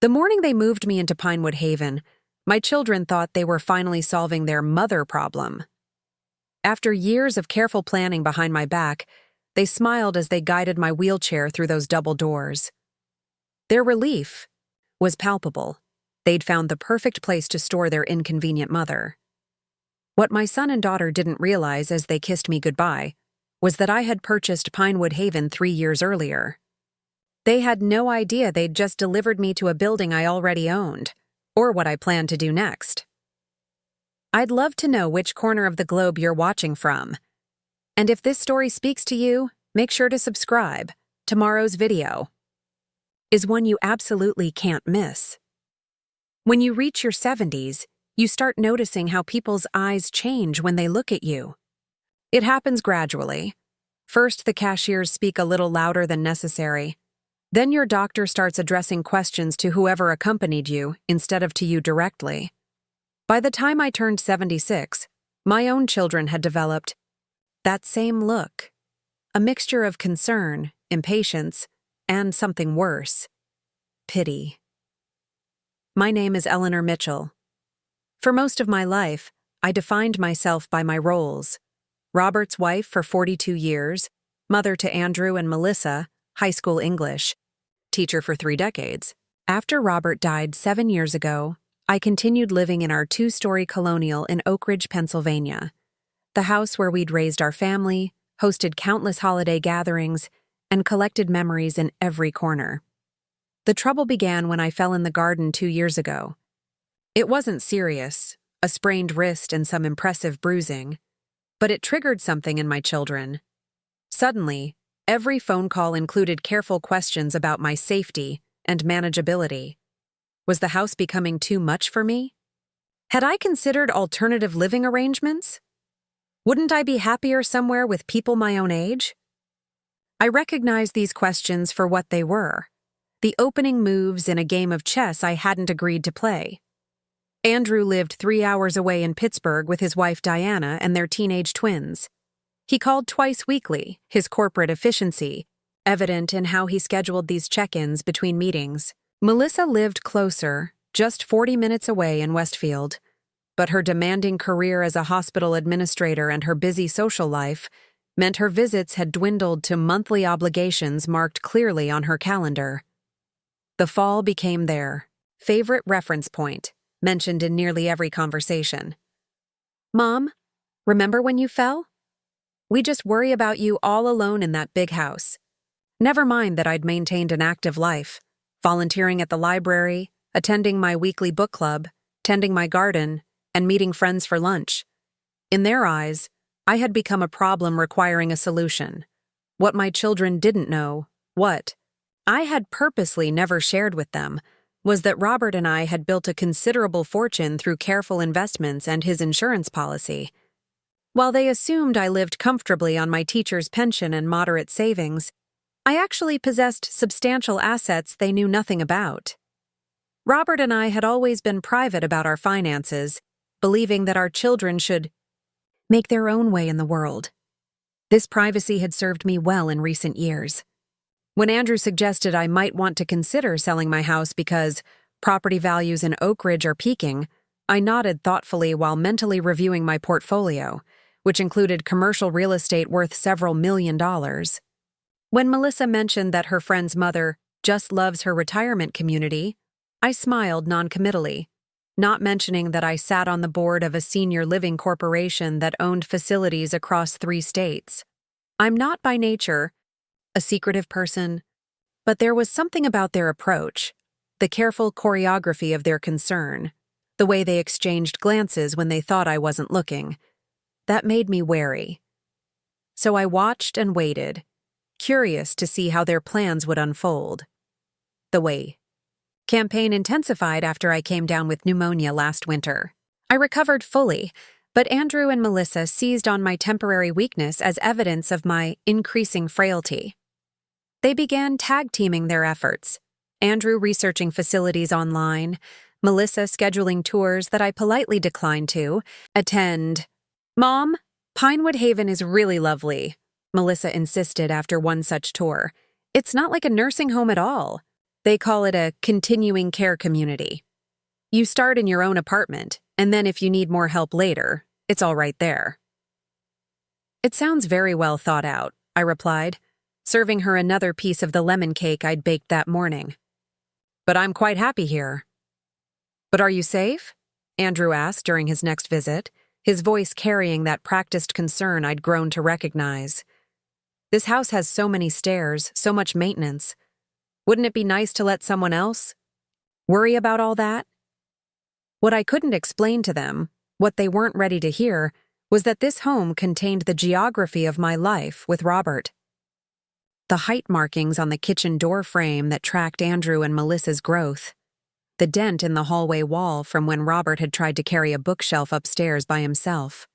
The morning they moved me into Pinewood Haven, my children thought they were finally solving their mother problem. After years of careful planning behind my back, they smiled as they guided my wheelchair through those double doors. Their relief was palpable. They'd found the perfect place to store their inconvenient mother. What my son and daughter didn't realize as they kissed me goodbye was that I had purchased Pinewood Haven 3 years earlier. They had no idea they'd just delivered me to a building I already owned, or what I planned to do next. I'd love to know which corner of the globe you're watching from. And if this story speaks to you, make sure to subscribe. Tomorrow's video is one you absolutely can't miss. When you reach your 70s, you start noticing how people's eyes change when they look at you. It happens gradually. First, the cashiers speak a little louder than necessary. Then your doctor starts addressing questions to whoever accompanied you instead of to you directly. By the time I turned 76, my own children had developed that same look, a mixture of concern, impatience, and something worse, pity. My name is Eleanor Mitchell. For most of my life, I defined myself by my roles: Robert's wife for 42 years, mother to Andrew and Melissa, high school English, teacher for 3 decades. After Robert died 7 years ago, I continued living in our 2-story colonial in Oak Ridge, Pennsylvania, the house where we'd raised our family, hosted countless holiday gatherings, and collected memories in every corner. The trouble began when I fell in the garden 2 years ago. It wasn't serious, a sprained wrist and some impressive bruising, but it triggered something in my children. Suddenly, every phone call included careful questions about my safety and manageability. Was the house becoming too much for me? Had I considered alternative living arrangements? Wouldn't I be happier somewhere with people my own age? I recognized these questions for what they were: the opening moves in a game of chess I hadn't agreed to play. Andrew lived 3 hours away in Pittsburgh with his wife Diana and their teenage twins. He called twice weekly, his corporate efficiency evident in how he scheduled these check-ins between meetings. Melissa lived closer, just 40 minutes away in Westfield, but her demanding career as a hospital administrator and her busy social life meant her visits had dwindled to monthly obligations marked clearly on her calendar. The fall became their favorite reference point, mentioned in nearly every conversation. "Mom, remember when you fell? We just worry about you all alone in that big house." Never mind that I'd maintained an active life, volunteering at the library, attending my weekly book club, tending my garden, and meeting friends for lunch. In their eyes, I had become a problem requiring a solution. What my children didn't know, what I had purposely never shared with them, was that Robert and I had built a considerable fortune through careful investments and his insurance policy. While they assumed I lived comfortably on my teacher's pension and moderate savings, I actually possessed substantial assets they knew nothing about. Robert and I had always been private about our finances, believing that our children should make their own way in the world. This privacy had served me well in recent years. When Andrew suggested I might want to consider selling my house because property values in Oak Ridge are peaking, I nodded thoughtfully while mentally reviewing my portfolio, which included commercial real estate worth several $1,000,000. When Melissa mentioned that her friend's mother just loves her retirement community, I smiled noncommittally, not mentioning that I sat on the board of a senior living corporation that owned facilities across 3 states. I'm not by nature a secretive person, but there was something about their approach, the careful choreography of their concern, the way they exchanged glances when they thought I wasn't looking, that made me wary. So I watched and waited, curious to see how their plans would unfold. The campaign intensified after I came down with pneumonia last winter. I recovered fully, but Andrew and Melissa seized on my temporary weakness as evidence of my increasing frailty. They began tag-teaming their efforts, Andrew researching facilities online, Melissa scheduling tours that I politely declined to attend. "Mom, Pinewood Haven is really lovely," Melissa insisted after one such tour. "It's not like a nursing home at all." They call it a continuing care community. You start in your own apartment, and then if you need more help later, it's all right there. It sounds very well thought out, I replied, serving her another piece of the lemon cake I'd baked that morning. But I'm quite happy here. But are you safe? Andrew asked during his next visit, his voice carrying that practiced concern I'd grown to recognize. This house has so many stairs, so much maintenance. Wouldn't it be nice to let someone else worry about all that? What I couldn't explain to them, what they weren't ready to hear, was that this home contained the geography of my life with Robert. The height markings on the kitchen door frame that tracked Andrew and Melissa's growth. The dent in the hallway wall from when Robert had tried to carry a bookshelf upstairs by himself.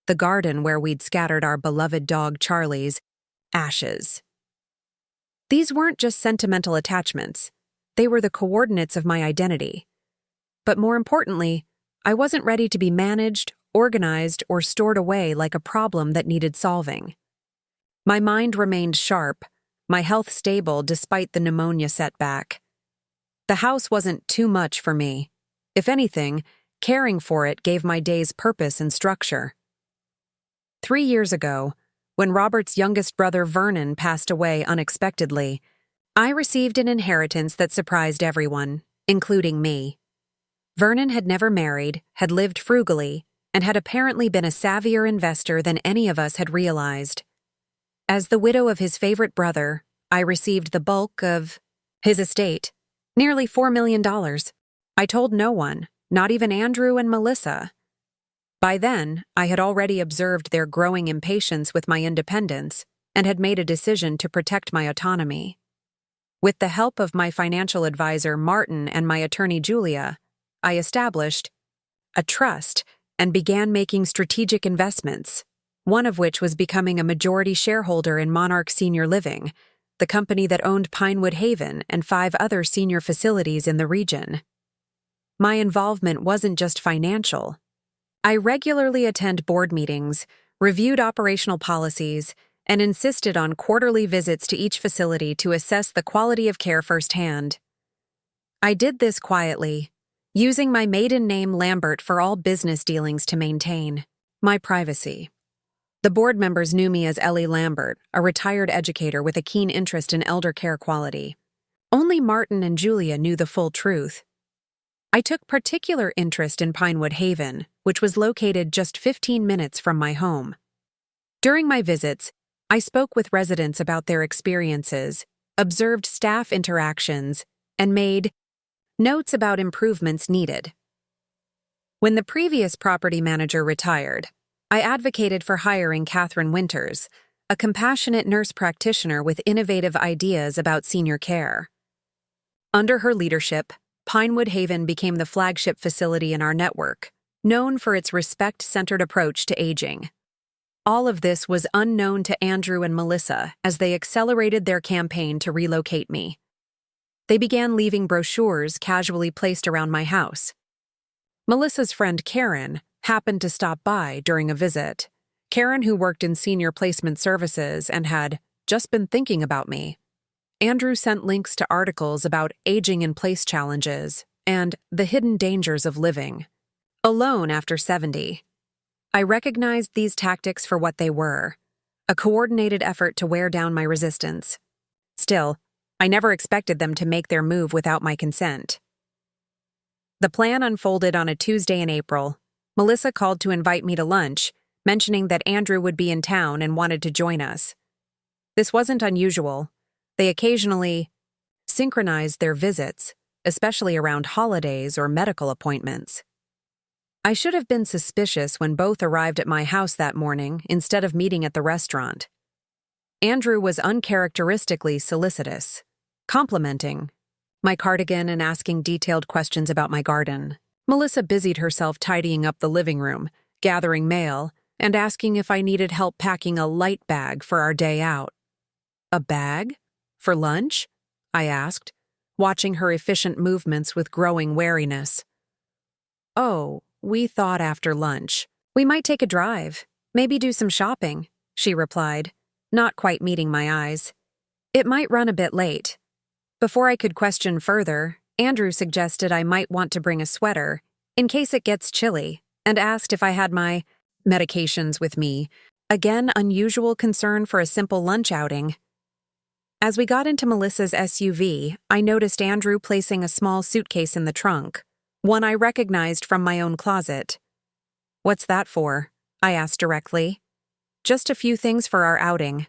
The garden where we'd scattered our beloved dog Charlie's ashes. These weren't just sentimental attachments. They were the coordinates of my identity. But more importantly, I wasn't ready to be managed, organized, or stored away like a problem that needed solving. My mind remained sharp, my health stable despite the pneumonia setback. The house wasn't too much for me. If anything, caring for it gave my days purpose and structure. 3 years ago, when Robert's youngest brother Vernon passed away unexpectedly, I received an inheritance that surprised everyone, including me. Vernon had never married, had lived frugally, and had apparently been a savvier investor than any of us had realized. As the widow of his favorite brother, I received the bulk of his estate, nearly $4 million. I told no one, not even Andrew and Melissa. By then, I had already observed their growing impatience with my independence and had made a decision to protect my autonomy. With the help of my financial advisor Martin and my attorney Julia, I established a trust and began making strategic investments, one of which was becoming a majority shareholder in Monarch Senior Living, the company that owned Pinewood Haven and 5 other senior facilities in the region. My involvement wasn't just financial. I regularly attend board meetings, reviewed operational policies, and insisted on quarterly visits to each facility to assess the quality of care firsthand. I did this quietly, using my maiden name Lambert for all business dealings to maintain my privacy. The board members knew me as Ellie Lambert, a retired educator with a keen interest in elder care quality. Only Martin and Julia knew the full truth. I took particular interest in Pinewood Haven, which was located just 15 minutes from my home. During my visits, I spoke with residents about their experiences, observed staff interactions, and made notes about improvements needed. When the previous property manager retired, I advocated for hiring Catherine Winters, a compassionate nurse practitioner with innovative ideas about senior care. Under her leadership, Pinewood Haven became the flagship facility in our network, known for its respect-centered approach to aging. All of this was unknown to Andrew and Melissa as they accelerated their campaign to relocate me. They began leaving brochures casually placed around my house. Melissa's friend Karen happened to stop by during a visit. Karen, who worked in senior placement services and had just been thinking about me. Andrew sent links to articles about aging in place challenges and the hidden dangers of living alone after 70. I recognized these tactics for what they were, a coordinated effort to wear down my resistance. Still, I never expected them to make their move without my consent. The plan unfolded on a Tuesday in April. Melissa called to invite me to lunch, mentioning that Andrew would be in town and wanted to join us. This wasn't unusual. They occasionally synchronized their visits, especially around holidays or medical appointments. I should have been suspicious when both arrived at my house that morning instead of meeting at the restaurant. Andrew was uncharacteristically solicitous, complimenting my cardigan and asking detailed questions about my garden. Melissa busied herself tidying up the living room, gathering mail, and asking if I needed help packing a light bag for our day out. A bag? For lunch? I asked, watching her efficient movements with growing wariness. Oh, we thought after lunch. We might take a drive, maybe do some shopping, she replied, not quite meeting my eyes. It might run a bit late. Before I could question further, Andrew suggested I might want to bring a sweater in case it gets chilly, and asked if I had my medications with me. Again, unusual concern for a simple lunch outing. As we got into Melissa's SUV, I noticed Andrew placing a small suitcase in the trunk, one I recognized from my own closet. "What's that for?" I asked directly. "Just a few things for our outing,"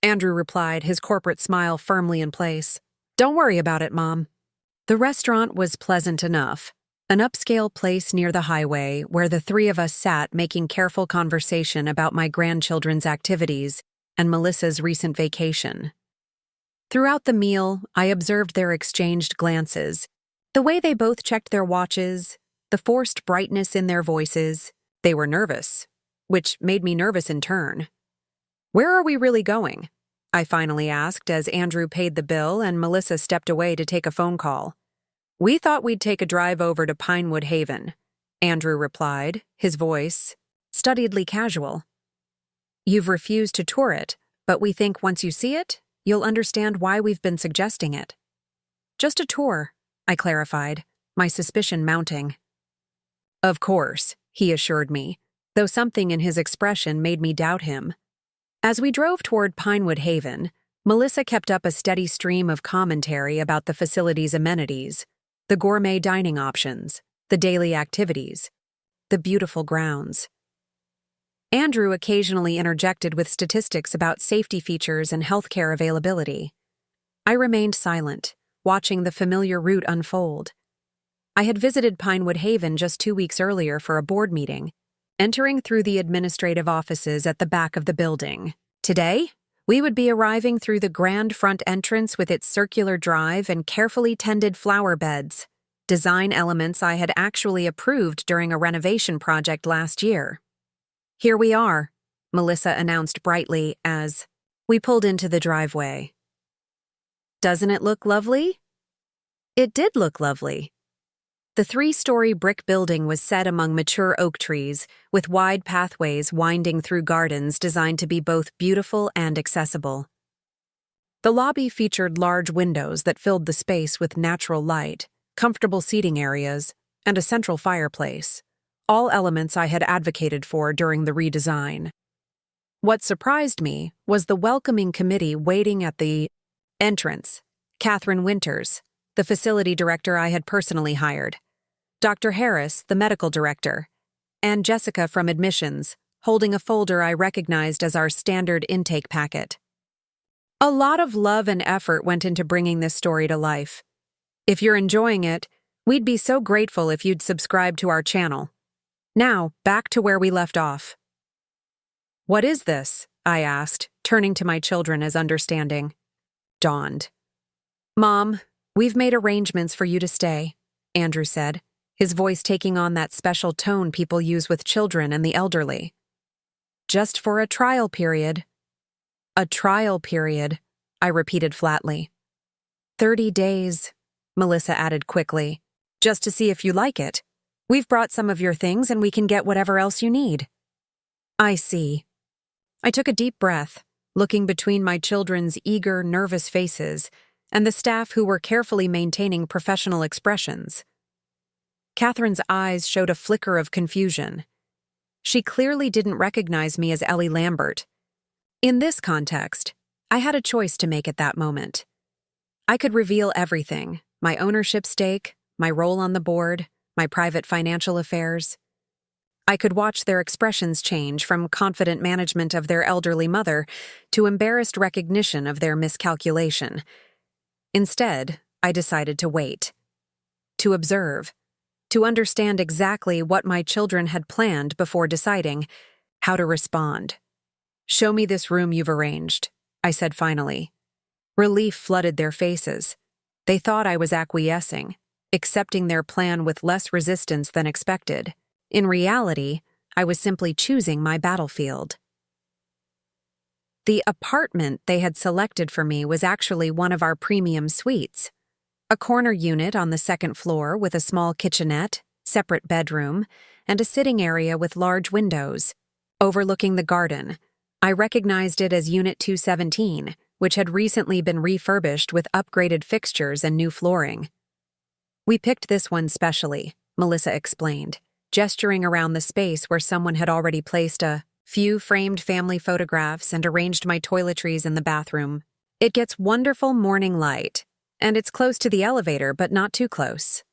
Andrew replied, his corporate smile firmly in place. "Don't worry about it, Mom." The restaurant was pleasant enough, an upscale place near the highway where the three of us sat making careful conversation about my grandchildren's activities and Melissa's recent vacation. Throughout the meal, I observed their exchanged glances, the way they both checked their watches, the forced brightness in their voices. They were nervous, which made me nervous in turn. "Where are we really going?" I finally asked as Andrew paid the bill and Melissa stepped away to take a phone call. "We thought we'd take a drive over to Pinewood Haven," Andrew replied, his voice studiedly casual. "You've refused to tour it, but we think once you see it, you'll understand why we've been suggesting it." "Just a tour," I clarified, my suspicion mounting. "Of course," he assured me, though something in his expression made me doubt him. As we drove toward Pinewood Haven, Melissa kept up a steady stream of commentary about the facility's amenities, the gourmet dining options, the daily activities, the beautiful grounds. Andrew occasionally interjected with statistics about safety features and healthcare availability. I remained silent, watching the familiar route unfold. I had visited Pinewood Haven just 2 weeks earlier for a board meeting, entering through the administrative offices at the back of the building. Today, we would be arriving through the grand front entrance with its circular drive and carefully tended flower beds, design elements I had actually approved during a renovation project last year. "Here we are," Melissa announced brightly as we pulled into the driveway. "Doesn't it look lovely?" It did look lovely. The 3-story brick building was set among mature oak trees, with wide pathways winding through gardens designed to be both beautiful and accessible. The lobby featured large windows that filled the space with natural light, comfortable seating areas, and a central fireplace, all elements I had advocated for during the redesign. What surprised me was the welcoming committee waiting at the entrance: Catherine Winters, the facility director I had personally hired, Dr. Harris, the medical director, and Jessica from admissions, holding a folder I recognized as our standard intake packet. A lot of love and effort went into bringing this story to life. If you're enjoying it, we'd be so grateful if you'd subscribe to our channel. Now, back to where we left off. "What is this?" I asked, turning to my children as understanding dawned. "Mom, we've made arrangements for you to stay," Andrew said, his voice taking on that special tone people use with children and the elderly. "Just for a trial period." "A trial period," I repeated flatly. 30 days, Melissa added quickly, "just to see if you like it. We've brought some of your things and we can get whatever else you need." "I see." I took a deep breath, looking between my children's eager, nervous faces and the staff who were carefully maintaining professional expressions. Catherine's eyes showed a flicker of confusion. She clearly didn't recognize me as Ellie Lambert. In this context, I had a choice to make at that moment. I could reveal everything: my ownership stake, my role on the board, my private financial affairs. I could watch their expressions change from confident management of their elderly mother to embarrassed recognition of their miscalculation. Instead, I decided to wait, to observe, to understand exactly what my children had planned before deciding how to respond. "Show me this room you've arranged," I said finally. Relief flooded their faces. They thought I was acquiescing, accepting their plan with less resistance than expected. In reality, I was simply choosing my battlefield. The apartment they had selected for me was actually one of our premium suites. A corner unit on the second floor with a small kitchenette, separate bedroom, and a sitting area with large windows. Overlooking the garden, I recognized it as Unit 217, which had recently been refurbished with upgraded fixtures and new flooring. "We picked this one specially," Melissa explained, gesturing around the space where someone had already placed a few framed family photographs and arranged my toiletries in the bathroom. "It gets wonderful morning light, and it's close to the elevator, but not too close."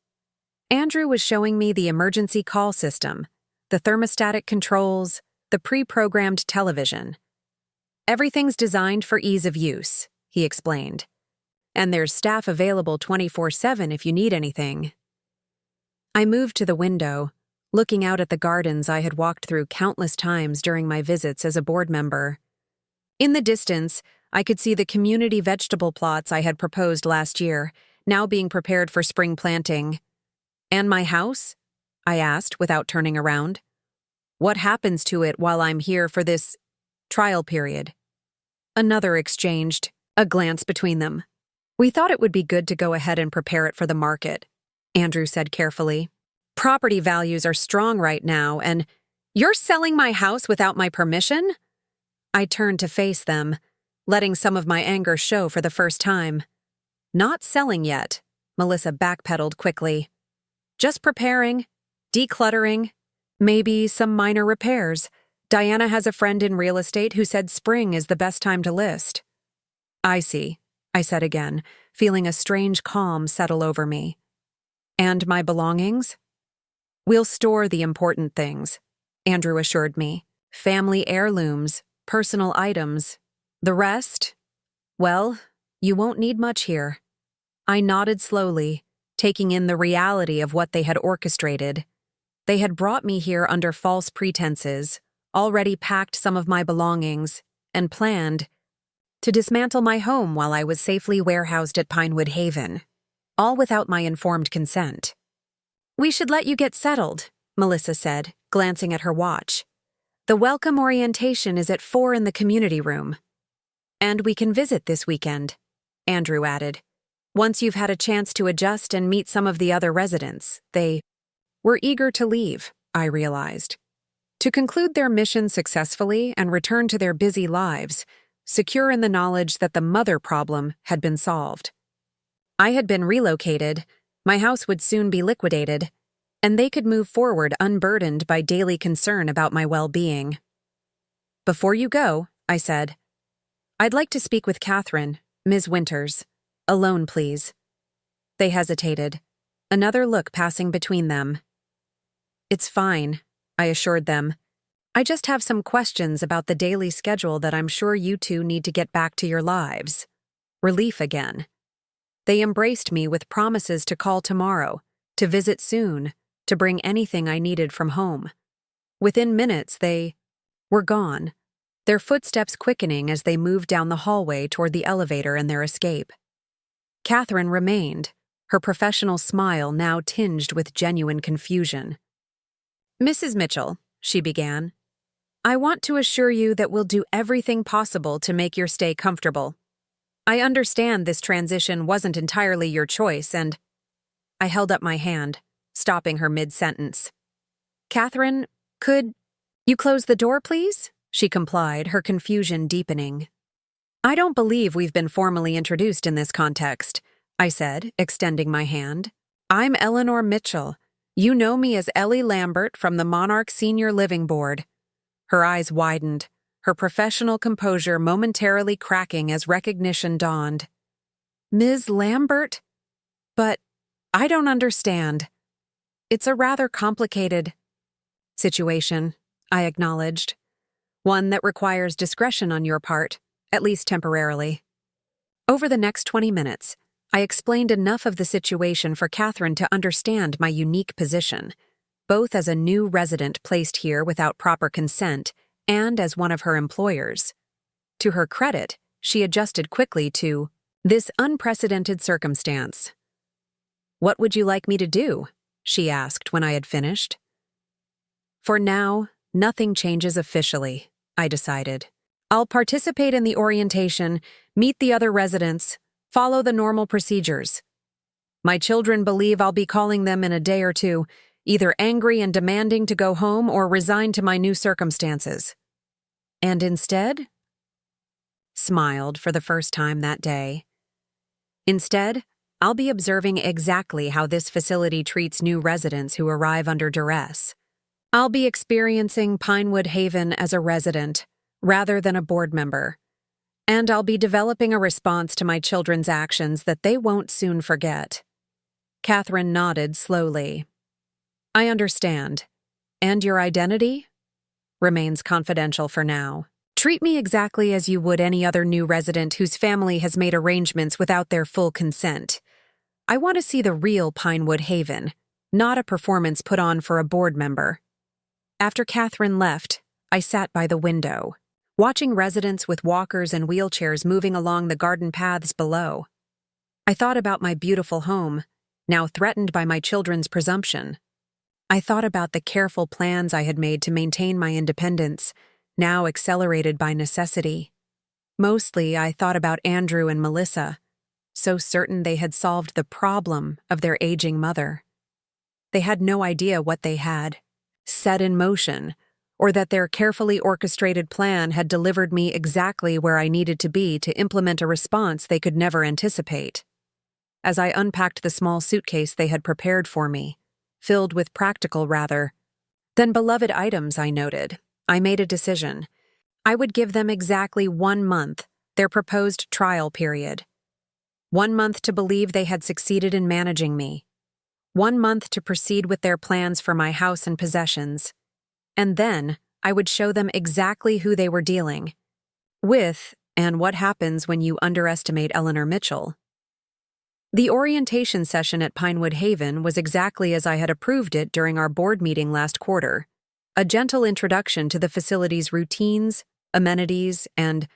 Andrew was showing me the emergency call system, the thermostatic controls, the pre-programmed television. "Everything's designed for ease of use," he explained. "And there's staff available 24/7 if you need anything." I moved to the window, looking out at the gardens I had walked through countless times during my visits as a board member. In the distance, I could see the community vegetable plots I had proposed last year, now being prepared for spring planting. "And my house?" I asked without turning around. "What happens to it while I'm here for this trial period?" Another exchanged a glance between them. "We thought it would be good to go ahead and prepare it for the market," Andrew said carefully. "Property values are strong right now, and you're selling my house without my permission?" I turned to face them, letting some of my anger show for the first time. "Not selling yet," Melissa backpedaled quickly. "Just preparing, decluttering, maybe some minor repairs. Diana has a friend in real estate who said spring is the best time to list." "I see," I said again, feeling a strange calm settle over me. "And my belongings?" "We'll store the important things," Andrew assured me. "Family heirlooms, personal items. The rest? Well, you won't need much here." I nodded slowly, taking in the reality of what they had orchestrated. They had brought me here under false pretenses, already packed some of my belongings, and planned to dismantle my home while I was safely warehoused at Pinewood Haven, all without my informed consent. "We should let you get settled," Melissa said, glancing at her watch. "The welcome orientation is at 4 in the community room." "And we can visit this weekend," Andrew added. "Once you've had a chance to adjust and meet some of the other residents." They were eager to leave, I realized, to conclude their mission successfully and return to their busy lives, secure in the knowledge that the mother problem had been solved. I had been relocated, my house would soon be liquidated, and they could move forward unburdened by daily concern about my well-being. "Before you go," I said, "I'd like to speak with Catherine, Ms. Winters. Alone, please." They hesitated, another look passing between them. "It's fine," I assured them. "I just have some questions about the daily schedule that I'm sure you two need to get back to your lives." Relief again. They embraced me with promises to call tomorrow, to visit soon, to bring anything I needed from home. Within minutes, they were gone, their footsteps quickening as they moved down the hallway toward the elevator and their escape. Catherine remained, her professional smile now tinged with genuine confusion. "Mrs. Mitchell," she began, "I want to assure you that we'll do everything possible to make your stay comfortable. I understand this transition wasn't entirely your choice, and—" I held up my hand, stopping her mid-sentence. "Catherine, could you close the door, please?" She complied, her confusion deepening. "I don't believe we've been formally introduced in this context," I said, extending my hand. "I'm Eleanor Mitchell. You know me as Ellie Lambert from the Monarch Senior Living Board." Her eyes widened, her professional composure momentarily cracking as recognition dawned. "Ms. Lambert? But I don't understand." "It's a rather complicated situation," I acknowledged. "One that requires discretion on your part, at least temporarily." Over the next 20 minutes, I explained enough of the situation for Catherine to understand my unique position, both as a new resident placed here without proper consent and as one of her employers. To her credit, she adjusted quickly to this unprecedented circumstance. "What would you like me to do?" she asked when I had finished. "For now, nothing changes officially," I decided. "I'll participate in the orientation, meet the other residents, follow the normal procedures. My children believe I'll be calling them in a day or two, either angry and demanding to go home or resigned to my new circumstances." "And instead?" smiled for the first time that day. Instead, I'll be observing exactly how this facility treats new residents who arrive under duress. I'll be experiencing Pinewood Haven as a resident, rather than a board member. And I'll be developing a response to my children's actions that they won't soon forget. Catherine nodded slowly. I understand. And your identity? Remains confidential for now. Treat me exactly as you would any other new resident whose family has made arrangements without their full consent. I want to see the real Pinewood Haven, not a performance put on for a board member. After Catherine left, I sat by the window, watching residents with walkers and wheelchairs moving along the garden paths below. I thought about my beautiful home, now threatened by my children's presumption. I thought about the careful plans I had made to maintain my independence, now accelerated by necessity. Mostly, I thought about Andrew and Melissa, so certain they had solved the problem of their aging mother. They had no idea what they had set in motion, or that their carefully orchestrated plan had delivered me exactly where I needed to be to implement a response they could never anticipate. As I unpacked the small suitcase they had prepared for me, filled with practical rather than beloved items, I noted, I made a decision. I would give them exactly 1 month, their proposed trial period. 1 month to believe they had succeeded in managing me. 1 month to proceed with their plans for my house and possessions. And then I would show them exactly who they were dealing with and what happens when you underestimate Eleanor Mitchell. The orientation session at Pinewood Haven was exactly as I had approved it during our board meeting last quarter. A gentle introduction to the facility's routines, amenities, and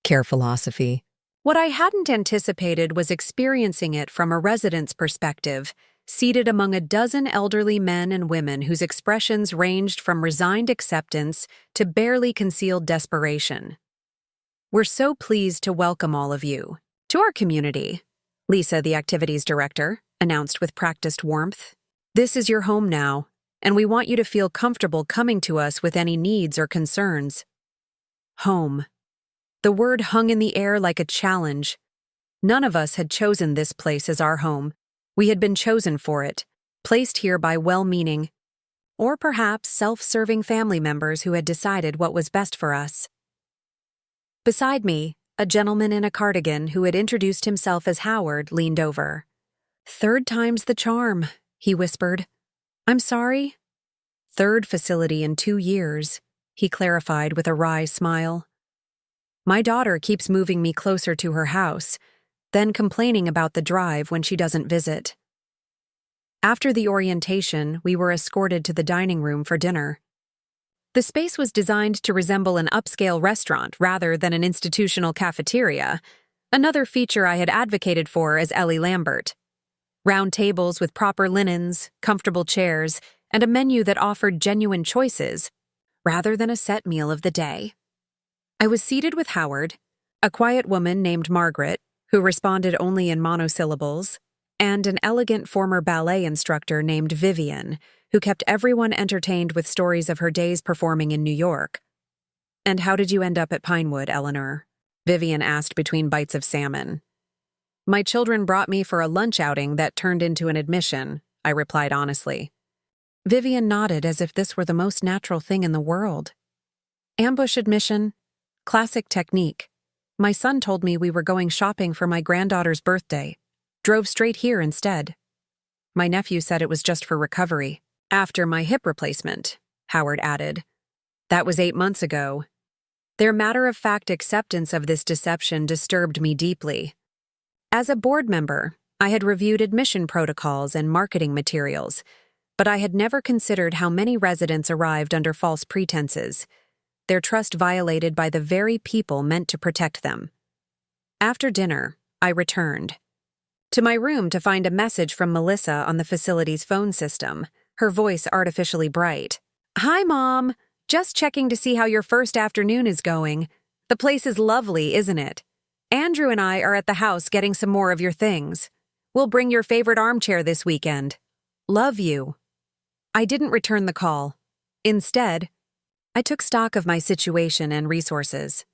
care philosophy. What I hadn't anticipated was experiencing it from a resident's perspective, seated among a dozen elderly men and women whose expressions ranged from resigned acceptance to barely concealed desperation. We're so pleased to welcome all of you to our community, Lisa, the activities director, announced with practiced warmth. This is your home now, and we want you to feel comfortable coming to us with any needs or concerns. Home. The word hung in the air like a challenge. None of us had chosen this place as our home. We had been chosen for it, placed here by well-meaning, or perhaps self-serving family members who had decided what was best for us. Beside me, a gentleman in a cardigan who had introduced himself as Howard leaned over. "Third time's the charm," he whispered. "I'm sorry?" "Third facility in 2 years," he clarified with a wry smile. "My daughter keeps moving me closer to her house, then complaining about the drive when she doesn't visit." After the orientation, we were escorted to the dining room for dinner. The space was designed to resemble an upscale restaurant rather than an institutional cafeteria, another feature I had advocated for as Ellie Lambert. Round tables with proper linens, comfortable chairs, and a menu that offered genuine choices, rather than a set meal of the day. I was seated with Howard, a quiet woman named Margaret, who responded only in monosyllables, and an elegant former ballet instructor named Vivian, who kept everyone entertained with stories of her days performing in New York. "And how did you end up at Pinewood, Eleanor?" Vivian asked between bites of salmon. "My children brought me for a lunch outing that turned into an admission," I replied honestly. Vivian nodded as if this were the most natural thing in the world. "Ambush admission. Classic technique. My son told me we were going shopping for my granddaughter's birthday. Drove straight here instead. My nephew said it was just for recovery. After my hip replacement," Howard added. "That was 8 months ago." Their matter-of-fact acceptance of this deception disturbed me deeply. As a board member, I had reviewed admission protocols and marketing materials, but I had never considered how many residents arrived under false pretenses, their trust violated by the very people meant to protect them. After dinner, I returned to my room to find a message from Melissa on the facility's phone system, her voice artificially bright. "Hi, Mom. Just checking to see how your first afternoon is going. The place is lovely, isn't it? Andrew and I are at the house getting some more of your things. We'll bring your favorite armchair this weekend. Love you." I didn't return the call. Instead, I took stock of my situation and resources.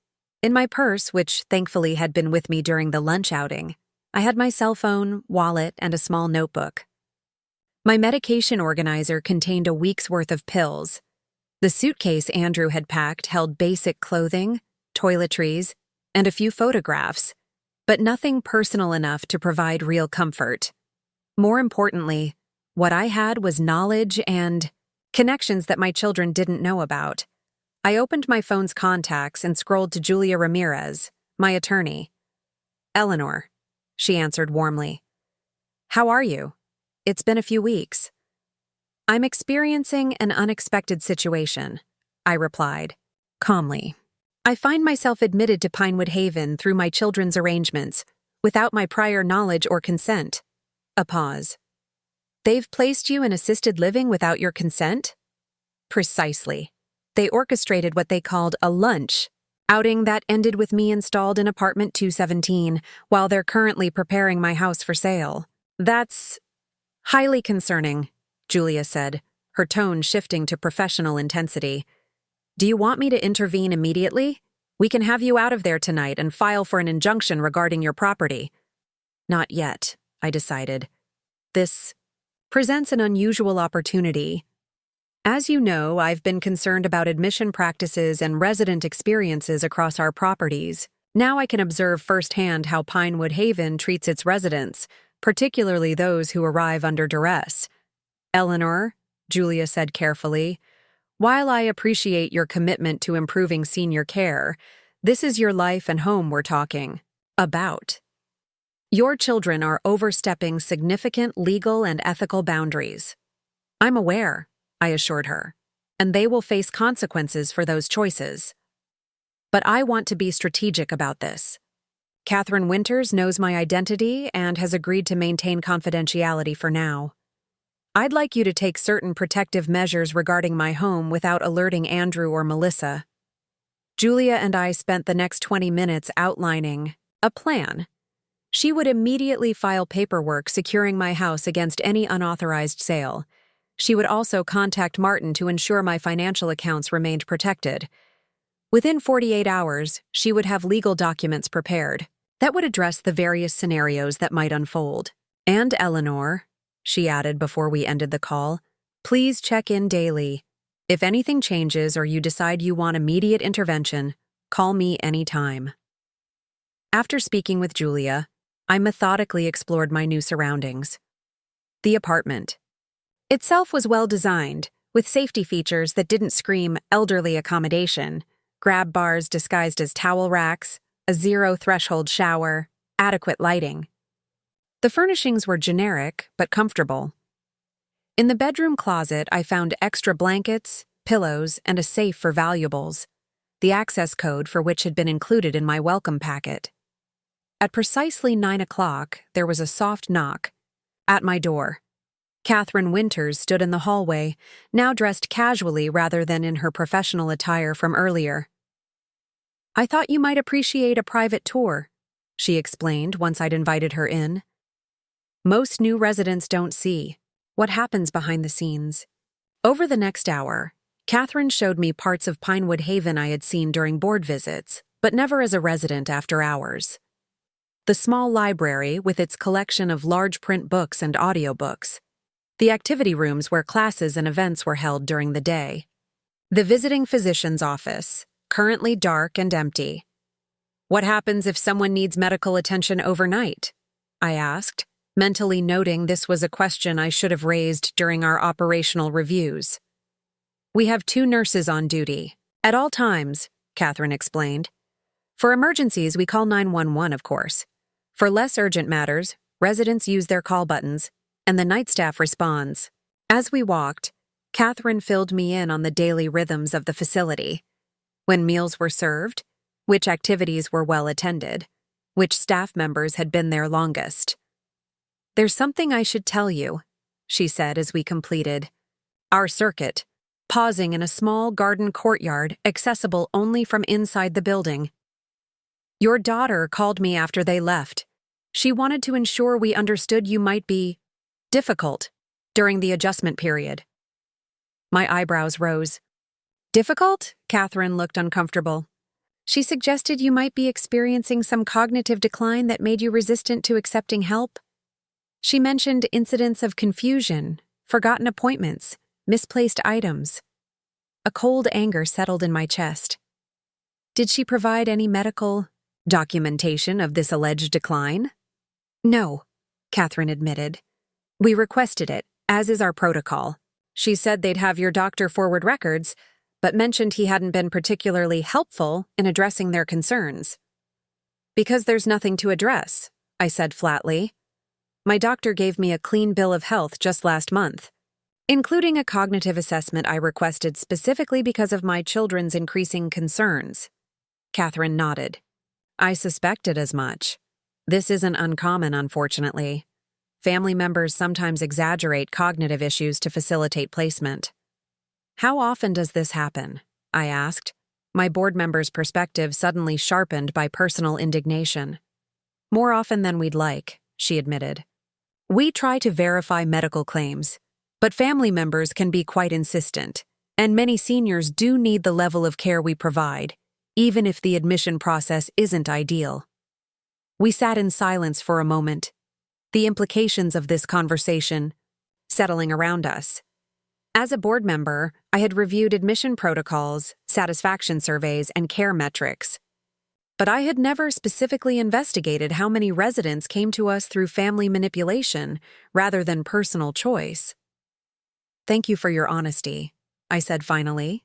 In my purse, which thankfully had been with me during the lunch outing, I had my cell phone, wallet, and a small notebook. My medication organizer contained a week's worth of pills. The suitcase Andrew had packed held basic clothing, toiletries, and a few photographs, but nothing personal enough to provide real comfort. More importantly, what I had was knowledge and connections that my children didn't know about. I opened my phone's contacts and scrolled to Julia Ramirez, my attorney. "Eleanor," she answered warmly. "How are you? It's been a few weeks." "I'm experiencing an unexpected situation," I replied, calmly. "I find myself admitted to Pinewood Haven through my children's arrangements, without my prior knowledge or consent." A pause. "They've placed you in assisted living without your consent?" "Precisely. They orchestrated what they called a lunch outing that ended with me installed in apartment 217, while they're currently preparing my house for sale. That's highly concerning," Julia said, her tone shifting to professional intensity. "Do you want me to intervene immediately? We can have you out of there tonight and file for an injunction regarding your property." "Not yet," I decided. "This presents an unusual opportunity. As you know, I've been concerned about admission practices and resident experiences across our properties. Now I can observe firsthand how Pinewood Haven treats its residents, particularly those who arrive under duress." "Eleanor," Julia said carefully, "while I appreciate your commitment to improving senior care, this is your life and home we're talking about. Your children are overstepping significant legal and ethical boundaries." "I'm aware," I assured her, "and they will face consequences for those choices. But I want to be strategic about this. Catherine Winters knows my identity and has agreed to maintain confidentiality for now. I'd like you to take certain protective measures regarding my home without alerting Andrew or Melissa." Julia and I spent the next 20 minutes outlining a plan. She would immediately file paperwork securing my house against any unauthorized sale. She would also contact Martin to ensure my financial accounts remained protected. Within 48 hours, she would have legal documents prepared that would address the various scenarios that might unfold. "And Eleanor," she added before we ended the call, "please check in daily. If anything changes or you decide you want immediate intervention, call me anytime." After speaking with Julia, I methodically explored my new surroundings. The apartment itself was well designed, with safety features that didn't scream elderly accommodation: grab bars disguised as towel racks, a zero-threshold shower, adequate lighting. The furnishings were generic but comfortable. In the bedroom closet, I found extra blankets, pillows, and a safe for valuables, the access code for which had been included in my welcome packet. At precisely 9 o'clock, there was a soft knock at my door. Catherine Winters stood in the hallway, now dressed casually rather than in her professional attire from earlier. "I thought you might appreciate a private tour," she explained once I'd invited her in. "Most new residents don't see what happens behind the scenes." Over the next hour, Catherine showed me parts of Pinewood Haven I had seen during board visits, but never as a resident after hours. The small library with its collection of large print books and audiobooks. The activity rooms where classes and events were held during the day. The visiting physician's office, currently dark and empty. "What happens if someone needs medical attention overnight?" I asked, mentally noting this was a question I should have raised during our operational reviews. "We have 2 nurses on duty at all times," Catherine explained. "For emergencies, we call 911, of course. For less urgent matters, residents use their call buttons, and the night staff responds." As we walked, Catherine filled me in on the daily rhythms of the facility. When meals were served, which activities were well attended, which staff members had been there longest. "There's something I should tell you," she said as we completed our circuit, pausing in a small garden courtyard accessible only from inside the building. "Your daughter called me after they left. She wanted to ensure we understood you might be difficult during the adjustment period." My eyebrows rose. "Difficult?" Catherine looked uncomfortable. She suggested you might be experiencing some cognitive decline that made you resistant to accepting help. She mentioned incidents of confusion, forgotten appointments, misplaced items. A cold anger settled in my chest. Did she provide any medical documentation of this alleged decline? No, Catherine admitted. We requested it, as is our protocol. She said they'd have your doctor forward records, but mentioned he hadn't been particularly helpful in addressing their concerns. Because there's nothing to address, I said flatly. My doctor gave me a clean bill of health just last month, including a cognitive assessment I requested specifically because of my children's increasing concerns. Catherine nodded. I suspected as much. This isn't uncommon, unfortunately. Family members sometimes exaggerate cognitive issues to facilitate placement. How often does this happen? I asked, my board member's perspective suddenly sharpened by personal indignation. More often than we'd like, she admitted. We try to verify medical claims, but family members can be quite insistent, and many seniors do need the level of care we provide, even if the admission process isn't ideal. We sat in silence for a moment, the implications of this conversation settling around us. As a board member, I had reviewed admission protocols, satisfaction surveys, and care metrics. But I had never specifically investigated how many residents came to us through family manipulation rather than personal choice. Thank you for your honesty, I said finally.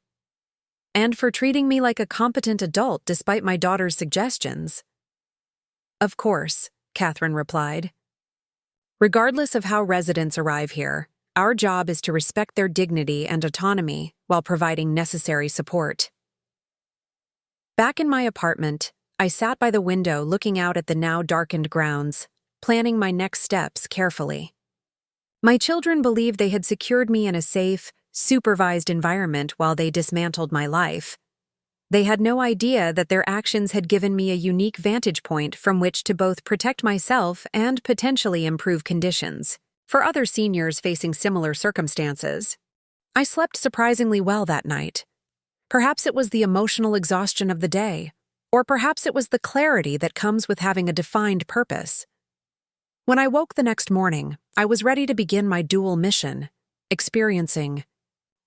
And for treating me like a competent adult despite my daughter's suggestions. Of course, Catherine replied. Regardless of how residents arrive here, our job is to respect their dignity and autonomy while providing necessary support. Back in my apartment, I sat by the window looking out at the now darkened grounds, planning my next steps carefully. My children believed they had secured me in a safe, supervised environment while they dismantled my life. They had no idea that their actions had given me a unique vantage point from which to both protect myself and potentially improve conditions for other seniors facing similar circumstances. I slept surprisingly well that night. Perhaps it was the emotional exhaustion of the day, or perhaps it was the clarity that comes with having a defined purpose. When I woke the next morning, I was ready to begin my dual mission, experiencing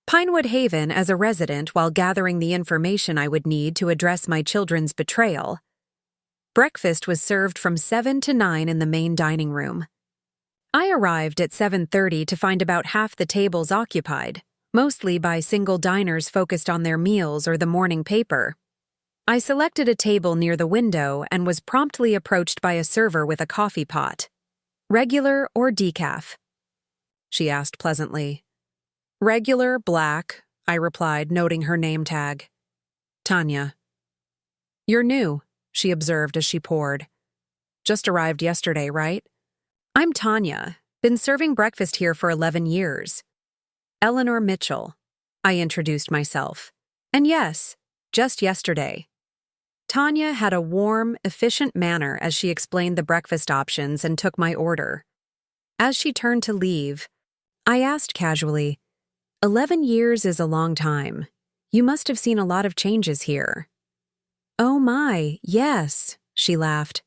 Pinewood Haven as a resident while gathering the information I would need to address my children's betrayal. Breakfast was served from 7 to 9 in the main dining room. I arrived at 7:30 to find about half the tables occupied, mostly by single diners focused on their meals or the morning paper. I selected a table near the window and was promptly approached by a server with a coffee pot. Regular or decaf? She asked pleasantly. Regular, black, I replied, noting her name tag. Tanya. You're new, she observed as she poured. Just arrived yesterday, right? I'm Tanya. Been serving breakfast here for 11 years. Eleanor Mitchell. I introduced myself. And yes, just yesterday. Tanya had a warm, efficient manner as she explained the breakfast options and took my order. As she turned to leave, I asked casually, 11 years is a long time. You must have seen a lot of changes here. Oh my, yes, she laughed.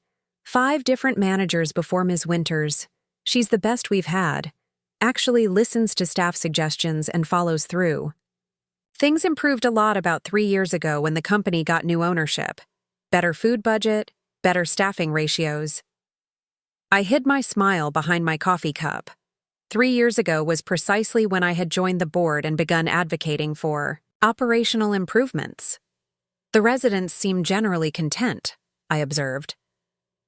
5 different managers before Ms. Winters. She's the best we've had. Actually listens to staff suggestions and follows through. Things improved a lot about 3 years ago when the company got new ownership. Better food budget, better staffing ratios. I hid my smile behind my coffee cup. 3 years ago was precisely when I had joined the board and begun advocating for operational improvements. The residents seemed generally content, I observed.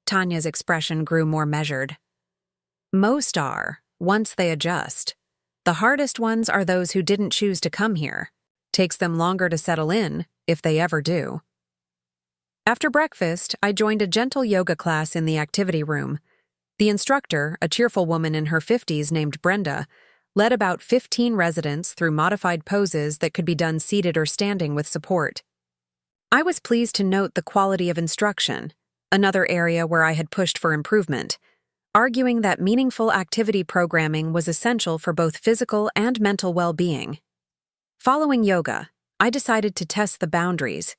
Tanya's expression grew more measured. Most are, once they adjust. The hardest ones are those who didn't choose to come here. Takes them longer to settle in, if they ever do. After breakfast, I joined a gentle yoga class in the activity room. The instructor, a cheerful woman in her 50s named Brenda, led about 15 residents through modified poses that could be done seated or standing with support. I was pleased to note the quality of instruction, another area where I had pushed for improvement, arguing that meaningful activity programming was essential for both physical and mental well-being. Following yoga, I decided to test the boundaries.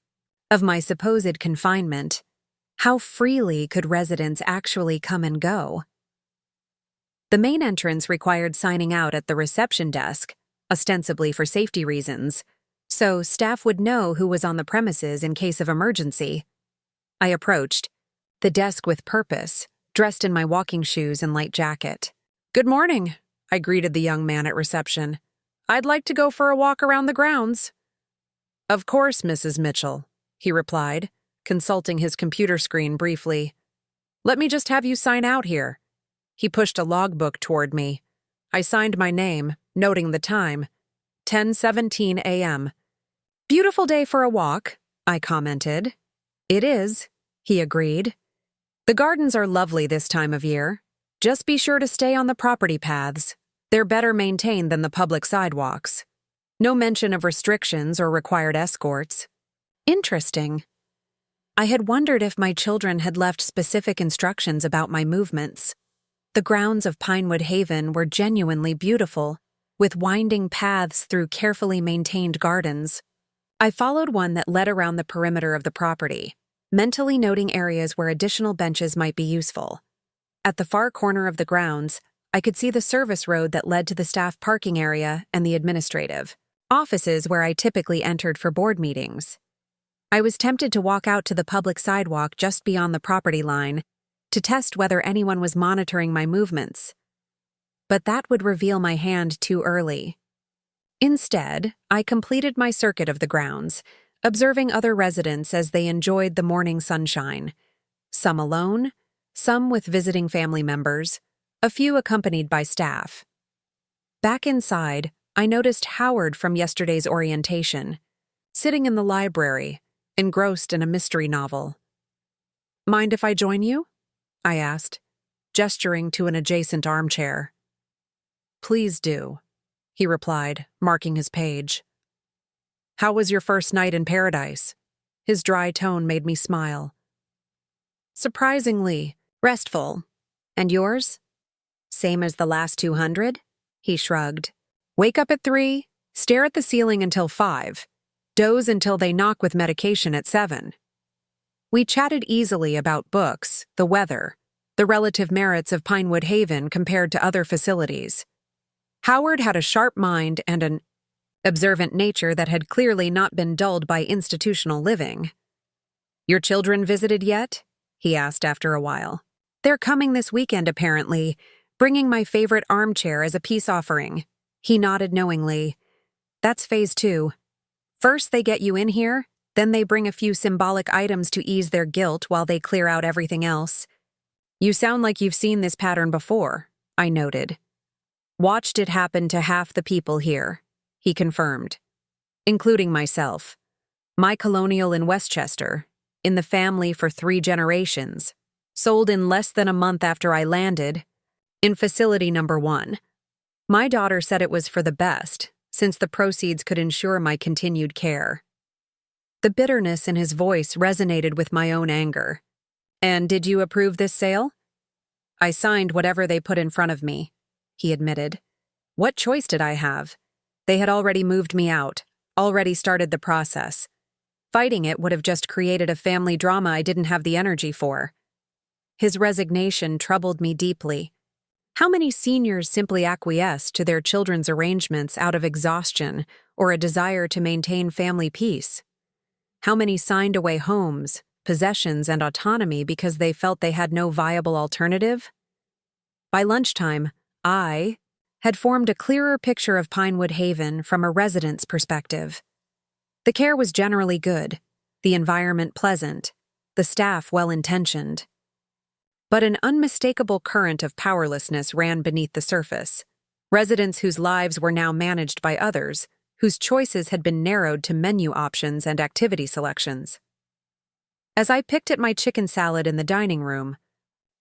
of my supposed confinement. How freely could residents actually come and go? The main entrance required signing out at the reception desk, ostensibly for safety reasons, so staff would know who was on the premises in case of emergency. I approached, the desk with purpose, dressed in my walking shoes and light jacket. "Good morning," I greeted the young man at reception. "I'd like to go for a walk around the grounds." "Of course, Mrs. Mitchell," he replied, consulting his computer screen briefly. "Let me just have you sign out here." He pushed a logbook toward me. I signed my name, noting the time, 10:17 a.m. "Beautiful day for a walk," I commented. "It is," he agreed. "The gardens are lovely this time of year. Just be sure to stay on the property paths. They're better maintained than the public sidewalks. No mention of restrictions or required escorts." Interesting. I had wondered if my children had left specific instructions about my movements. The grounds of Pinewood Haven were genuinely beautiful, with winding paths through carefully maintained gardens. I followed one that led around the perimeter of the property, mentally noting areas where additional benches might be useful. At the far corner of the grounds, I could see the service road that led to the staff parking area and the administrative offices where I typically entered for board meetings. I was tempted to walk out to the public sidewalk just beyond the property line to test whether anyone was monitoring my movements. But that would reveal my hand too early. Instead, I completed my circuit of the grounds, observing other residents as they enjoyed the morning sunshine, some alone, some with visiting family members, a few accompanied by staff. Back inside, I noticed Howard from yesterday's orientation, sitting in the library, engrossed in a mystery novel. "Mind if I join you?" I asked, gesturing to an adjacent armchair. "Please do," he replied, marking his page. "How was your first night in paradise?" His dry tone made me smile. "Surprisingly restful. And yours?" "Same as the last 200? He shrugged. "Wake up at 3, stare at the ceiling until 5, doze until they knock with medication at 7. We chatted easily about books, the weather, the relative merits of Pinewood Haven compared to other facilities. Howard had a sharp mind and an observant nature that had clearly not been dulled by institutional living. "Your children visited yet?" he asked after a while. "They're coming this weekend, apparently, bringing my favorite armchair as a peace offering." He nodded knowingly. "That's phase 2. First they get you in here, then they bring a few symbolic items to ease their guilt while they clear out everything else." "You sound like you've seen this pattern before," I noted. "Watched it happen to half the people here," he confirmed, "including myself. My colonial in Westchester, in the family for 3 generations, sold in less than a month after I landed, in facility number 1. My daughter said it was for the best, since the proceeds could ensure my continued care." The bitterness in his voice resonated with my own anger. "And did you approve this sale?" "I signed whatever they put in front of me," he admitted. "What choice did I have? They had already moved me out, already started the process. Fighting it would have just created a family drama I didn't have the energy for." His resignation troubled me deeply. How many seniors simply acquiesce to their children's arrangements out of exhaustion or a desire to maintain family peace? How many signed away homes, possessions, and autonomy because they felt they had no viable alternative? By lunchtime, I had formed a clearer picture of Pinewood Haven from a resident's perspective. The care was generally good, the environment pleasant, the staff well-intentioned. But an unmistakable current of powerlessness ran beneath the surface. Residents whose lives were now managed by others, whose choices had been narrowed to menu options and activity selections. As I picked at my chicken salad in the dining room,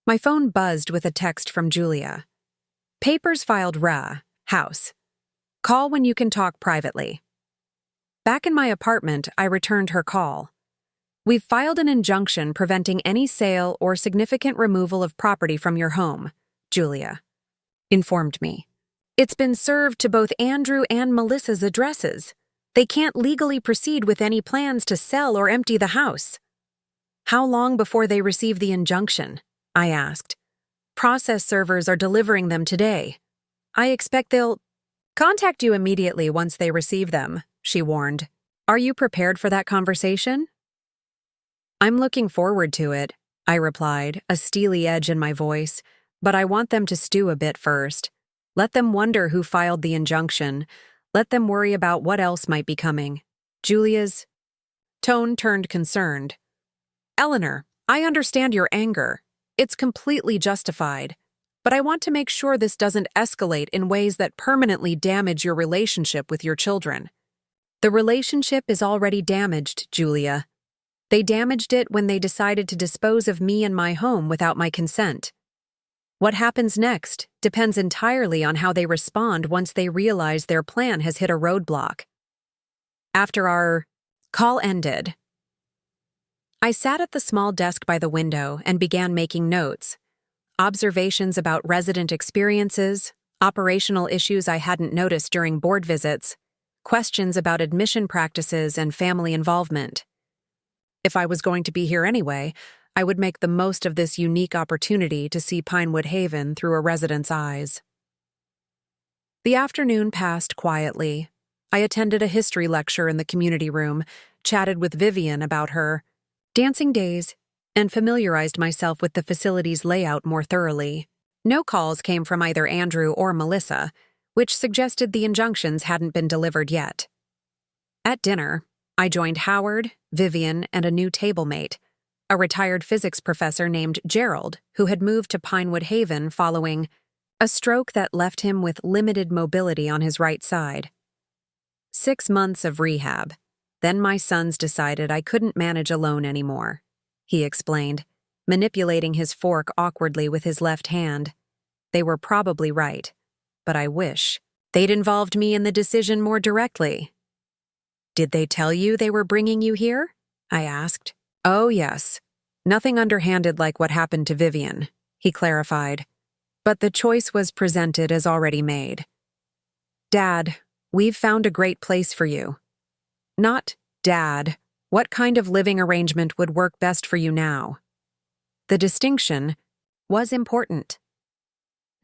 my phone buzzed with a text from Julia. "Papers filed house. Call when you can talk privately." Back in my apartment, I returned her call. "We've filed an injunction preventing any sale or significant removal of property from your home," Julia informed me. "It's been served to both Andrew and Melissa's addresses. They can't legally proceed with any plans to sell or empty the house. How long before they receive the injunction? I asked. Process servers are delivering them today. I expect they'll contact you immediately once they receive them, she warned. Are you prepared for that conversation? I'm looking forward to it, I replied, a steely edge in my voice, but I want them to stew a bit first. Let them wonder who filed the injunction. Let them worry about what else might be coming. Julia's tone turned concerned. Eleanor, I understand your anger. It's completely justified. But I want to make sure this doesn't escalate in ways that permanently damage your relationship with your children. The relationship is already damaged, Julia. They damaged it when they decided to dispose of me and my home without my consent. What happens next depends entirely on how they respond once they realize their plan has hit a roadblock. After our call ended, I sat at the small desk by the window and began making notes. Observations about resident experiences, operational issues I hadn't noticed during board visits, questions about admission practices and family involvement. If I was going to be here anyway, I would make the most of this unique opportunity to see Pinewood Haven through a resident's eyes. The afternoon passed quietly. I attended a history lecture in the community room, chatted with Vivian about her dancing days, and familiarized myself with the facility's layout more thoroughly. No calls came from either Andrew or Melissa, which suggested the injunctions hadn't been delivered yet. At dinner, I joined Howard, Vivian, and a new table mate, a retired physics professor named Gerald, who had moved to Pinewood Haven following a stroke that left him with limited mobility on his right side. 6 months of rehab. Then my sons decided I couldn't manage alone anymore, he explained, manipulating his fork awkwardly with his left hand. They were probably right, but I wish they'd involved me in the decision more directly. Did they tell you they were bringing you here? I asked. Oh, yes. Nothing underhanded like what happened to Vivian, he clarified. But the choice was presented as already made. Dad, we've found a great place for you. Not, Dad, what kind of living arrangement would work best for you now? The distinction was important.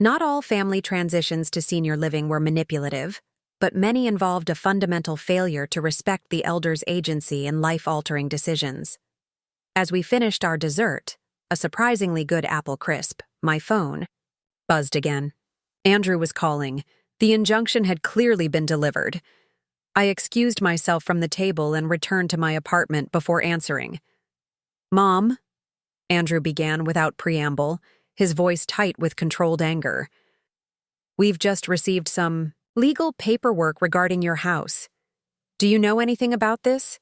Not all family transitions to senior living were manipulative, but many involved a fundamental failure to respect the elder's agency in life-altering decisions. As we finished our dessert, a surprisingly good apple crisp, my phone buzzed again. Andrew was calling. The injunction had clearly been delivered. I excused myself from the table and returned to my apartment before answering. Mom, Andrew began without preamble, his voice tight with controlled anger. We've just received some legal paperwork regarding your house. Do you know anything about this?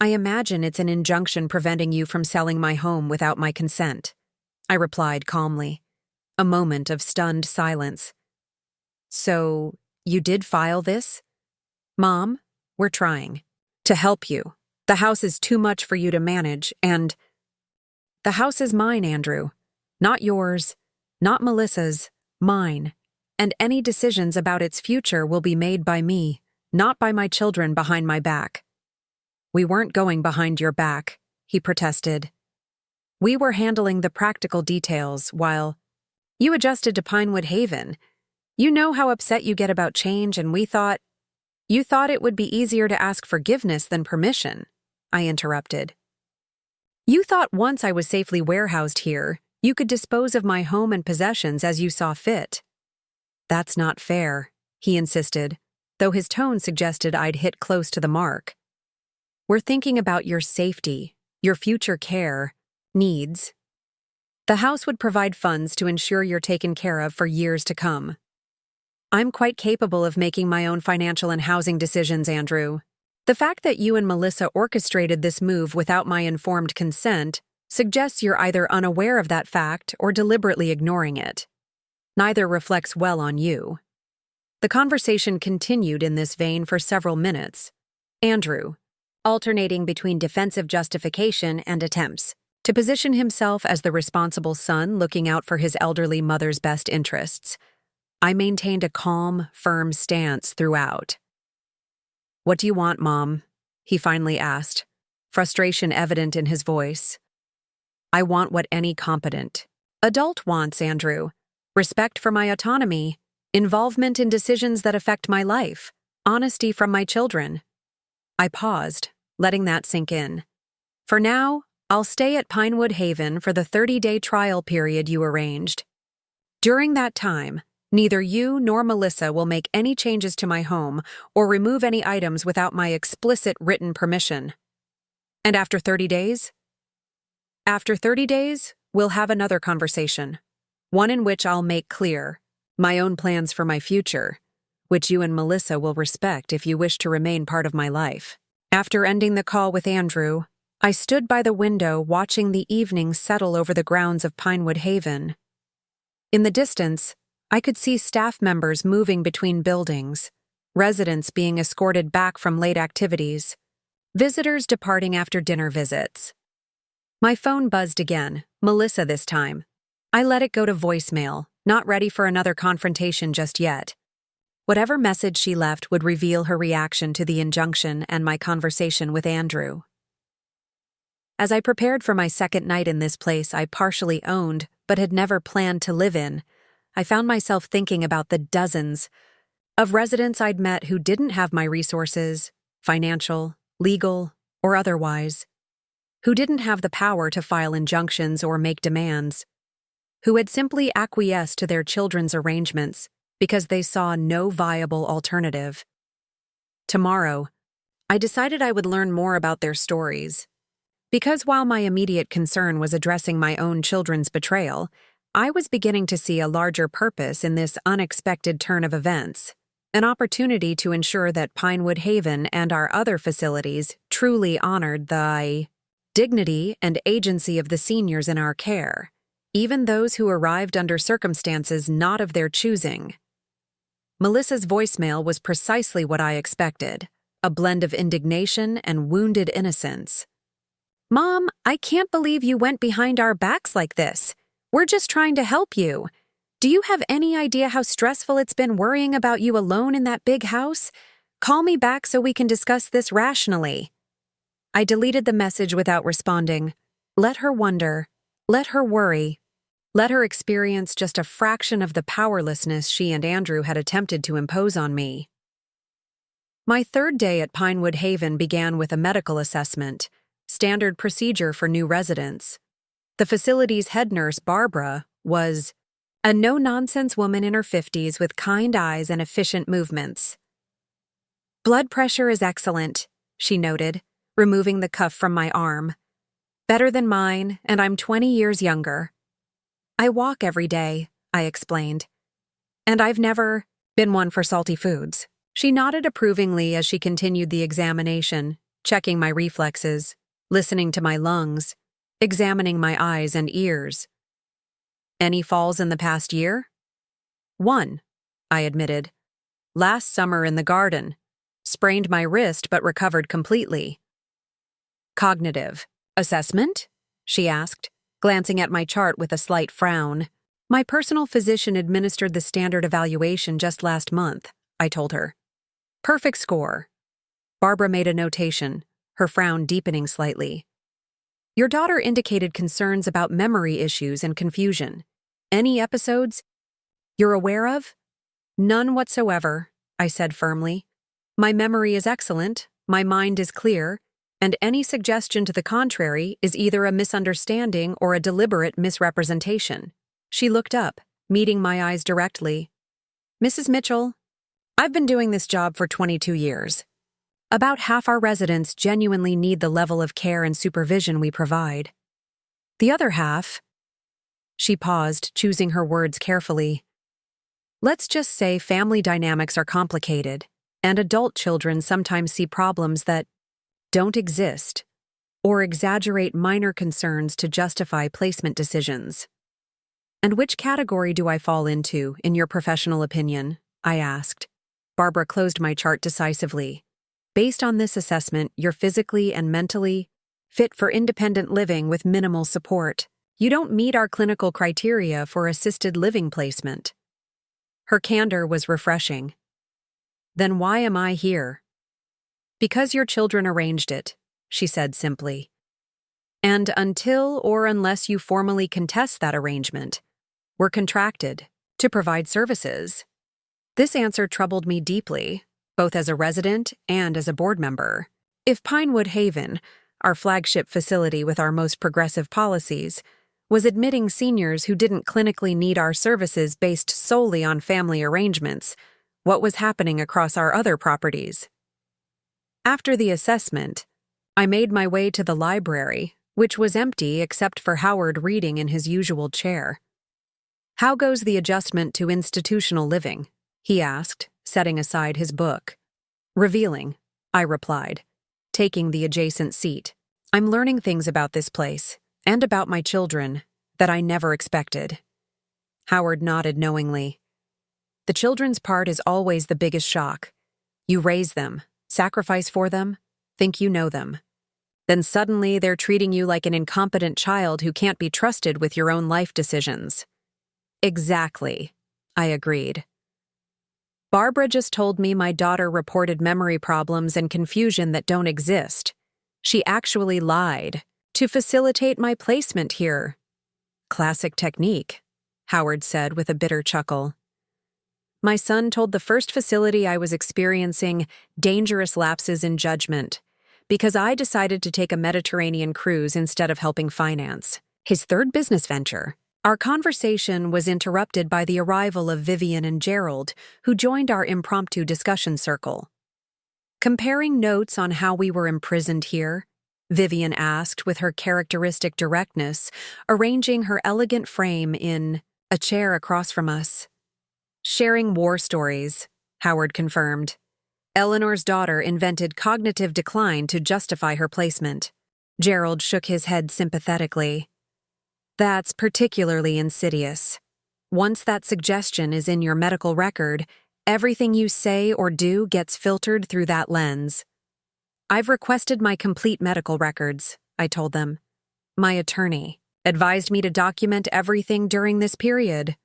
I imagine it's an injunction preventing you from selling my home without my consent, I replied calmly. A moment of stunned silence. So, you did file this? Mom, we're trying to help you. The house is too much for you to manage, and the house is mine, Andrew. Not yours, not Melissa's, mine. And any decisions about its future will be made by me, not by my children behind my back. We weren't going behind your back, he protested. We were handling the practical details while you adjusted to Pinewood Haven. You know how upset you get about change, and you thought it would be easier to ask forgiveness than permission, I interrupted. You thought once I was safely warehoused here, you could dispose of my home and possessions as you saw fit. That's not fair, he insisted, though his tone suggested I'd hit close to the mark. We're thinking about your safety, your future care, needs. The house would provide funds to ensure you're taken care of for years to come. I'm quite capable of making my own financial and housing decisions, Andrew. The fact that you and Melissa orchestrated this move without my informed consent suggests you're either unaware of that fact or deliberately ignoring it. Neither reflects well on you. The conversation continued in this vein for several minutes. Andrew, alternating between defensive justification and attempts to position himself as the responsible son looking out for his elderly mother's best interests. I maintained a calm, firm stance throughout. "What do you want, Mom?" he finally asked, frustration evident in his voice. "I want what any competent adult wants, Andrew. Respect for my autonomy, involvement in decisions that affect my life, honesty from my children." I paused, letting that sink in. "For now, I'll stay at Pinewood Haven for the 30-day trial period you arranged. During that time, neither you nor Melissa will make any changes to my home or remove any items without my explicit written permission. And after 30 days? After 30 days, we'll have another conversation, one in which I'll make clear my own plans for my future, which you and Melissa will respect if you wish to remain part of my life." After ending the call with Andrew, I stood by the window watching the evening settle over the grounds of Pinewood Haven. In the distance, I could see staff members moving between buildings, residents being escorted back from late activities, visitors departing after dinner visits. My phone buzzed again, Melissa this time. I let it go to voicemail, not ready for another confrontation just yet. Whatever message she left would reveal her reaction to the injunction and my conversation with Andrew. As I prepared for my second night in this place I partially owned but had never planned to live in, I found myself thinking about the dozens of residents I'd met who didn't have my resources, financial, legal, or otherwise, who didn't have the power to file injunctions or make demands, who had simply acquiesced to their children's arrangements because they saw no viable alternative. Tomorrow, I decided I would learn more about their stories. Because while my immediate concern was addressing my own children's betrayal, I was beginning to see a larger purpose in this unexpected turn of events, an opportunity to ensure that Pinewood Haven and our other facilities truly honored the dignity and agency of the seniors in our care, even those who arrived under circumstances not of their choosing. Melissa's voicemail was precisely what I expected, a blend of indignation and wounded innocence. "Mom, I can't believe you went behind our backs like this. We're just trying to help you. Do you have any idea how stressful it's been worrying about you alone in that big house? Call me back so we can discuss this rationally." I deleted the message without responding. Let her wonder. Let her worry. Let her experience just a fraction of the powerlessness she and Andrew had attempted to impose on me. My third day at Pinewood Haven began with a medical assessment, standard procedure for new residents. The facility's head nurse, Barbara, was a no-nonsense woman in her 50s with kind eyes and efficient movements. "Blood pressure is excellent," she noted, removing the cuff from my arm. "Better than mine, and I'm 20 years younger." "I walk every day," I explained. "And I've never been one for salty foods." She nodded approvingly as she continued the examination, checking my reflexes, listening to my lungs, examining my eyes and ears. "Any falls in the past year?" "One," I admitted. "Last summer in the garden. Sprained my wrist but recovered completely." "Cognitive assessment?" she asked, glancing at my chart with a slight frown. "My personal physician administered the standard evaluation just last month," I told her. "Perfect score." Barbara made a notation, her frown deepening slightly. "Your daughter indicated concerns about memory issues and confusion. Any episodes you're aware of?" "None whatsoever," I said firmly. "My memory is excellent, my mind is clear, and any suggestion to the contrary is either a misunderstanding or a deliberate misrepresentation." She looked up, meeting my eyes directly. "Mrs. Mitchell, I've been doing this job for 22 years. About half our residents genuinely need the level of care and supervision we provide. The other half..." She paused, choosing her words carefully. "Let's just say family dynamics are complicated, and adult children sometimes see problems that don't exist, or exaggerate minor concerns to justify placement decisions." "And which category do I fall into, in your professional opinion?" I asked. Barbara closed my chart decisively. "Based on this assessment, you're physically and mentally fit for independent living with minimal support. You don't meet our clinical criteria for assisted living placement." Her candor was refreshing. "Then why am I here?" Because your children arranged it, she said simply. And until or unless you formally contest that arrangement, we're contracted to provide services. This answer troubled me deeply, both as a resident and as a board member. If Pinewood Haven, our flagship facility with our most progressive policies, was admitting seniors who didn't clinically need our services based solely on family arrangements, what was happening across our other properties? After the assessment, I made my way to the library, which was empty except for Howard reading in his usual chair. "How goes the adjustment to institutional living?" he asked, setting aside his book. "Revealing," I replied, taking the adjacent seat. "I'm learning things about this place, and about my children, that I never expected." Howard nodded knowingly. "The children's part is always the biggest shock. You raise them, sacrifice for them, think you know them. Then suddenly they're treating you like an incompetent child who can't be trusted with your own life decisions." "Exactly," I agreed. "Barbara just told me my daughter reported memory problems and confusion that don't exist. She actually lied to facilitate my placement here." "Classic technique," Howard said with a bitter chuckle. "My son told the first facility I was experiencing dangerous lapses in judgment because I decided to take a Mediterranean cruise instead of helping finance his third business venture." Our conversation was interrupted by the arrival of Vivian and Gerald, who joined our impromptu discussion circle. "Comparing notes on how we were imprisoned here?" Vivian asked with her characteristic directness, arranging her elegant frame in a chair across from us. "Sharing war stories," Howard confirmed. "Eleanor's daughter invented cognitive decline to justify her placement." Gerald shook his head sympathetically. "That's particularly insidious. Once that suggestion is in your medical record, everything you say or do gets filtered through that lens." "I've requested my complete medical records," I told them. "My attorney advised me to document everything during this period."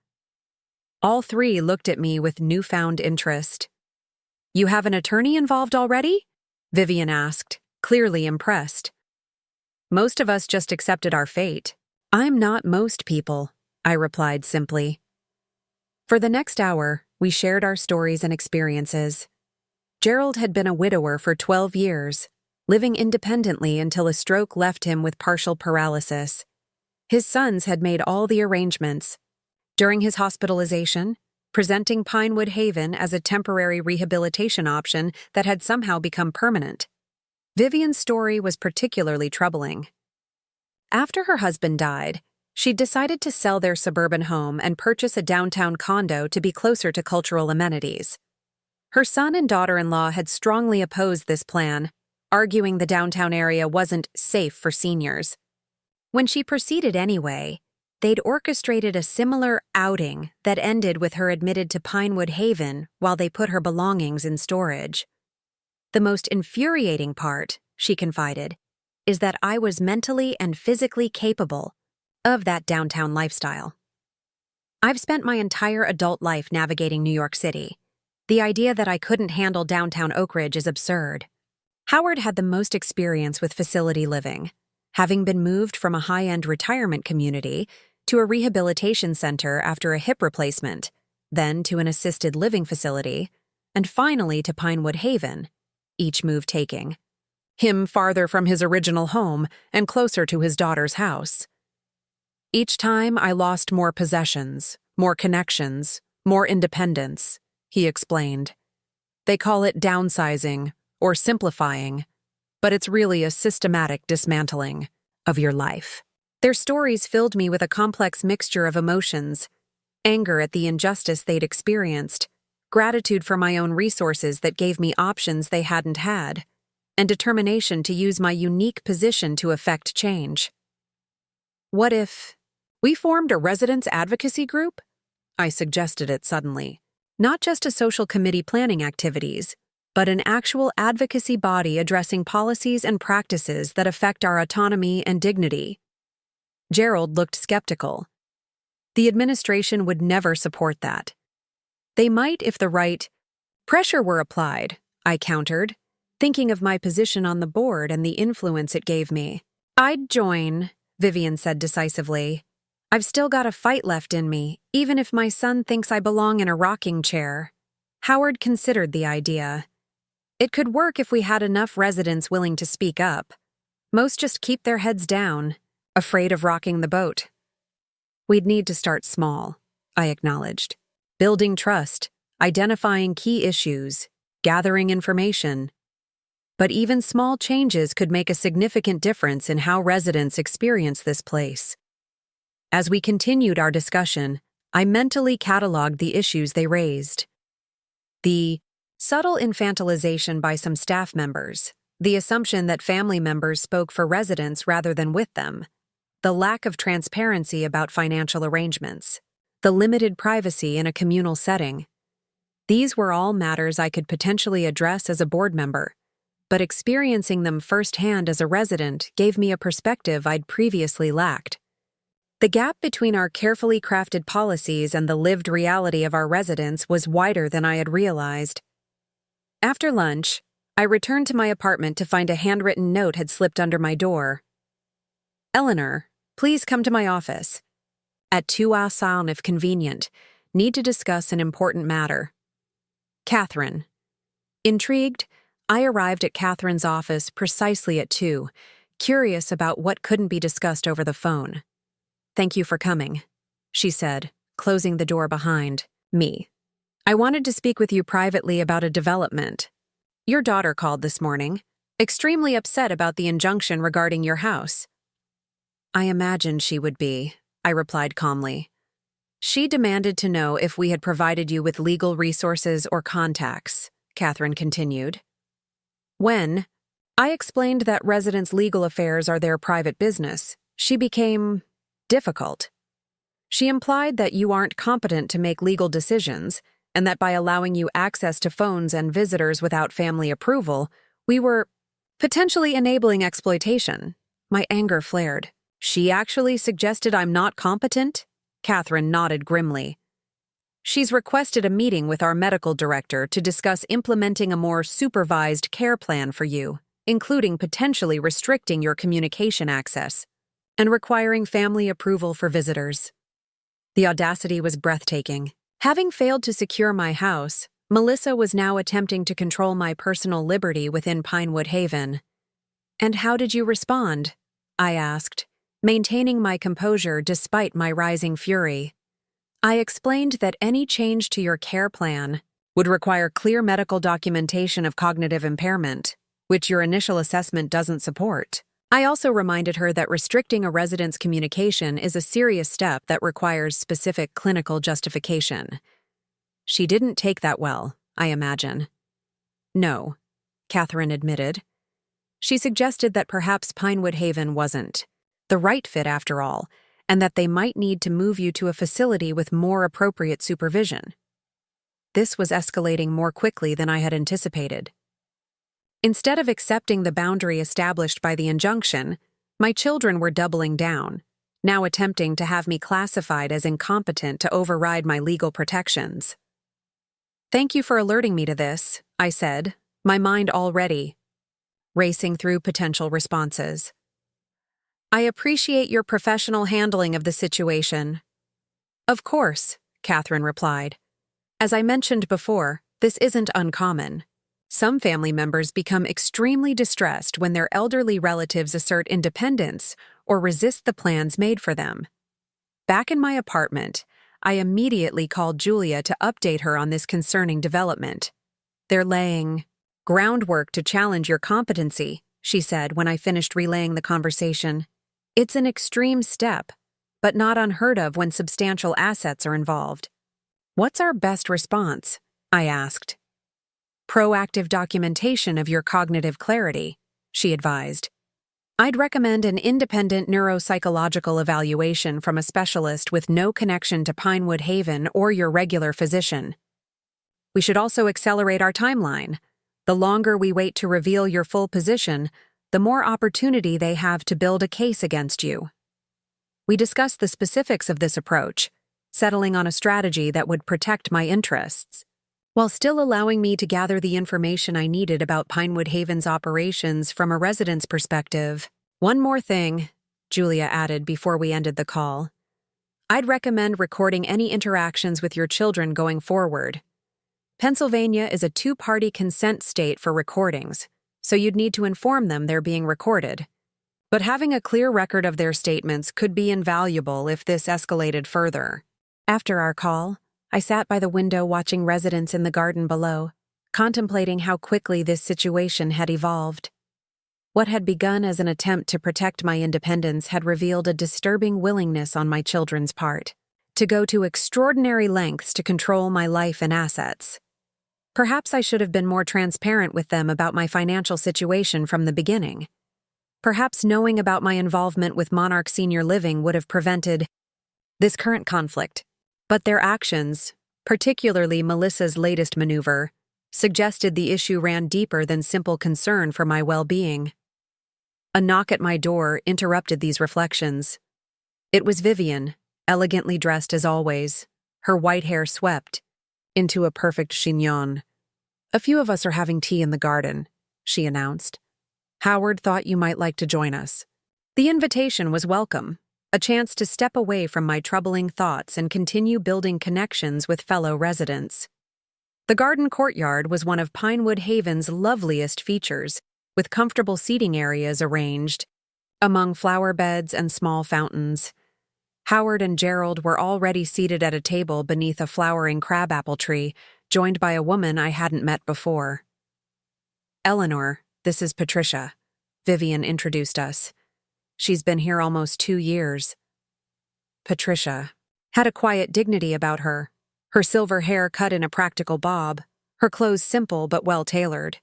All three looked at me with newfound interest. "You have an attorney involved already?" Vivian asked, clearly impressed. "Most of us just accepted our fate." "I'm not most people," I replied simply. For the next hour, we shared our stories and experiences. Gerald had been a widower for 12 years, living independently until a stroke left him with partial paralysis. His sons had made all the arrangements. During his hospitalization, presenting Pinewood Haven as a temporary rehabilitation option that had somehow become permanent. Vivian's story was particularly troubling. After her husband died, she decided to sell their suburban home and purchase a downtown condo to be closer to cultural amenities. Her son and daughter-in-law had strongly opposed this plan, arguing the downtown area wasn't safe for seniors. When she proceeded anyway, they'd orchestrated a similar outing that ended with her admitted to Pinewood Haven while they put her belongings in storage. "The most infuriating part," she confided, "is that I was mentally and physically capable of that downtown lifestyle. I've spent my entire adult life navigating New York City. The idea that I couldn't handle downtown Oak Ridge is absurd." Howard had the most experience with facility living, having been moved from a high-end retirement community to a rehabilitation center after a hip replacement, then to an assisted living facility, and finally to Pinewood Haven, each move taking him farther from his original home and closer to his daughter's house. "Each time I lost more possessions, more connections, more independence," he explained. "They call it downsizing or simplifying, but it's really a systematic dismantling of your life." Their stories filled me with a complex mixture of emotions: anger at the injustice they'd experienced, gratitude for my own resources that gave me options they hadn't had, and determination to use my unique position to effect change. "What if we formed a residents' advocacy group?" I suggested it suddenly. "Not just a social committee planning activities, but an actual advocacy body addressing policies and practices that affect our autonomy and dignity." Gerald looked skeptical. "The administration would never support that." "They might if the right pressure were applied," I countered. thinking of my position on the board and the influence it gave me. "I'd join," Vivian said decisively. "I've still got a fight left in me, even if my son thinks I belong in a rocking chair." Howard considered the idea. It could work if we had enough residents willing to speak up. Most just keep their heads down, afraid of rocking the boat. "We'd need to start small," I acknowledged. "Building trust, identifying key issues, gathering information. But even small changes could make a significant difference in how residents experience this place." As we continued our discussion, I mentally cataloged the issues they raised. The subtle infantilization by some staff members, the assumption that family members spoke for residents rather than with them, the lack of transparency about financial arrangements, the limited privacy in a communal setting. These were all matters I could potentially address as a board member, but experiencing them firsthand as a resident gave me a perspective I'd previously lacked. The gap between our carefully crafted policies and the lived reality of our residents was wider than I had realized. After lunch, I returned to my apartment to find a handwritten note had slipped under my door. "Eleanor, please come to my office. At 2:00 if convenient. Need to discuss an important matter. Catherine." Intrigued, I arrived at Catherine's office precisely at 2, curious about what couldn't be discussed over the phone. "Thank you for coming," she said, closing the door behind me. "I wanted to speak with you privately about a development. Your daughter called this morning, extremely upset about the injunction regarding your house." "I imagined she would be," I replied calmly. "She demanded to know if we had provided you with legal resources or contacts," Catherine continued. When I explained that residents' legal affairs are their private business, she became difficult. She implied that you aren't competent to make legal decisions, and that by allowing you access to phones and visitors without family approval, we were potentially enabling exploitation. My anger flared. "She actually suggested I'm not competent?" Catherine nodded grimly. "She's requested a meeting with our medical director to discuss implementing a more supervised care plan for you, including potentially restricting your communication access and requiring family approval for visitors." The audacity was breathtaking. Having failed to secure my house, Melissa was now attempting to control my personal liberty within Pinewood Haven. "And how did you respond?" I asked, maintaining my composure despite my rising fury. I explained that any change to your care plan would require clear medical documentation of cognitive impairment, which your initial assessment doesn't support. I also reminded her that restricting a resident's communication is a serious step that requires specific clinical justification. She didn't take that well, I imagine. "No," Catherine admitted. She suggested that perhaps Pinewood Haven wasn't the right fit after all, and that they might need to move you to a facility with more appropriate supervision. This was escalating more quickly than I had anticipated. Instead of accepting the boundary established by the injunction, my children were doubling down, now attempting to have me classified as incompetent to override my legal protections. "Thank you for alerting me to this," I said, my mind already racing through potential responses. "I appreciate your professional handling of the situation." "Of course," Catherine replied. "As I mentioned before, this isn't uncommon. Some family members become extremely distressed when their elderly relatives assert independence or resist the plans made for them. Back in my apartment, I immediately called Julia to update her on this concerning development. "They're laying groundwork to challenge your competency," she said when I finished relaying the conversation. "It's an extreme step, but not unheard of when substantial assets are involved." "What's our best response?" I asked. "Proactive documentation of your cognitive clarity," she advised. "I'd recommend an independent neuropsychological evaluation from a specialist with no connection to Pinewood Haven or your regular physician. We should also accelerate our timeline. The longer we wait to reveal your full position, the more opportunity they have to build a case against you." We discussed the specifics of this approach, settling on a strategy that would protect my interests. while still allowing me to gather the information I needed about Pinewood Haven's operations from a resident's perspective. One more thing, Julia added before we ended the call. I'd recommend recording any interactions with your children going forward. Pennsylvania is a two-party consent state for recordings, so you'd need to inform them they're being recorded. But having a clear record of their statements could be invaluable if this escalated further. After our call, I sat by the window watching residents in the garden below, contemplating how quickly this situation had evolved. What had begun as an attempt to protect my independence had revealed a disturbing willingness on my children's part to go to extraordinary lengths to control my life and assets. Perhaps I should have been more transparent with them about my financial situation from the beginning. Perhaps knowing about my involvement with Monarch Senior Living would have prevented this current conflict. But their actions, particularly Melissa's latest maneuver, suggested the issue ran deeper than simple concern for my well-being. A knock at my door interrupted these reflections. It was Vivian, elegantly dressed as always, her white hair swept into a perfect chignon. "A few of us are having tea in the garden," she announced. "Howard thought you might like to join us." The invitation was welcome, a chance to step away from my troubling thoughts and continue building connections with fellow residents. The garden courtyard was one of Pinewood Haven's loveliest features, with comfortable seating areas arranged among flower beds and small fountains. Howard and Gerald were already seated at a table beneath a flowering crabapple tree, joined by a woman I hadn't met before. "Eleanor, this is Patricia," Vivian introduced us. "She's been here almost 2 years. Patricia had a quiet dignity about her, her silver hair cut in a practical bob, her clothes simple but well-tailored.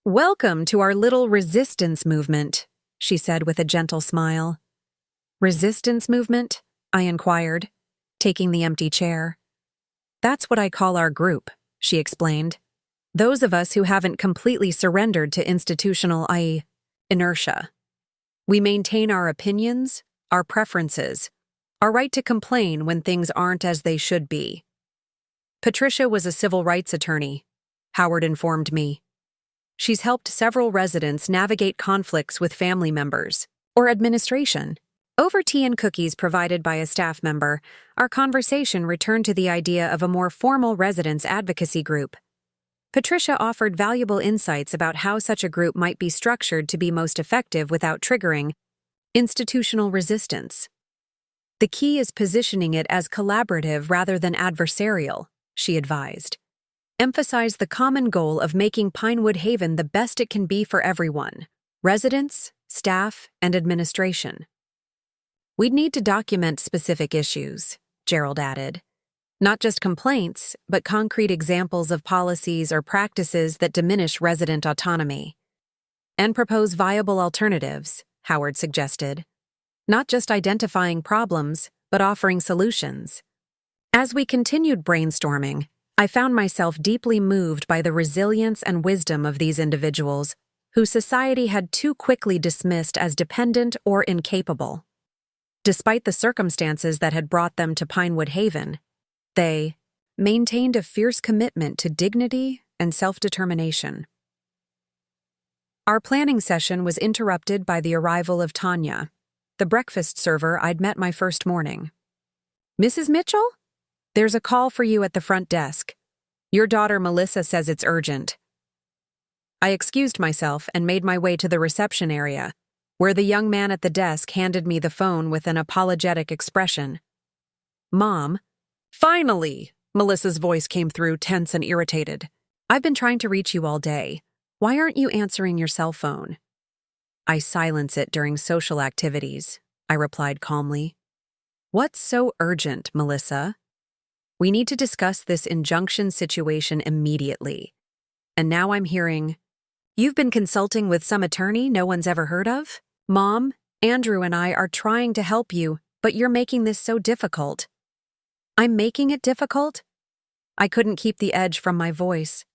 "Welcome to our little resistance movement," she said with a gentle smile. "Resistance movement?" I inquired, taking the empty chair. "That's what I call our group," she explained. "Those of us who haven't completely surrendered to institutional inertia. We maintain our opinions, our preferences, our right to complain when things aren't as they should be." Patricia was a civil rights attorney, Howard informed me. She's helped several residents navigate conflicts with family members or administration. Over tea and cookies provided by a staff member, our conversation returned to the idea of a more formal residents' advocacy group. Patricia offered valuable insights about how such a group might be structured to be most effective without triggering institutional resistance. "The key is positioning it as collaborative rather than adversarial," she advised. "Emphasize the common goal of making Pinewood Haven the best it can be for everyone, residents, staff, and administration." "We'd need to document specific issues," Gerald added. "Not just complaints, but concrete examples of policies or practices that diminish resident autonomy." "And propose viable alternatives," Howard suggested. "Not just identifying problems, but offering solutions." As we continued brainstorming, I found myself deeply moved by the resilience and wisdom of these individuals, who society had too quickly dismissed as dependent or incapable. Despite the circumstances that had brought them to Pinewood Haven, they maintained a fierce commitment to dignity and self-determination. Our planning session was interrupted by the arrival of Tanya, the breakfast server I'd met my first morning. "Mrs. Mitchell? There's a call for you at the front desk. Your daughter Melissa says it's urgent." I excused myself and made my way to the reception area, where the young man at the desk handed me the phone with an apologetic expression. "Mom." "Finally!" Melissa's voice came through, tense and irritated. "I've been trying to reach you all day. Why aren't you answering your cell phone?" "I silence it during social activities," I replied calmly. "What's so urgent, Melissa?" "We need to discuss this injunction situation immediately. And now I'm hearing, you've been consulting with some attorney no one's ever heard of? Mom, Andrew and I are trying to help you, but you're making this so difficult." "I'm making it difficult?" I couldn't keep the edge from my voice.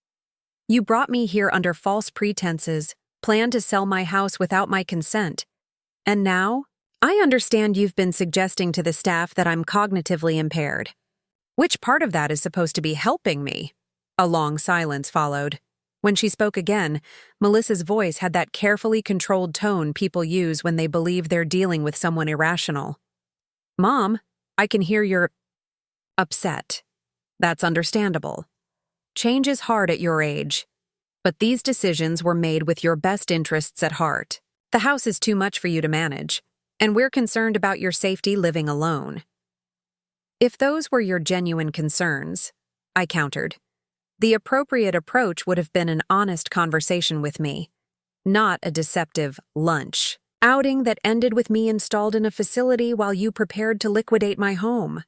"You brought me here under false pretenses, planned to sell my house without my consent. And now, I understand you've been suggesting to the staff that I'm cognitively impaired. Which part of that is supposed to be helping me? A long silence followed. When she spoke again, Melissa's voice had that carefully controlled tone people use when they believe they're dealing with someone irrational. "Mom, I can hear you're upset. That's understandable. Change is hard at your age. But these decisions were made with your best interests at heart. The house is too much for you to manage, and we're concerned about your safety living alone." "If those were your genuine concerns," I countered, "the appropriate approach would have been an honest conversation with me, not a deceptive lunch outing that ended with me installed in a facility while you prepared to liquidate my home."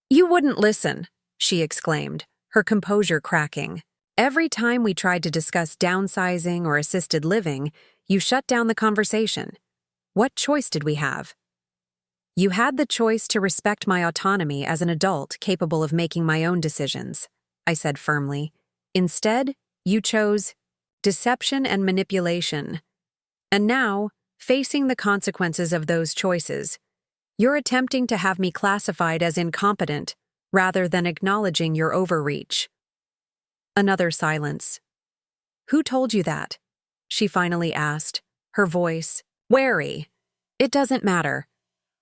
"You wouldn't listen," she exclaimed, her composure cracking. "Every time we tried to discuss downsizing or assisted living, you shut down the conversation. What choice did we have?" "You had the choice to respect my autonomy as an adult capable of making my own decisions," I said firmly. "Instead, you chose deception and manipulation. And now, facing the consequences of those choices, you're attempting to have me classified as incompetent rather than acknowledging your overreach." Another silence. "Who told you that?" she finally asked, her voice wary. "It doesn't matter.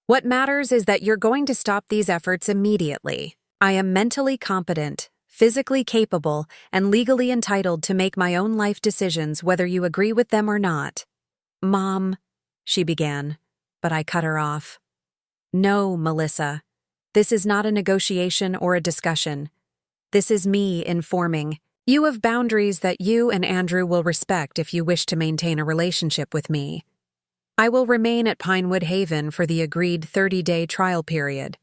What matters is that you're going to stop these efforts immediately. I am mentally competent, physically capable, and legally entitled to make my own life decisions whether you agree with them or not." "Mom," she began, but I cut her off. "No, Melissa. This is not a negotiation or a discussion. This is me informing. You have boundaries that you and Andrew will respect if you wish to maintain a relationship with me. I will remain at Pinewood Haven for the agreed 30-day trial period.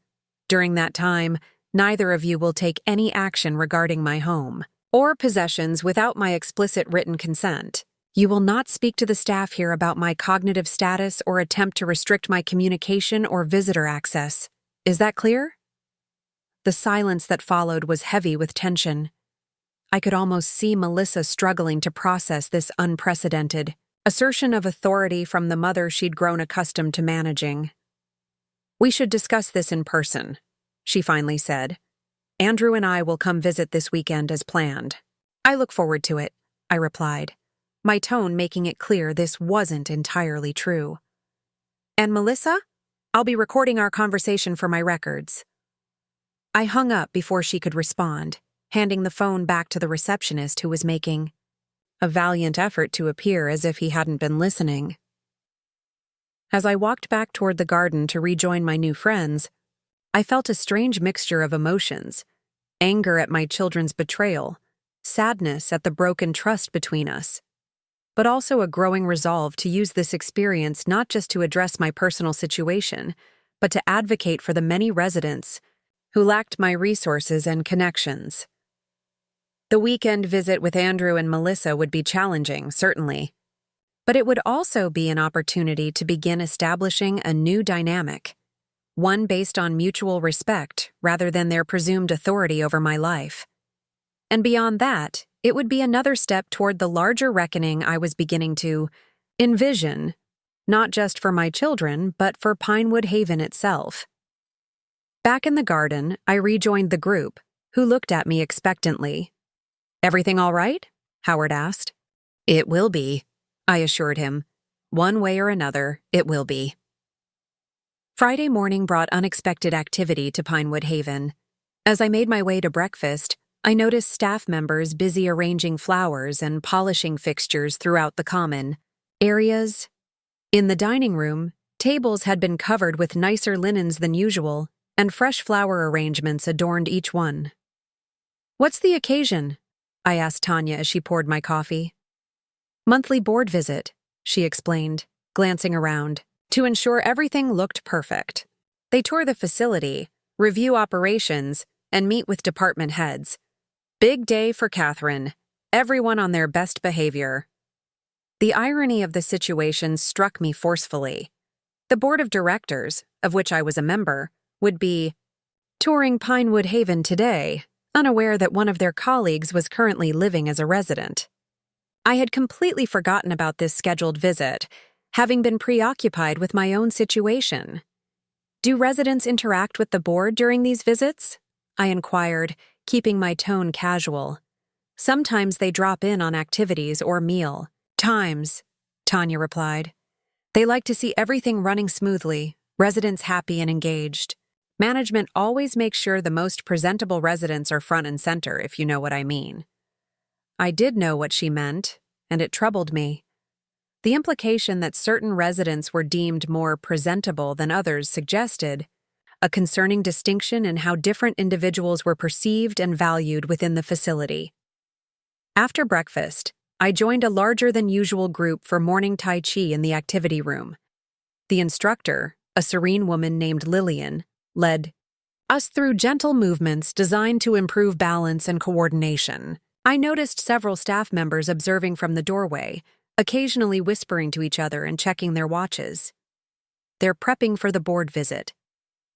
During that time, neither of you will take any action regarding my home or possessions without my explicit written consent. You will not speak to the staff here about my cognitive status or attempt to restrict my communication or visitor access. Is that clear?" The silence that followed was heavy with tension. I could almost see Melissa struggling to process this unprecedented assertion of authority from the mother she'd grown accustomed to managing. "We should discuss this in person," she finally said. "Andrew and I will come visit this weekend as planned." "I look forward to it," I replied, my tone making it clear this wasn't entirely true. "And Melissa, I'll be recording our conversation for my records." I hung up before she could respond, handing the phone back to the receptionist who was making a valiant effort to appear as if he hadn't been listening. As I walked back toward the garden to rejoin my new friends, I felt a strange mixture of emotions: anger at my children's betrayal, sadness at the broken trust between us, but also a growing resolve to use this experience not just to address my personal situation, but to advocate for the many residents who lacked my resources and connections. The weekend visit with Andrew and Melissa would be challenging, certainly, but it would also be an opportunity to begin establishing a new dynamic, one based on mutual respect rather than their presumed authority over my life. And beyond that, it would be another step toward the larger reckoning I was beginning to envision, not just for my children, but for Pinewood Haven itself. Back in the garden, I rejoined the group, who looked at me expectantly. "Everything all right?" Howard asked. "It will be," I assured him. "One way or another, it will be." Friday morning brought unexpected activity to Pinewood Haven. As I made my way to breakfast, I noticed staff members busy arranging flowers and polishing fixtures throughout the common areas. In the dining room, tables had been covered with nicer linens than usual, and fresh flower arrangements adorned each one. "What's the occasion?" I asked Tanya as she poured my coffee. "Monthly board visit," she explained, glancing around, to ensure everything looked perfect. They tour the facility, review operations, and meet with department heads. Big day for Catherine, everyone on their best behavior. The irony of the situation struck me forcefully. The board of directors, of which I was a member, would be touring Pinewood Haven today, unaware that one of their colleagues was currently living as a resident. I had completely forgotten about this scheduled visit, having been preoccupied with my own situation. "Do residents interact with the board during these visits?" I inquired, keeping my tone casual. Sometimes they drop in on activities or meal times, Tanya replied. They like to see everything running smoothly, residents happy and engaged. Management always makes sure the most presentable residents are front and center, if you know what I mean. I did know what she meant, and it troubled me. The implication that certain residents were deemed more presentable than others suggested a concerning distinction in how different individuals were perceived and valued within the facility. After breakfast, I joined a larger-than-usual group for morning Tai Chi in the activity room. The instructor, a serene woman named Lillian, led us through gentle movements designed to improve balance and coordination. I noticed several staff members observing from the doorway, occasionally whispering to each other and checking their watches. They're prepping for the board visit,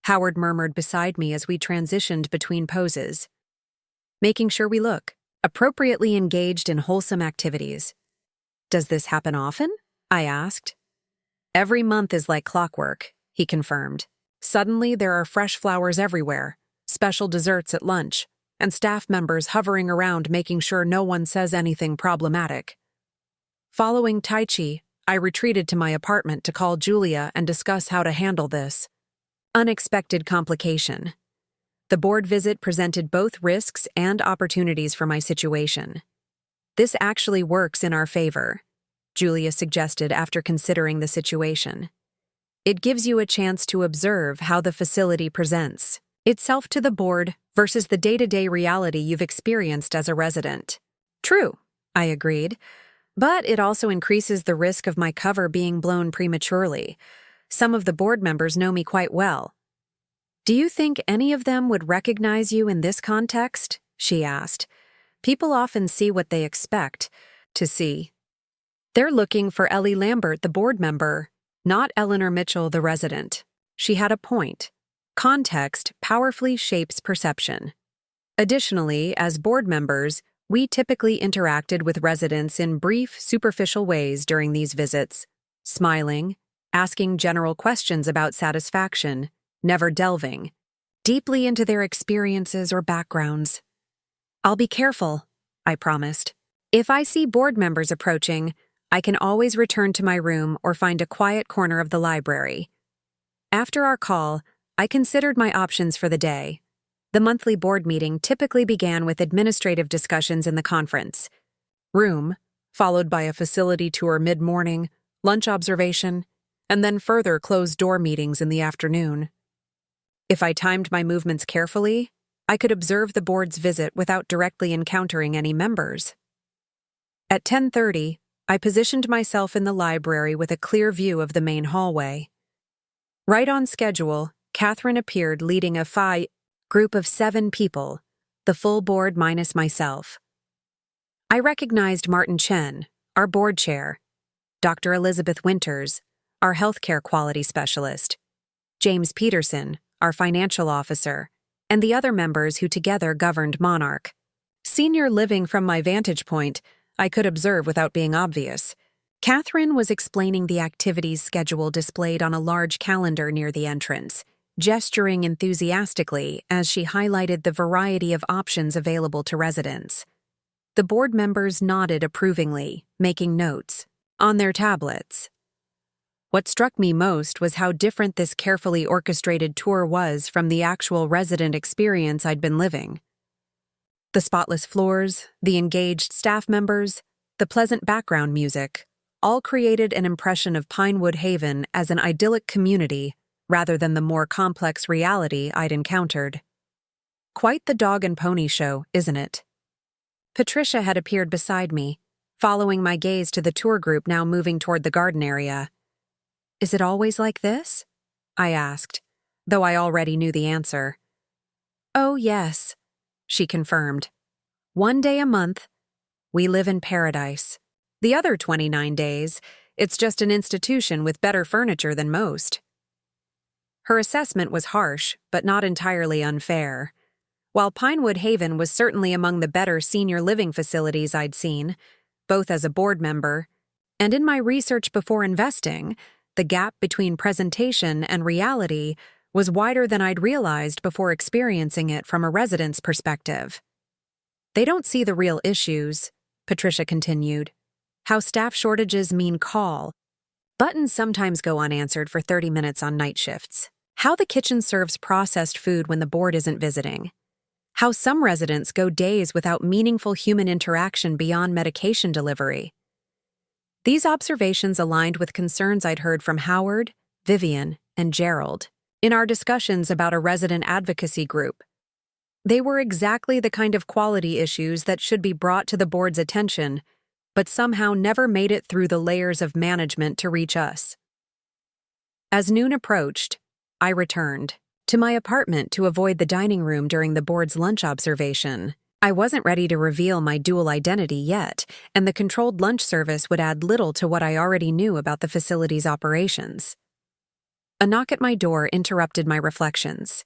Howard murmured beside me as we transitioned between poses. Making sure we look appropriately engaged in wholesome activities. Does this happen often? I asked. Every month is like clockwork, he confirmed. Suddenly there are fresh flowers everywhere, special desserts at lunch, and staff members hovering around making sure no one says anything problematic. Following Tai Chi, I retreated to my apartment to call Julia and discuss how to handle this unexpected complication. The board visit presented both risks and opportunities for my situation. This actually works in our favor, Julia suggested after considering the situation. It gives you a chance to observe how the facility presents itself to the board versus the day-to-day reality you've experienced as a resident. True, I agreed, but it also increases the risk of my cover being blown prematurely. Some of the board members know me quite well. Do you think any of them would recognize you in this context? She asked. People often see what they expect to see. They're looking for Ellie Lambert, the board member, not Eleanor Mitchell, the resident. She had a point. Context powerfully shapes perception. Additionally, as board members, we typically interacted with residents in brief, superficial ways during these visits, smiling, asking general questions about satisfaction, never delving deeply into their experiences or backgrounds. I'll be careful, I promised. If I see board members approaching, I can always return to my room or find a quiet corner of the library. After our call, I considered my options for the day. The monthly board meeting typically began with administrative discussions in the conference room, followed by a facility tour mid-morning, lunch observation, and then further closed-door meetings in the afternoon. If I timed my movements carefully, I could observe the board's visit without directly encountering any members. At 10:30, I positioned myself in the library with a clear view of the main hallway. Right on schedule, Catherine appeared leading a group of 7 people, the full board minus myself. I recognized Martin Chen, our board chair, Dr. Elizabeth Winters, our healthcare quality specialist, James Peterson, our financial officer, and the other members who together governed Monarch. Senior living from my vantage point, I could observe without being obvious. Catherine was explaining the activities schedule displayed on a large calendar near the entrance, gesturing enthusiastically as she highlighted the variety of options available to residents. The board members nodded approvingly, making notes on their tablets. What struck me most was how different this carefully orchestrated tour was from the actual resident experience I'd been living. The spotless floors, the engaged staff members, the pleasant background music, all created an impression of Pinewood Haven as an idyllic community rather than the more complex reality I'd encountered. Quite the dog and pony show, isn't it? Patricia had appeared beside me, following my gaze to the tour group now moving toward the garden area. Is it always like this? I asked, though I already knew the answer. Oh, yes, she confirmed. 1 day a month, we live in paradise. The other 29 days, it's just an institution with better furniture than most. Her assessment was harsh, but not entirely unfair. While Pinewood Haven was certainly among the better senior living facilities I'd seen, both as a board member, and in my research before investing, the gap between presentation and reality was wider than I'd realized before experiencing it from a resident's perspective. They don't see the real issues, Patricia continued. How staff shortages mean call. Buttons sometimes go unanswered for 30 minutes on night shifts. How the kitchen serves processed food when the board isn't visiting. How some residents go days without meaningful human interaction beyond medication delivery. These observations aligned with concerns I'd heard from Howard, Vivian, and Gerald in our discussions about a resident advocacy group. They were exactly the kind of quality issues that should be brought to the board's attention, but somehow never made it through the layers of management to reach us. As noon approached, I returned to my apartment to avoid the dining room during the board's lunch observation. I wasn't ready to reveal my dual identity yet, and the controlled lunch service would add little to what I already knew about the facility's operations. A knock at my door interrupted my reflections.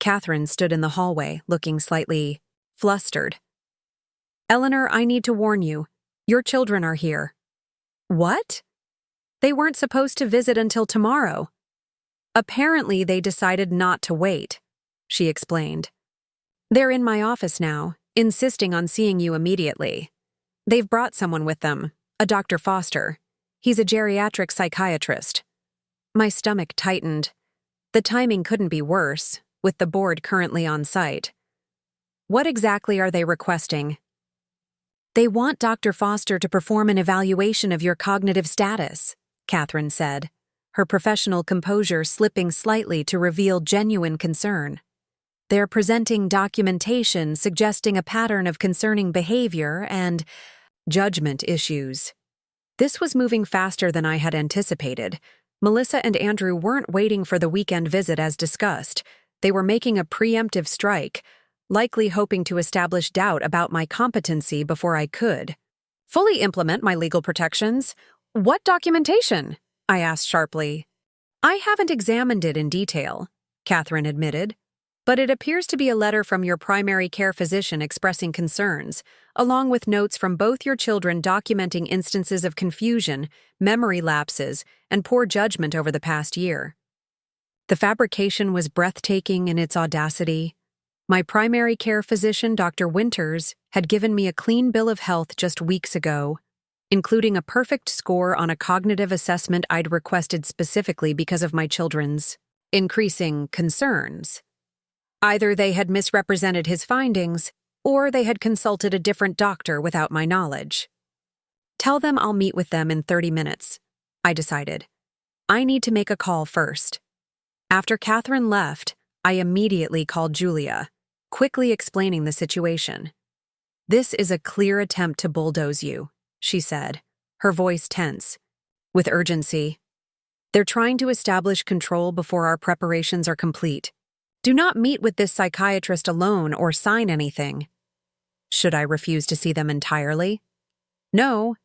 Catherine stood in the hallway, looking slightly flustered. "Eleanor, I need to warn you. Your children are here." "What?" "They weren't supposed to visit until tomorrow." "Apparently they decided not to wait," she explained. "They're in my office now, insisting on seeing you immediately. They've brought someone with them, a Dr. Foster. He's a geriatric psychiatrist." My stomach tightened. The timing couldn't be worse, with the board currently on site. "What exactly are they requesting?" "They want Dr. Foster to perform an evaluation of your cognitive status," Catherine said, her professional composure slipping slightly to reveal genuine concern. "They're presenting documentation suggesting a pattern of concerning behavior and judgment issues." This was moving faster than I had anticipated. Melissa and Andrew weren't waiting for the weekend visit as discussed. They were making a preemptive strike, likely hoping to establish doubt about my competency before I could fully implement my legal protections. "What documentation?" I asked sharply. "I haven't examined it in detail," Catherine admitted, "but it appears to be a letter from your primary care physician expressing concerns, along with notes from both your children documenting instances of confusion, memory lapses, and poor judgment over the past year." The fabrication was breathtaking in its audacity. My primary care physician, Dr. Winters, had given me a clean bill of health just weeks ago, including a perfect score on a cognitive assessment I'd requested specifically because of my children's increasing concerns. Either they had misrepresented his findings, or they had consulted a different doctor without my knowledge. "Tell them I'll meet with them in 30 minutes, I decided. I need to make a call first. After Catherine left, I immediately called Julia, quickly explaining the situation. "This is a clear attempt to bulldoze you," she said, her voice tense, with urgency. "They're trying to establish control before our preparations are complete. Do not meet with this psychiatrist alone or sign anything." "Should I refuse to see them entirely?" "No.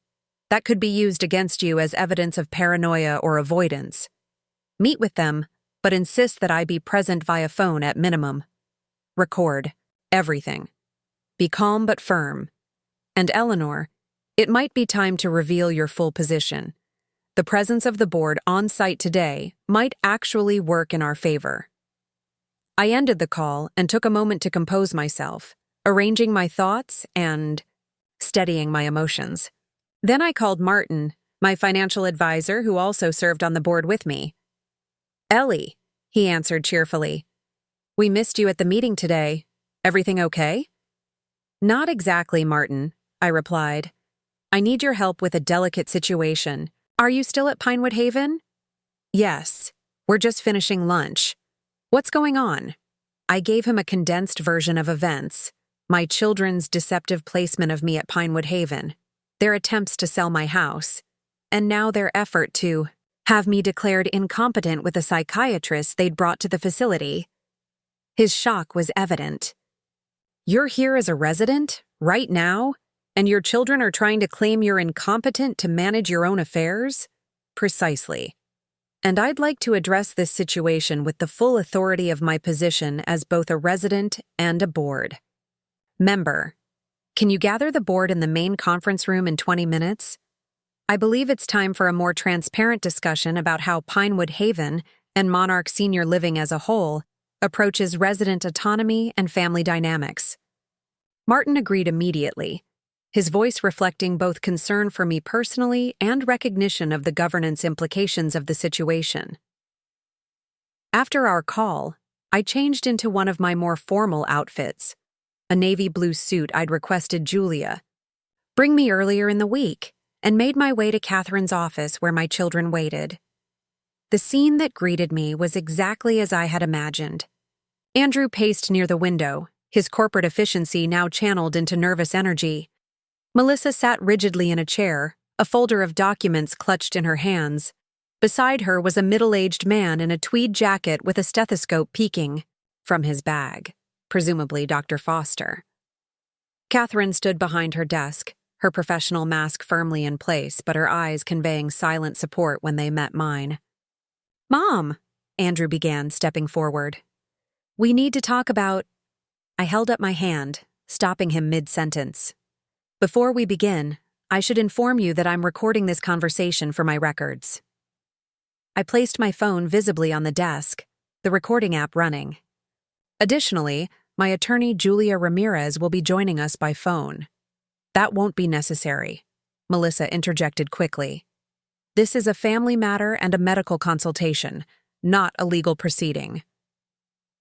That could be used against you as evidence of paranoia or avoidance. Meet with them, but insist that I be present via phone at minimum. Record everything. Be calm but firm. And Eleanor, it might be time to reveal your full position. The presence of the board on site today might actually work in our favor." I ended the call and took a moment to compose myself, arranging my thoughts and steadying my emotions. Then I called Martin, my financial advisor who also served on the board with me. "Ellie," he answered cheerfully. "We missed you at the meeting today. Everything okay?" "Not exactly, Martin," I replied. "I need your help with a delicate situation. Are you still at Pinewood Haven?" "Yes. We're just finishing lunch. What's going on?" I gave him a condensed version of events, my children's deceptive placement of me at Pinewood Haven, their attempts to sell my house, and now their effort to have me declared incompetent with a psychiatrist they'd brought to the facility. His shock was evident. "You're here as a resident, right now, and your children are trying to claim you're incompetent to manage your own affairs?" "Precisely. And I'd like to address this situation with the full authority of my position as both a resident and a board. Member, can you gather the board in the main conference room in 20 minutes? I believe it's time for a more transparent discussion about how Pinewood Haven and Monarch Senior Living as a whole approaches resident autonomy and family dynamics." Martin agreed immediately, his voice reflecting both concern for me personally and recognition of the governance implications of the situation. After our call, I changed into one of my more formal outfits, a navy blue suit I'd requested Julia bring me earlier in the week, and made my way to Catherine's office where my children waited. The scene that greeted me was exactly as I had imagined. Andrew paced near the window, his corporate efficiency now channeled into nervous energy. Melissa sat rigidly in a chair, a folder of documents clutched in her hands. Beside her was a middle-aged man in a tweed jacket with a stethoscope peeking from his bag, presumably Dr. Foster. Catherine stood behind her desk, her professional mask firmly in place, but her eyes conveying silent support when they met mine. "Mom," Andrew began, stepping forward. "We need to talk about—" I held up my hand, stopping him mid-sentence. "Before we begin, I should inform you that I'm recording this conversation for my records." I placed my phone visibly on the desk, the recording app running. Additionally, my attorney Julia Ramirez will be joining us by phone. "That won't be necessary," Melissa interjected quickly. "This is a family matter and a medical consultation, not a legal proceeding."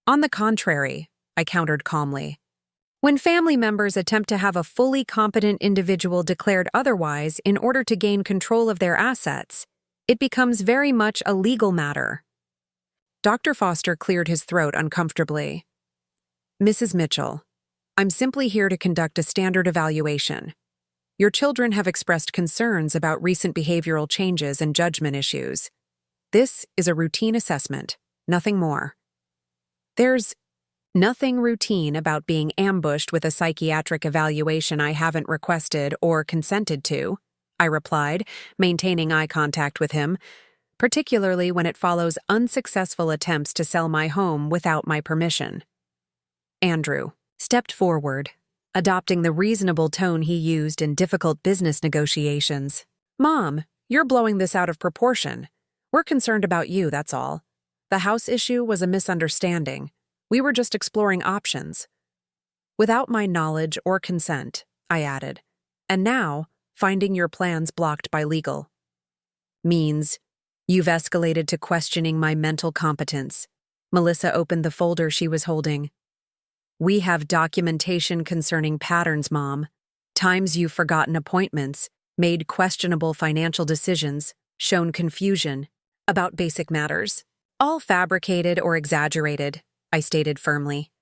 "On the contrary," I countered calmly. "When family members attempt to have a fully competent individual declared otherwise in order to gain control of their assets, it becomes very much a legal matter." Dr. Foster cleared his throat uncomfortably. "Mrs. Mitchell, I'm simply here to conduct a standard evaluation. Your children have expressed concerns about recent behavioral changes and judgment issues. This is a routine assessment, nothing more." "There's nothing routine about being ambushed with a psychiatric evaluation I haven't requested or consented to," I replied, maintaining eye contact with him, particularly when it follows unsuccessful attempts to sell my home without my permission. Andrew stepped forward, adopting the reasonable tone he used in difficult business negotiations. "Mom, you're blowing this out of proportion. We're concerned about you, that's all. The house issue was a misunderstanding. We were just exploring options." "Without my knowledge or consent," I added. "And now, finding your plans blocked by legal." "Means you've escalated to questioning my mental competence." Melissa opened the folder she was holding. "We have documentation concerning patterns, Mom. Times you've forgotten appointments, made questionable financial decisions, shown confusion about basic matters. All fabricated or exaggerated," I stated firmly.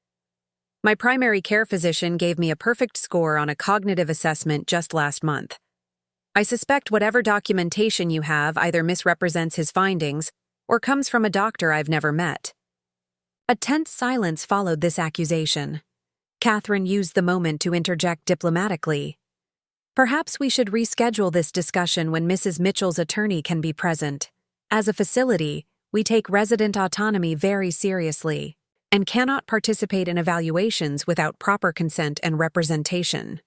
"My primary care physician gave me a perfect score on a cognitive assessment just last month. I suspect whatever documentation you have either misrepresents his findings or comes from a doctor I've never met." A tense silence followed this accusation. Catherine used the moment to interject diplomatically. "Perhaps we should reschedule this discussion when Mrs. Mitchell's attorney can be present. As a facility, we take resident autonomy very seriously and cannot participate in evaluations without proper consent and representation."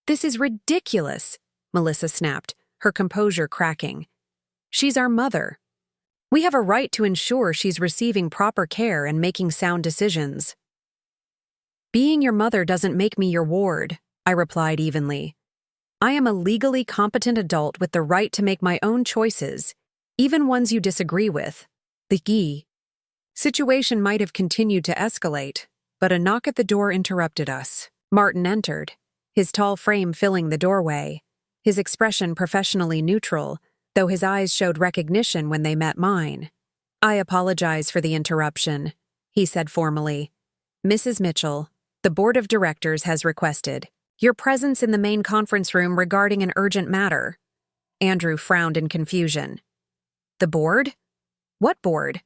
"This is ridiculous," Melissa snapped, her composure cracking. "She's our mother. We have a right to ensure she's receiving proper care and making sound decisions." "Being your mother doesn't make me your ward," I replied evenly. "I am a legally competent adult with the right to make my own choices, even ones you disagree with." The situation might have continued to escalate, but a knock at the door interrupted us. Martin entered, his tall frame filling the doorway, his expression professionally neutral, though his eyes showed recognition when they met mine. "I apologize for the interruption," he said formally. "Mrs. Mitchell, the board of directors has requested your presence in the main conference room regarding an urgent matter." Andrew frowned in confusion. "The board? What board?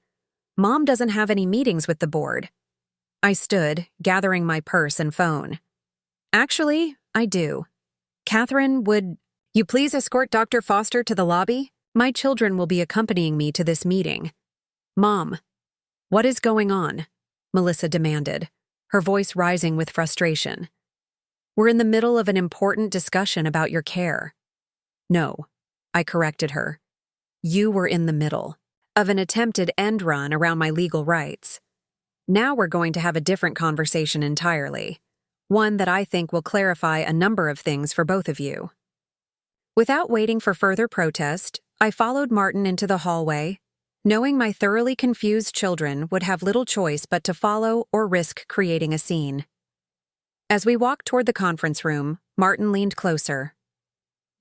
Mom doesn't have any meetings with the board." I stood, gathering my purse and phone. "Actually, I do. Catherine, would you please escort Dr. Foster to the lobby? My children will be accompanying me to this meeting." "Mom, what is going on?" Melissa demanded, her voice rising with frustration. "We're in the middle of an important discussion about your care." "No," I corrected her. "You were in the middle of an attempted end run around my legal rights. Now we're going to have a different conversation entirely. one that I think will clarify a number of things for both of you. Without waiting for further protest, I followed Martin into the hallway, knowing my thoroughly confused children would have little choice but to follow or risk creating a scene. As we walked toward the conference room, Martin leaned closer.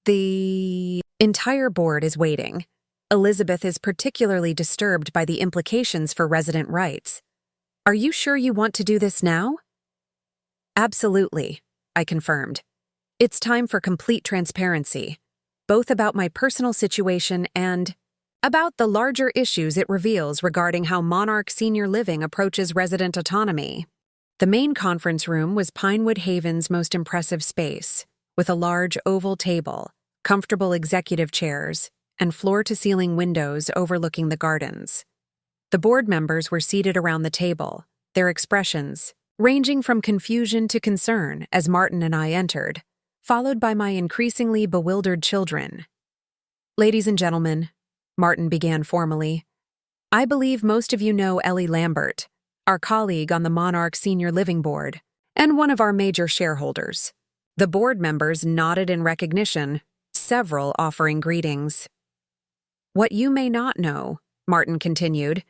The entire board is waiting. Elizabeth is particularly disturbed by the implications for resident rights. Are you sure you want to do this now? Absolutely, I confirmed. It's time for complete transparency, both about my personal situation and about the larger issues it reveals regarding how Monarch Senior Living approaches resident autonomy. The main conference room was Pinewood Haven's most impressive space, with a large oval table, comfortable executive chairs, and floor-to-ceiling windows overlooking the gardens. The board members were seated around the table, their expressions ranging from confusion to concern as Martin and I entered, followed by my increasingly bewildered children. Ladies and gentlemen, Martin began formally, I believe most of you know Ellie Lambert, our colleague on the Monarch Senior Living Board, and one of our major shareholders. The board members nodded in recognition, several offering greetings. What you may not know, Martin continued,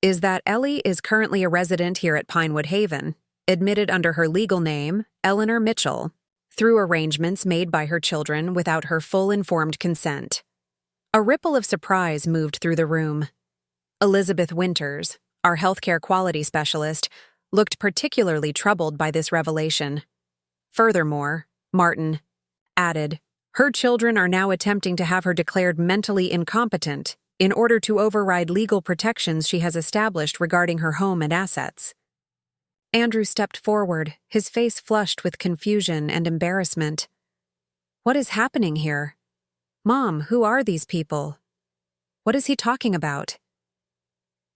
is that Ellie is currently a resident here at Pinewood Haven, admitted under her legal name, Eleanor Mitchell, through arrangements made by her children without her full informed consent. A ripple of surprise moved through the room. Elizabeth Winters, our healthcare quality specialist, looked particularly troubled by this revelation. Furthermore, Martin added, her children are now attempting to have her declared mentally incompetent in order to override legal protections she has established regarding her home and assets. Andrew stepped forward, his face flushed with confusion and embarrassment. What is happening here? Mom, who are these people? What is he talking about?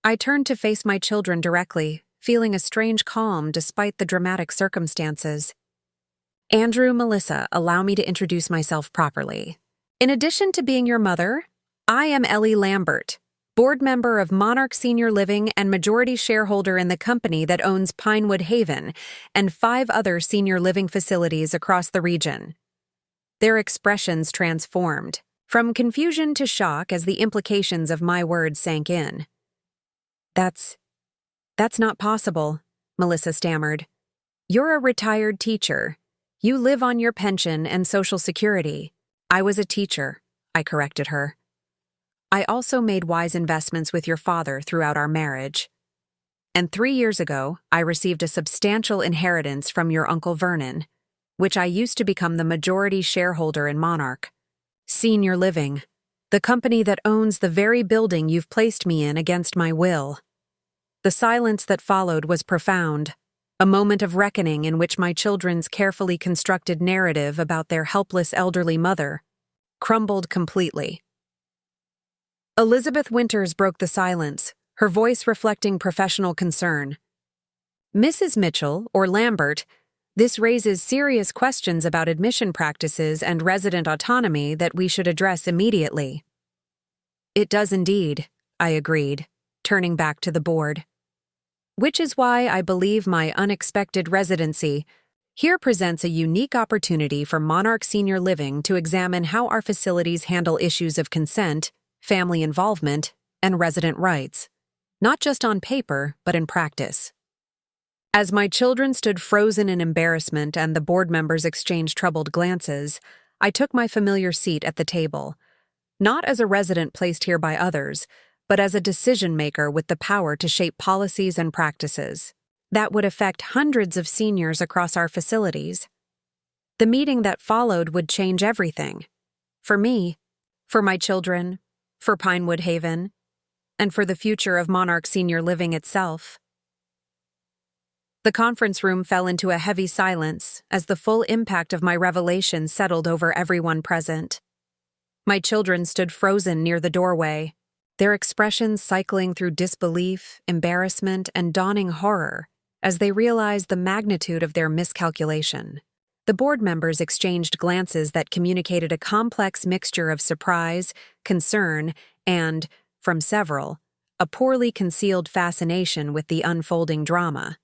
I turned to face my children directly, feeling a strange calm despite the dramatic circumstances. Andrew, Melissa, allow me to introduce myself properly. In addition to being your mother, I am Ellie Lambert, board member of Monarch Senior Living and majority shareholder in the company that owns Pinewood Haven and 5 other senior living facilities across the region. Their expressions transformed, from confusion to shock as the implications of my words sank in. That's not possible, Melissa stammered. You're a retired teacher. You live on your pension and Social Security. I was a teacher, I corrected her. I also made wise investments with your father throughout our marriage. And 3 years ago, I received a substantial inheritance from your Uncle Vernon, which I used to become the majority shareholder in Monarch Senior Living, the company that owns the very building you've placed me in against my will. The silence that followed was profound, a moment of reckoning in which my children's carefully constructed narrative about their helpless elderly mother crumbled completely. Elizabeth Winters broke the silence, her voice reflecting professional concern. Mrs. Mitchell, or Lambert, this raises serious questions about admission practices and resident autonomy that we should address immediately. It does indeed, I agreed, turning back to the board. Which is why I believe my unexpected residency here presents a unique opportunity for Monarch Senior Living to examine how our facilities handle issues of consent, family involvement, and resident rights, not just on paper, but in practice. As my children stood frozen in embarrassment and the board members exchanged troubled glances, I took my familiar seat at the table, not as a resident placed here by others, but as a decision-maker with the power to shape policies and practices that would affect hundreds of seniors across our facilities. The meeting that followed would change everything. For me, for my children, for Pinewood Haven, and for the future of Monarch Senior Living itself. The conference room fell into a heavy silence as the full impact of my revelation settled over everyone present. My children stood frozen near the doorway, their expressions cycling through disbelief, embarrassment, and dawning horror as they realized the magnitude of their miscalculation. The board members exchanged glances that communicated a complex mixture of surprise, concern, and, from several, a poorly concealed fascination with the unfolding drama.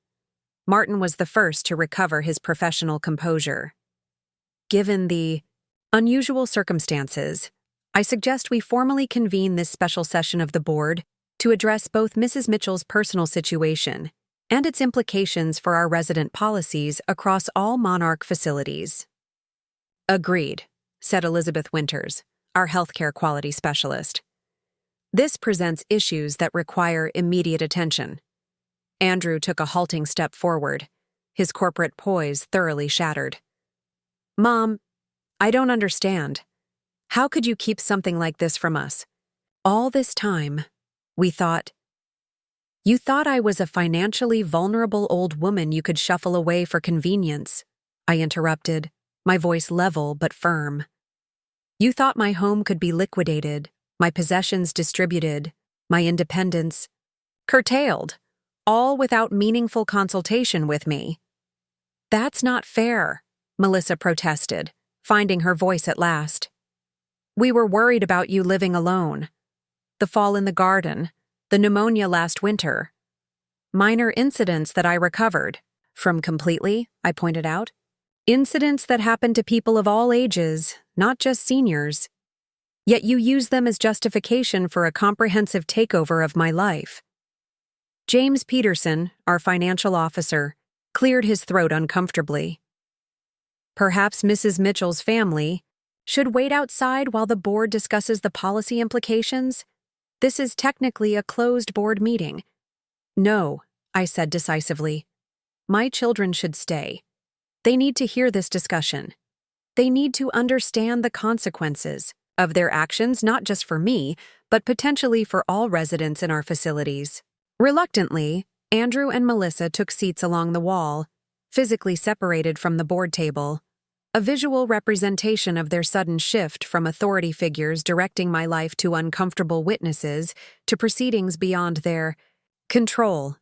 Martin was the first to recover his professional composure. Given the unusual circumstances, I suggest we formally convene this special session of the board to address both Mrs. Mitchell's personal situation and its implications for our resident policies across all Monarch facilities. Agreed, said Elizabeth Winters, our healthcare quality specialist. This presents issues that require immediate attention. Andrew took a halting step forward, his corporate poise thoroughly shattered. Mom, I don't understand. How could you keep something like this from us? All this time, we thought. You thought I was a financially vulnerable old woman you could shuffle away for convenience, I interrupted, my voice level but firm. You thought my home could be liquidated, my possessions distributed, my independence curtailed, all without meaningful consultation with me. That's not fair, Melissa protested, finding her voice at last. We were worried about you living alone. The fall in the garden, the pneumonia last winter. Minor incidents that I recovered from completely, I pointed out. Incidents that happen to people of all ages, not just seniors. Yet you use them as justification for a comprehensive takeover of my life. James Peterson, our financial officer, cleared his throat uncomfortably. Perhaps Mrs. Mitchell's family should wait outside while the board discusses the policy implications? This is technically a closed board meeting. No, I said decisively. My children should stay. They need to hear this discussion. They need to understand the consequences of their actions, not just for me, but potentially for all residents in our facilities. Reluctantly, Andrew and Melissa took seats along the wall, physically separated from the board table, a visual representation of their sudden shift from authority figures directing my life to uncomfortable witnesses to proceedings beyond their control.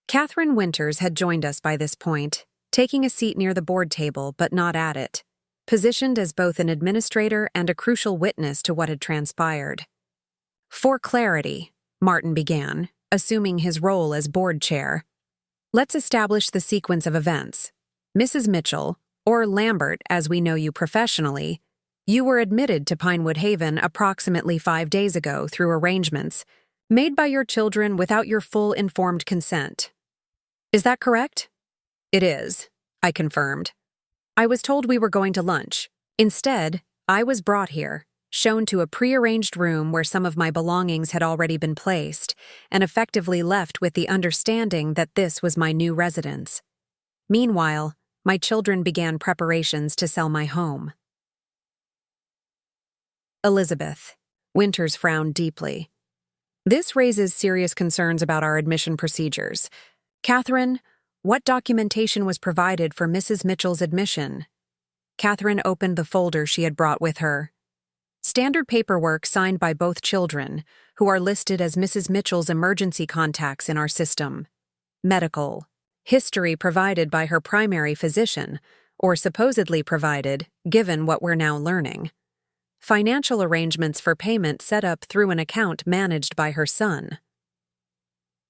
Catherine Winters had joined us by this point, taking a seat near the board table but not at it, positioned as both an administrator and a crucial witness to what had transpired. For clarity, Martin began, assuming his role as board chair. Let's establish the sequence of events. Mrs. Mitchell, or Lambert as we know you professionally, you were admitted to Pinewood Haven approximately 5 days ago through arrangements made by your children without your full informed consent. Is that correct? It is, I confirmed. I was told we were going to lunch. Instead, I was brought here, shown to a prearranged room where some of my belongings had already been placed, and effectively left with the understanding that this was my new residence. Meanwhile, my children began preparations to sell my home. Elizabeth. Winters frowned deeply. This raises serious concerns about our admission procedures. Catherine, what documentation was provided for Mrs. Mitchell's admission? Catherine opened the folder she had brought with her. Standard paperwork signed by both children, who are listed as Mrs. Mitchell's emergency contacts in our system. Medical. History provided by her primary physician, or supposedly provided, given what we're now learning. Financial arrangements for payment set up through an account managed by her son.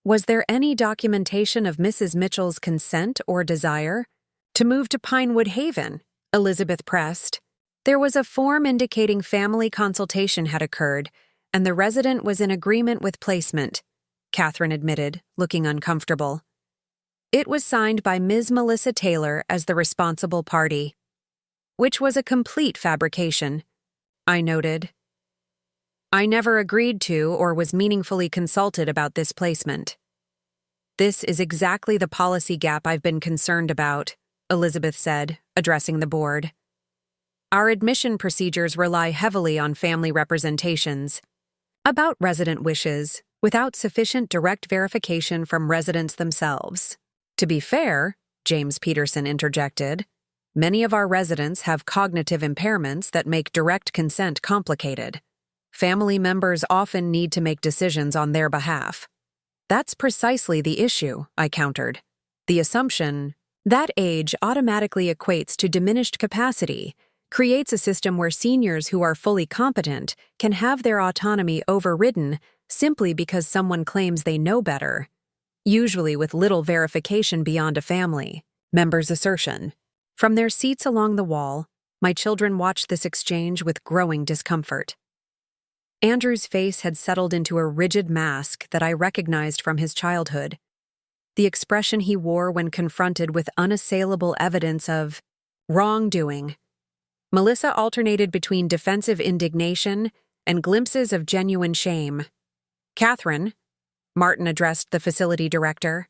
Was there any documentation of Mrs. Mitchell's consent or desire to move to Pinewood Haven? Elizabeth pressed. There was a form indicating family consultation had occurred, and the resident was in agreement with placement, Catherine admitted, looking uncomfortable. It was signed by Ms. Melissa Taylor as the responsible party, which was a complete fabrication, I noted. I never agreed to or was meaningfully consulted about this placement. This is exactly the policy gap I've been concerned about, Elizabeth said, addressing the board. Our admission procedures rely heavily on family representations about resident wishes without sufficient direct verification from residents themselves. To be fair, James Peterson interjected, many of our residents have cognitive impairments that make direct consent complicated. Family members often need to make decisions on their behalf. That's precisely the issue, I countered. The assumption that age automatically equates to diminished capacity creates a system where seniors who are fully competent can have their autonomy overridden simply because someone claims they know better. usually with little verification beyond a family member's assertion. From their seats along the wall, my children watched this exchange with growing discomfort. Andrew's face had settled into a rigid mask that I recognized from his childhood. The expression he wore when confronted with unassailable evidence of wrongdoing. Melissa alternated between defensive indignation and glimpses of genuine shame. "Catherine," Martin addressed the facility director,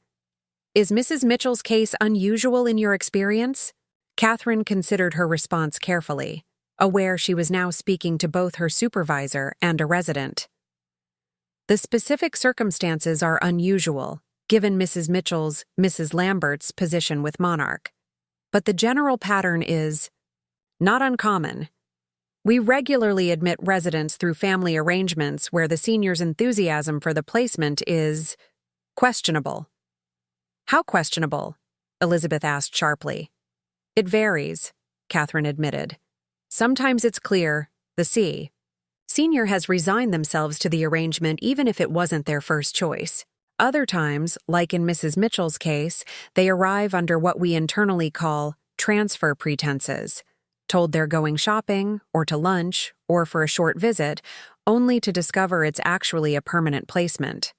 "is Mrs. Mitchell's case unusual in your experience?" Catherine considered her response carefully, aware she was now speaking to both her supervisor and a resident. "The specific circumstances are unusual, given Mrs. Mrs. Lambert's position with Monarch. But the general pattern is not uncommon. We regularly admit residents through family arrangements where the senior's enthusiasm for the placement is questionable." "How questionable?" Elizabeth asked sharply. "It varies," Catherine admitted. "Sometimes it's clear, the senior has resigned themselves to the arrangement even if it wasn't their first choice. Other times, like in Mrs. Mitchell's case, they arrive under what we internally call transfer pretenses, told they're going shopping, or to lunch, or for a short visit, only to discover it's actually a permanent placement."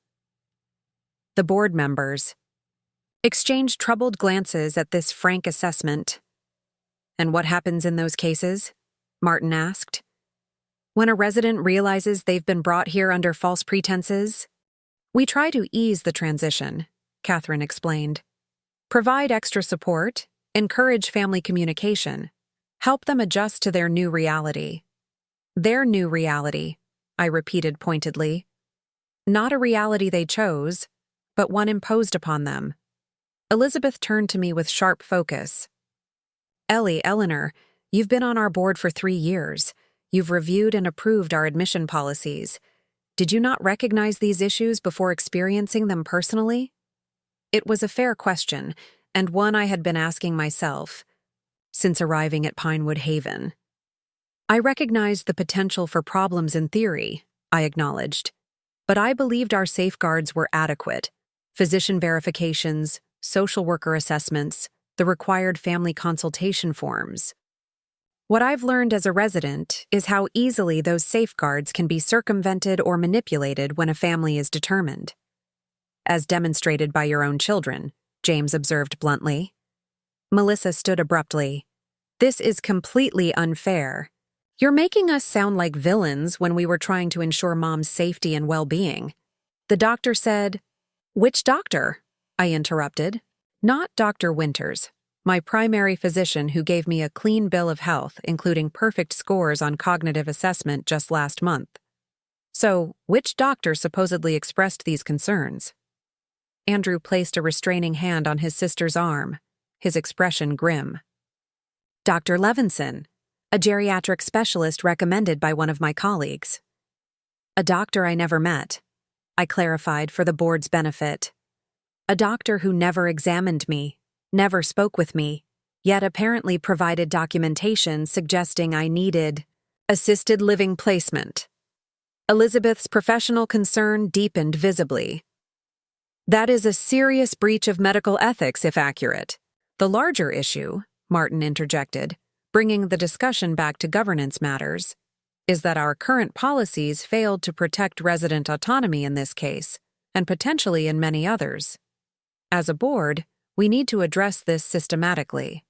The board members exchanged troubled glances at this frank assessment. "And what happens in those cases?" Martin asked. "When a resident realizes they've been brought here under false pretenses?" "We try to ease the transition," Catherine explained. "Provide extra support, encourage family communication, help them adjust to their new reality." "Their new reality," I repeated pointedly. "Not a reality they chose, but one imposed upon them." Elizabeth turned to me with sharp focus. Eleanor, you've been on our board for 3 years. You've reviewed and approved our admission policies. Did you not recognize these issues before experiencing them personally?" It was a fair question, and one I had been asking myself since arriving at Pinewood Haven. "I recognized the potential for problems in theory," I acknowledged, "but I believed our safeguards were adequate. Physician verifications, social worker assessments, the required family consultation forms. What I've learned as a resident is how easily those safeguards can be circumvented or manipulated when a family is determined." "As demonstrated by your own children," James observed bluntly. Melissa stood abruptly. "This is completely unfair. You're making us sound like villains when we were trying to ensure Mom's safety and well-being." The doctor said, "Which doctor?" I interrupted. "Not Dr. Winters, my primary physician who gave me a clean bill of health, including perfect scores on cognitive assessment just last month." "So, which doctor supposedly expressed these concerns?" Andrew placed a restraining hand on his sister's arm, his expression grim. "Dr. Levinson, a geriatric specialist recommended by one of my colleagues." "A doctor I never met," I clarified for the board's benefit. "A doctor who never examined me, never spoke with me, yet apparently provided documentation suggesting I needed assisted living placement." Elizabeth's professional concern deepened visibly. "That is a serious breach of medical ethics, if accurate. The larger issue," Martin interjected, bringing the discussion back to governance matters, "is that our current policies failed to protect resident autonomy in this case, and potentially in many others. As a board, we need to address this systematically."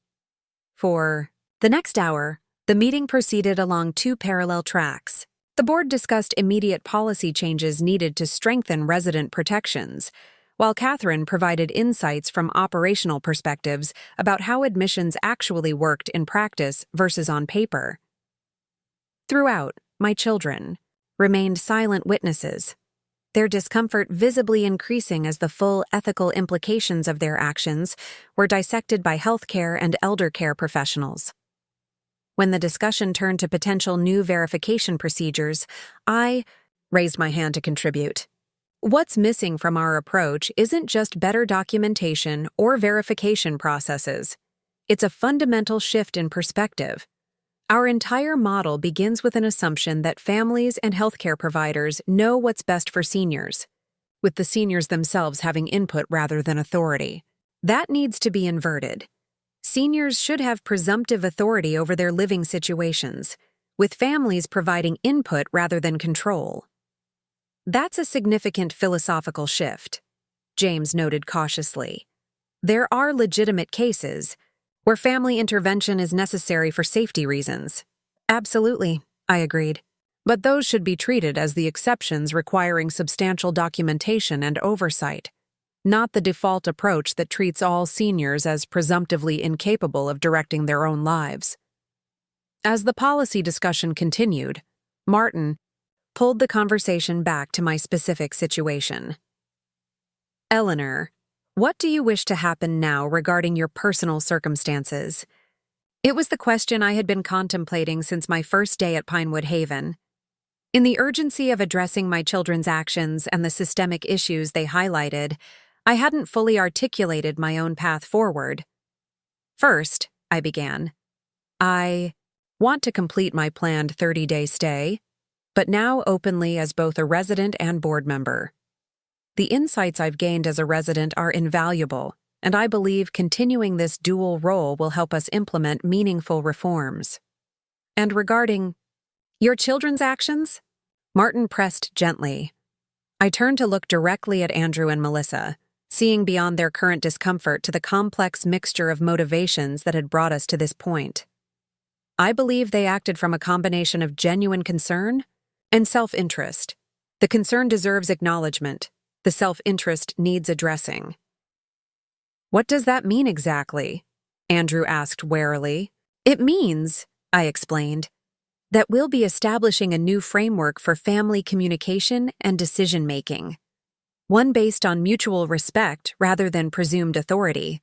For the next hour, the meeting proceeded along 2 parallel tracks. The board discussed immediate policy changes needed to strengthen resident protections, while Catherine provided insights from operational perspectives about how admissions actually worked in practice versus on paper. Throughout, my children remained silent witnesses, their discomfort visibly increasing as the full ethical implications of their actions were dissected by healthcare and elder care professionals. When the discussion turned to potential new verification procedures, I raised my hand to contribute. What's missing from our approach isn't just better documentation or verification processes. It's a fundamental shift in perspective. Our entire model begins with an assumption that families and healthcare providers know what's best for seniors. with the seniors themselves having input rather than authority. That needs to be inverted. Seniors should have presumptive authority over their living situations, with families providing input rather than control. That's a significant philosophical shift, James noted cautiously. There are legitimate cases where family intervention is necessary for safety reasons. Absolutely, I agreed. But those should be treated as the exceptions requiring substantial documentation and oversight, not the default approach that treats all seniors as presumptively incapable of directing their own lives. As the policy discussion continued, Martin pulled the conversation back to my specific situation. Eleanor, what do you wish to happen now regarding your personal circumstances? It was the question I had been contemplating since my first day at Pinewood Haven. In the urgency of addressing my children's actions and the systemic issues they highlighted, I hadn't fully articulated my own path forward. First, I began, I want to complete my planned 30-day stay, but now openly as both a resident and board member. The insights I've gained as a resident are invaluable, and I believe continuing this dual role will help us implement meaningful reforms. And regarding your children's actions? Martin pressed gently. I turned to look directly at Andrew and Melissa, seeing beyond their current discomfort to the complex mixture of motivations that had brought us to this point. I believe they acted from a combination of genuine concern and self-interest. The concern deserves acknowledgement. The self-interest needs addressing. What does that mean exactly? Andrew asked warily. It means, I explained, that we'll be establishing a new framework for family communication and decision-making. One based on mutual respect rather than presumed authority.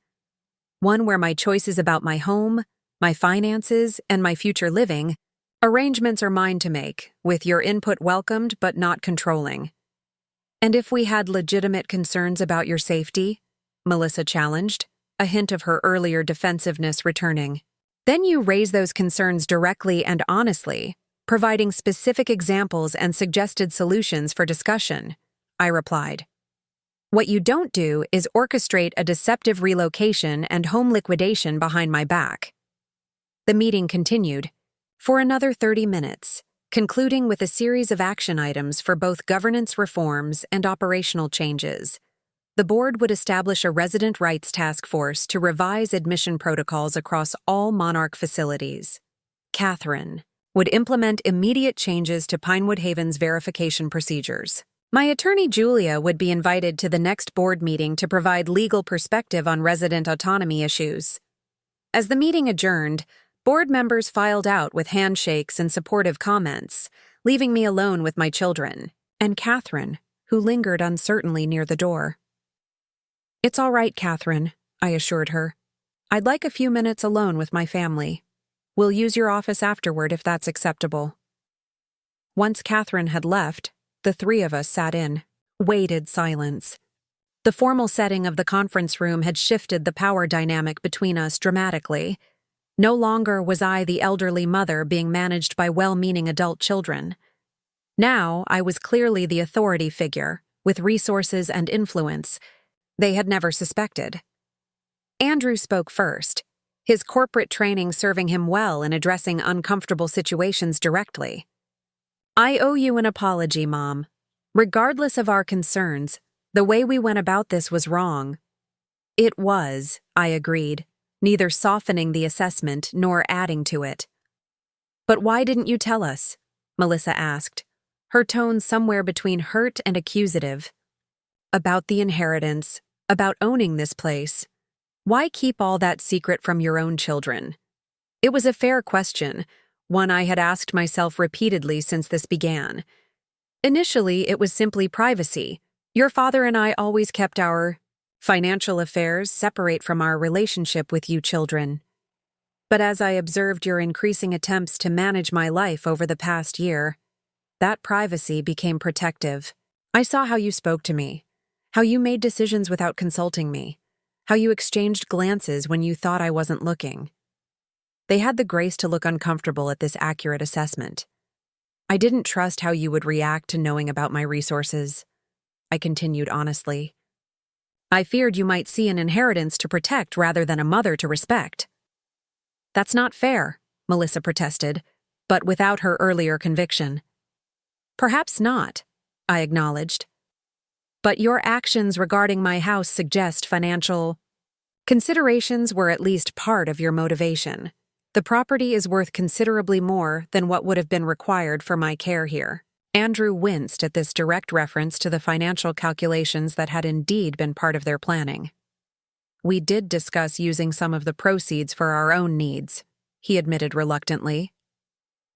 One where my choices about my home, my finances, and my future living, arrangements are mine to make, with your input welcomed but not controlling. And if we had legitimate concerns about your safety, Melissa challenged, a hint of her earlier defensiveness returning, then you raise those concerns directly and honestly, providing specific examples and suggested solutions for discussion, I replied. What you don't do is orchestrate a deceptive relocation and home liquidation behind my back. The meeting continued for another 30 minutes, concluding with a series of action items for both governance reforms and operational changes. The board would establish a resident rights task force to revise admission protocols across all Monarch facilities. Catherine would implement immediate changes to Pinewood Haven's verification procedures. My attorney Julia would be invited to the next board meeting to provide legal perspective on resident autonomy issues. As the meeting adjourned, board members filed out with handshakes and supportive comments, leaving me alone with my children, and Catherine, who lingered uncertainly near the door. It's all right, Catherine, I assured her. I'd like a few minutes alone with my family. We'll use your office afterward if that's acceptable. Once Catherine had left, the three of us sat in, weighted silence. The formal setting of the conference room had shifted the power dynamic between us dramatically. No longer was I the elderly mother being managed by well-meaning adult children. Now I was clearly the authority figure, with resources and influence they had never suspected. Andrew spoke first, his corporate training serving him well in addressing uncomfortable situations directly. I owe you an apology, Mom. Regardless of our concerns, the way we went about this was wrong. It was, I agreed, neither softening the assessment nor adding to it. But why didn't you tell us? Melissa asked, her tone somewhere between hurt and accusative. About the inheritance, about owning this place. Why keep all that secret from your own children? It was a fair question, one I had asked myself repeatedly since this began. Initially, it was simply privacy. Your father and I always kept our financial affairs separate from our relationship with you children. But as I observed your increasing attempts to manage my life over the past year, that privacy became protective. I saw how you spoke to me, how you made decisions without consulting me, how you exchanged glances when you thought I wasn't looking. They had the grace to look uncomfortable at this accurate assessment. I didn't trust how you would react to knowing about my resources. I continued honestly. I feared you might see an inheritance to protect rather than a mother to respect. That's not fair, Melissa protested, but without her earlier conviction. Perhaps not, I acknowledged. But your actions regarding my house suggest financial considerations were at least part of your motivation. The property is worth considerably more than what would have been required for my care here. Andrew winced at this direct reference to the financial calculations that had indeed been part of their planning. We did discuss using some of the proceeds for our own needs, he admitted reluctantly.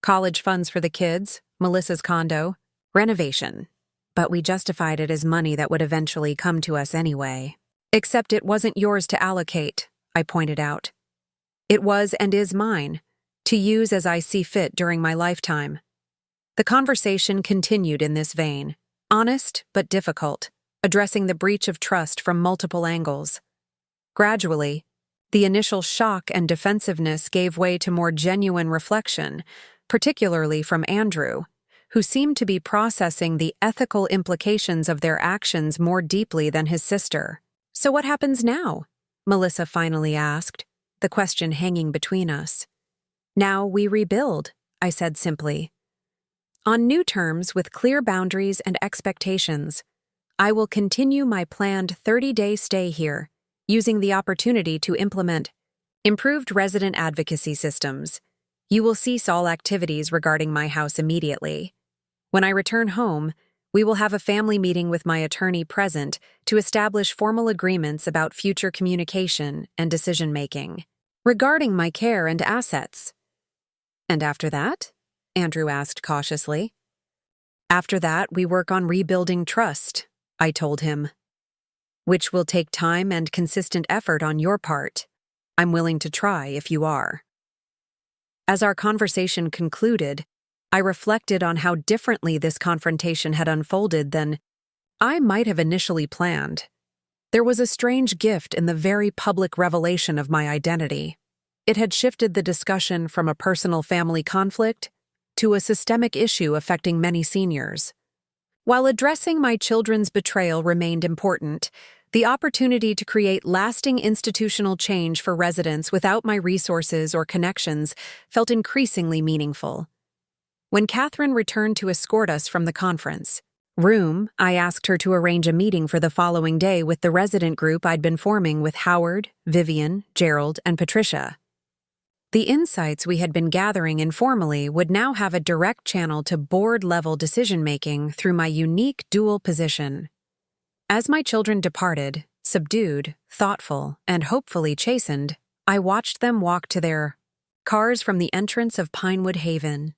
College funds for the kids, Melissa's condo, renovation. But we justified it as money that would eventually come to us anyway. Except it wasn't yours to allocate, I pointed out. It was and is mine, to use as I see fit during my lifetime. The conversation continued in this vein, honest but difficult, addressing the breach of trust from multiple angles. Gradually, the initial shock and defensiveness gave way to more genuine reflection, particularly from Andrew, who seemed to be processing the ethical implications of their actions more deeply than his sister. So what happens now? Melissa finally asked, the question hanging between us. Now we rebuild, I said simply. On new terms with clear boundaries and expectations, I will continue my planned 30-day stay here, using the opportunity to implement improved resident advocacy systems. You will cease all activities regarding my house immediately. When I return home, we will have a family meeting with my attorney present to establish formal agreements about future communication and decision-making regarding my care and assets. And after that? Andrew asked cautiously. After that, we work on rebuilding trust, I told him, which will take time and consistent effort on your part. I'm willing to try if you are. As our conversation concluded, I reflected on how differently this confrontation had unfolded than I might have initially planned. There was a strange gift in the very public revelation of my identity. It had shifted the discussion from a personal family conflict to a systemic issue affecting many seniors. While addressing my children's betrayal remained important, the opportunity to create lasting institutional change for residents without my resources or connections felt increasingly meaningful. When Catherine returned to escort us from the conference room, I asked her to arrange a meeting for the following day with the resident group I'd been forming with Howard, Vivian, Gerald, and Patricia. The insights we had been gathering informally would now have a direct channel to board-level decision-making through my unique dual position. As my children departed, subdued, thoughtful, and hopefully chastened, I watched them walk to their cars from the entrance of Pinewood Haven.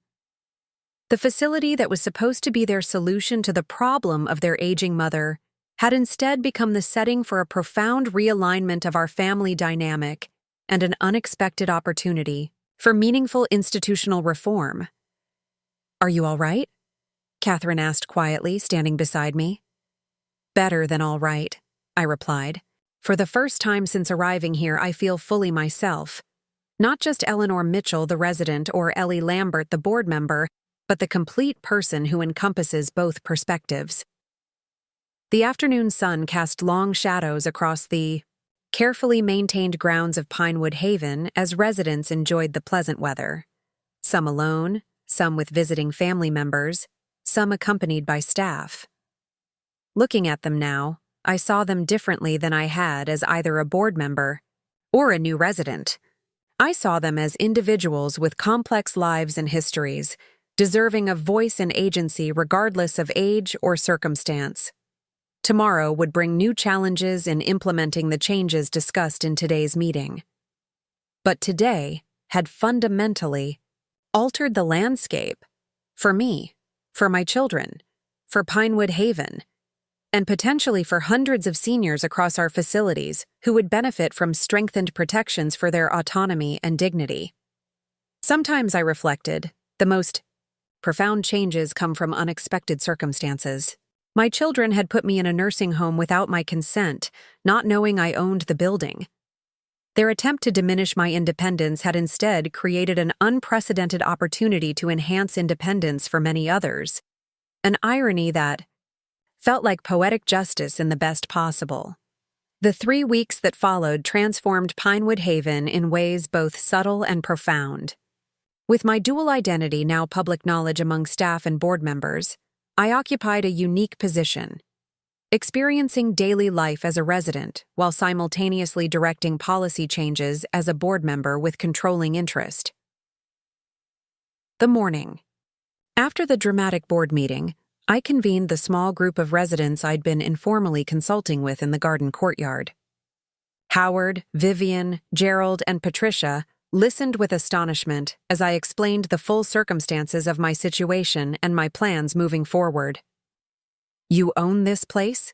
The facility that was supposed to be their solution to the problem of their aging mother had instead become the setting for a profound realignment of our family dynamic and an unexpected opportunity for meaningful institutional reform. Are you all right? Catherine asked quietly, standing beside me. Better than all right, I replied. For the first time since arriving here, I feel fully myself. Not just Eleanor Mitchell, the resident, or Ellie Lambert, the board member, but the complete person who encompasses both perspectives. The afternoon sun cast long shadows across the carefully maintained grounds of Pinewood Haven as residents enjoyed the pleasant weather. Some alone, some with visiting family members, some accompanied by staff. Looking at them now, I saw them differently than I had as either a board member or a new resident. I saw them as individuals with complex lives and histories, deserving of voice and agency regardless of age or circumstance. Tomorrow would bring new challenges in implementing the changes discussed in today's meeting. But today had fundamentally altered the landscape for me, for my children, for Pinewood Haven, and potentially for hundreds of seniors across our facilities who would benefit from strengthened protections for their autonomy and dignity. Sometimes I reflected, the most profound changes come from unexpected circumstances. My children had put me in a nursing home without my consent, not knowing I owned the building. Their attempt to diminish my independence had instead created an unprecedented opportunity to enhance independence for many others, an irony that, felt like poetic justice in the best possible. The 3 weeks that followed transformed Pinewood Haven in ways both subtle and profound. With my dual identity now public knowledge among staff and board members, I occupied a unique position, experiencing daily life as a resident while simultaneously directing policy changes as a board member with controlling interest. The morning. After the dramatic board meeting, I convened the small group of residents I'd been informally consulting with in the garden courtyard. Howard, Vivian, Gerald, and Patricia listened with astonishment as I explained the full circumstances of my situation and my plans moving forward. "You own this place?"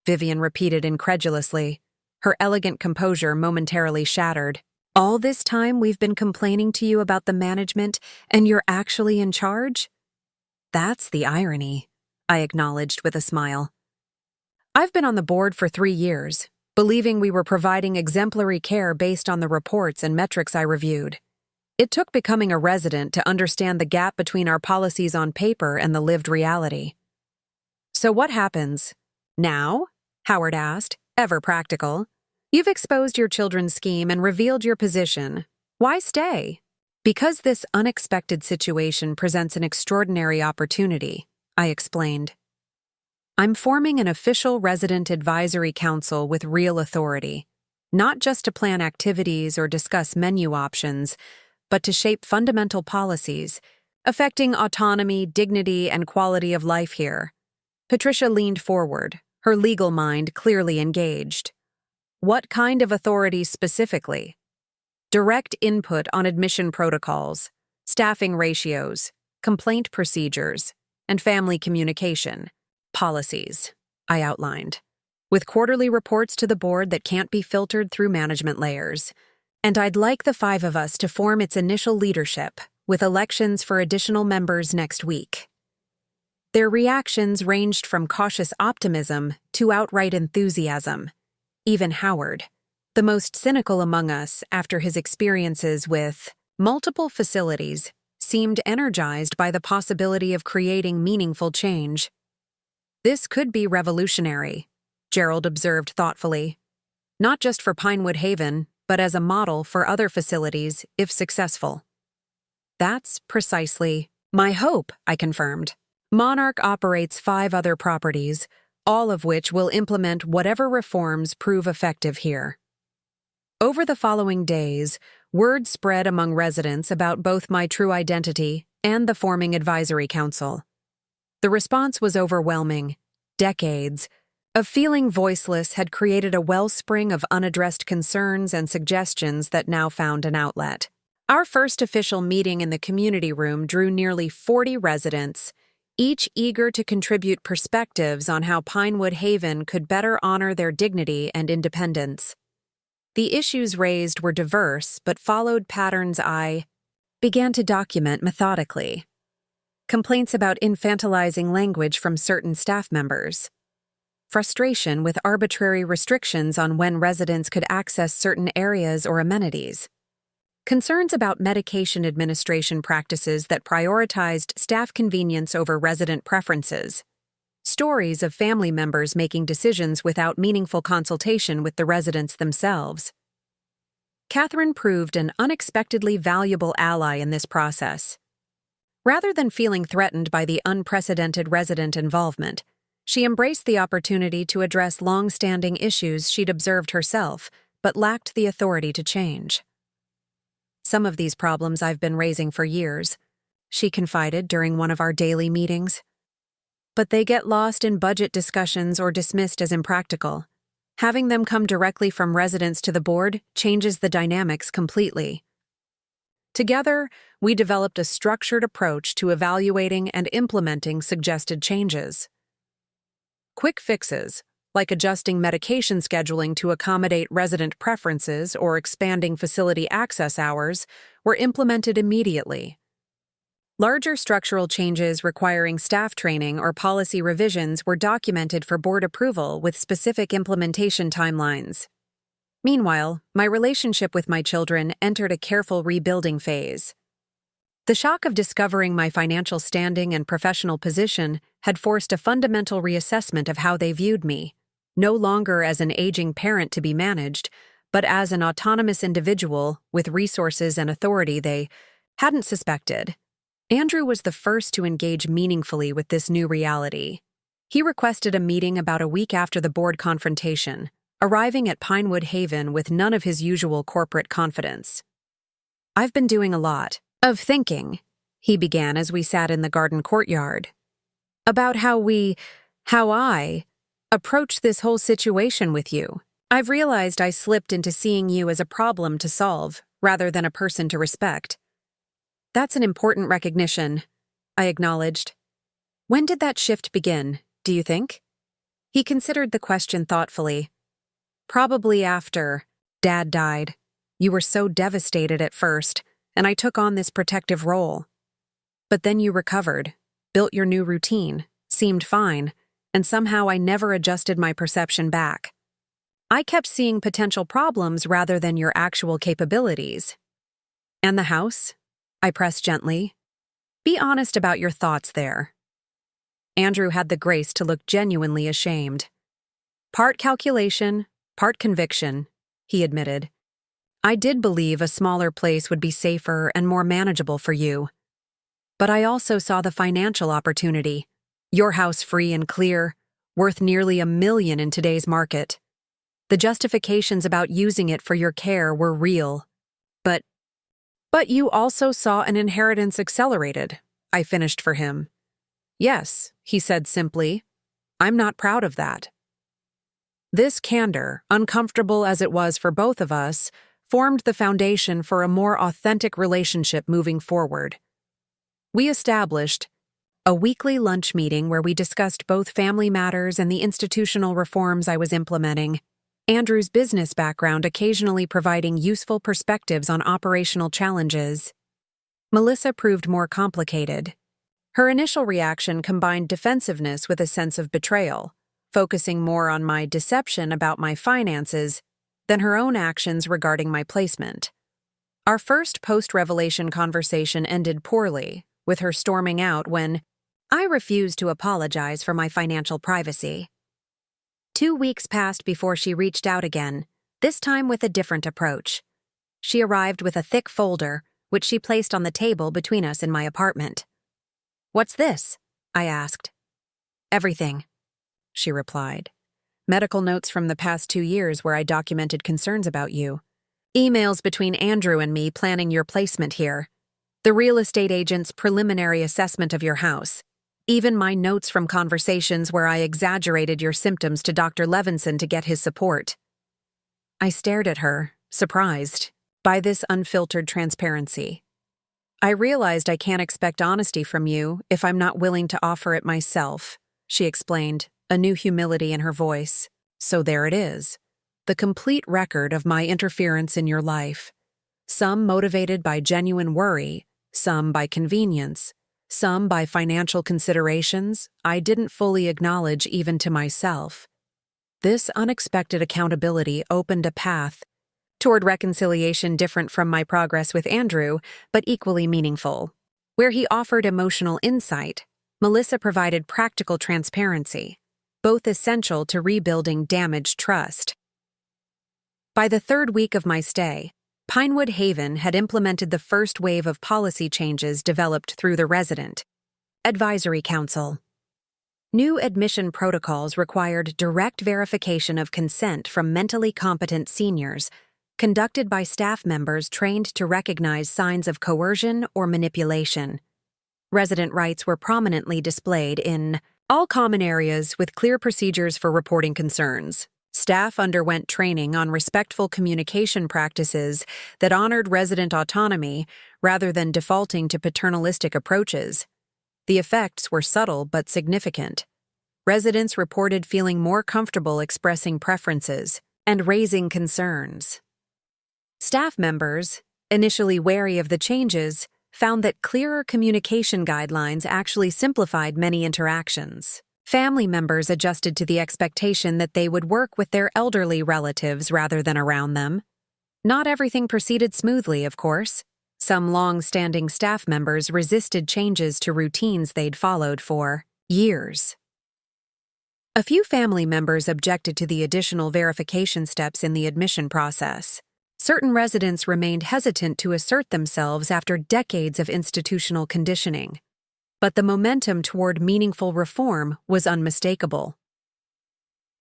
Vivian repeated incredulously, her elegant composure momentarily shattered. "All this time we've been complaining to you about the management, and you're actually in charge?" "That's the irony," I acknowledged with a smile. "I've been on the board for 3 years, believing we were providing exemplary care based on the reports and metrics I reviewed. It took becoming a resident to understand the gap between our policies on paper and the lived reality." "So what happens now?" Howard asked, ever practical. "You've exposed your children's scheme and revealed your position. Why stay?" "Because this unexpected situation presents an extraordinary opportunity," I explained. "I'm forming an official resident advisory council with real authority, not just to plan activities or discuss menu options, but to shape fundamental policies affecting autonomy, dignity, and quality of life here." Patricia leaned forward, her legal mind clearly engaged. "What kind of authority specifically?" "Direct input on admission protocols, staffing ratios, complaint procedures, and family communication policies," I outlined, "with quarterly reports to the board that can't be filtered through management layers. And I'd like the 5 of us to form its initial leadership, with elections for additional members next week." Their reactions ranged from cautious optimism to outright enthusiasm. Even Howard, the most cynical among us after his experiences with multiple facilities, seemed energized by the possibility of creating meaningful change. "This could be revolutionary," Gerald observed thoughtfully. "Not just for Pinewood Haven, but as a model for other facilities if successful." "That's precisely my hope," I confirmed. "Monarch operates 5 other properties, all of which will implement whatever reforms prove effective here." Over the following days, word spread among residents about both my true identity and the forming advisory council. The response was overwhelming. Decades of feeling voiceless had created a wellspring of unaddressed concerns and suggestions that now found an outlet. Our first official meeting in the community room drew nearly 40 residents, each eager to contribute perspectives on how Pinewood Haven could better honor their dignity and independence. The issues raised were diverse but followed patterns I began to document methodically. Complaints about infantilizing language from certain staff members. Frustration with arbitrary restrictions on when residents could access certain areas or amenities. Concerns about medication administration practices that prioritized staff convenience over resident preferences. Stories of family members making decisions without meaningful consultation with the residents themselves. Catherine proved an unexpectedly valuable ally in this process. Rather than feeling threatened by the unprecedented resident involvement, she embraced the opportunity to address long-standing issues she'd observed herself, but lacked the authority to change. "Some of these problems I've been raising for years," she confided during one of our daily meetings. "But they get lost in budget discussions or dismissed as impractical. Having them come directly from residents to the board changes the dynamics completely." Together, we developed a structured approach to evaluating and implementing suggested changes. Quick fixes, like adjusting medication scheduling to accommodate resident preferences or expanding facility access hours, were implemented immediately. Larger structural changes requiring staff training or policy revisions were documented for board approval with specific implementation timelines. Meanwhile, my relationship with my children entered a careful rebuilding phase. The shock of discovering my financial standing and professional position had forced a fundamental reassessment of how they viewed me, no longer as an aging parent to be managed, but as an autonomous individual with resources and authority they hadn't suspected. Andrew was the first to engage meaningfully with this new reality. He requested a meeting about a week after the board confrontation, arriving at Pinewood Haven with none of his usual corporate confidence. "I've been doing a lot of thinking," he began as we sat in the garden courtyard, "about how I approach this whole situation with you. I've realized I slipped into seeing you as a problem to solve rather than a person to respect." "That's an important recognition," I acknowledged. "When did that shift begin, do you think?" He considered the question thoughtfully. "Probably after Dad died. You were so devastated at first, and I took on this protective role. But then you recovered, built your new routine, seemed fine, and somehow I never adjusted my perception back. I kept seeing potential problems rather than your actual capabilities." "And the house?" I pressed gently. "Be honest about your thoughts there." Andrew had the grace to look genuinely ashamed. "Part calculation, part conviction," he admitted. "I did believe a smaller place would be safer and more manageable for you. But I also saw the financial opportunity. Your house free and clear, worth nearly $1 million in today's market. The justifications about using it for your care were real. But you also saw an inheritance accelerated," I finished for him. "Yes," he said simply. "I'm not proud of that." This candor, uncomfortable as it was for both of us, formed the foundation for a more authentic relationship moving forward. We established a weekly lunch meeting where we discussed both family matters and the institutional reforms I was implementing, Andrew's business background occasionally providing useful perspectives on operational challenges. Melissa proved more complicated. Her initial reaction combined defensiveness with a sense of betrayal, focusing more on my deception about my finances than her own actions regarding my placement. Our first post-revelation conversation ended poorly, with her storming out when I refused to apologize for my financial privacy. 2 weeks passed before she reached out again, this time with a different approach. She arrived with a thick folder, which she placed on the table between us in my apartment. "What's this?" I asked. "Everything," she replied. "Medical notes from the past 2 years where I documented concerns about you. Emails between Andrew and me planning your placement here. The real estate agent's preliminary assessment of your house. Even my notes from conversations where I exaggerated your symptoms to Dr. Levinson to get his support." I stared at her, surprised by this unfiltered transparency. "I realized I can't expect honesty from you if I'm not willing to offer it myself," she explained, a new humility in her voice. "So there it is. The complete record of my interference in your life. Some motivated by genuine worry, some by convenience, some by financial considerations I didn't fully acknowledge even to myself. This unexpected accountability opened a path toward reconciliation different from my progress with Andrew, but equally meaningful. Where he offered emotional insight, Melissa provided practical transparency, both essential to rebuilding damaged trust. By the 3rd week of my stay, Pinewood Haven had implemented the first wave of policy changes developed through the Resident Advisory Council. New admission protocols required direct verification of consent from mentally competent seniors, conducted by staff members trained to recognize signs of coercion or manipulation. Resident rights were prominently displayed in all common areas with clear procedures for reporting concerns. Staff underwent training on respectful communication practices that honored resident autonomy rather than defaulting to paternalistic approaches. The effects were subtle but significant. Residents reported feeling more comfortable expressing preferences and raising concerns. Staff members, initially wary of the changes, found that clearer communication guidelines actually simplified many interactions. Family members adjusted to the expectation that they would work with their elderly relatives rather than around them. Not everything proceeded smoothly, of course. Some long-standing staff members resisted changes to routines they'd followed for years. A few family members objected to the additional verification steps in the admission process. Certain residents remained hesitant to assert themselves after decades of institutional conditioning. But the momentum toward meaningful reform was unmistakable.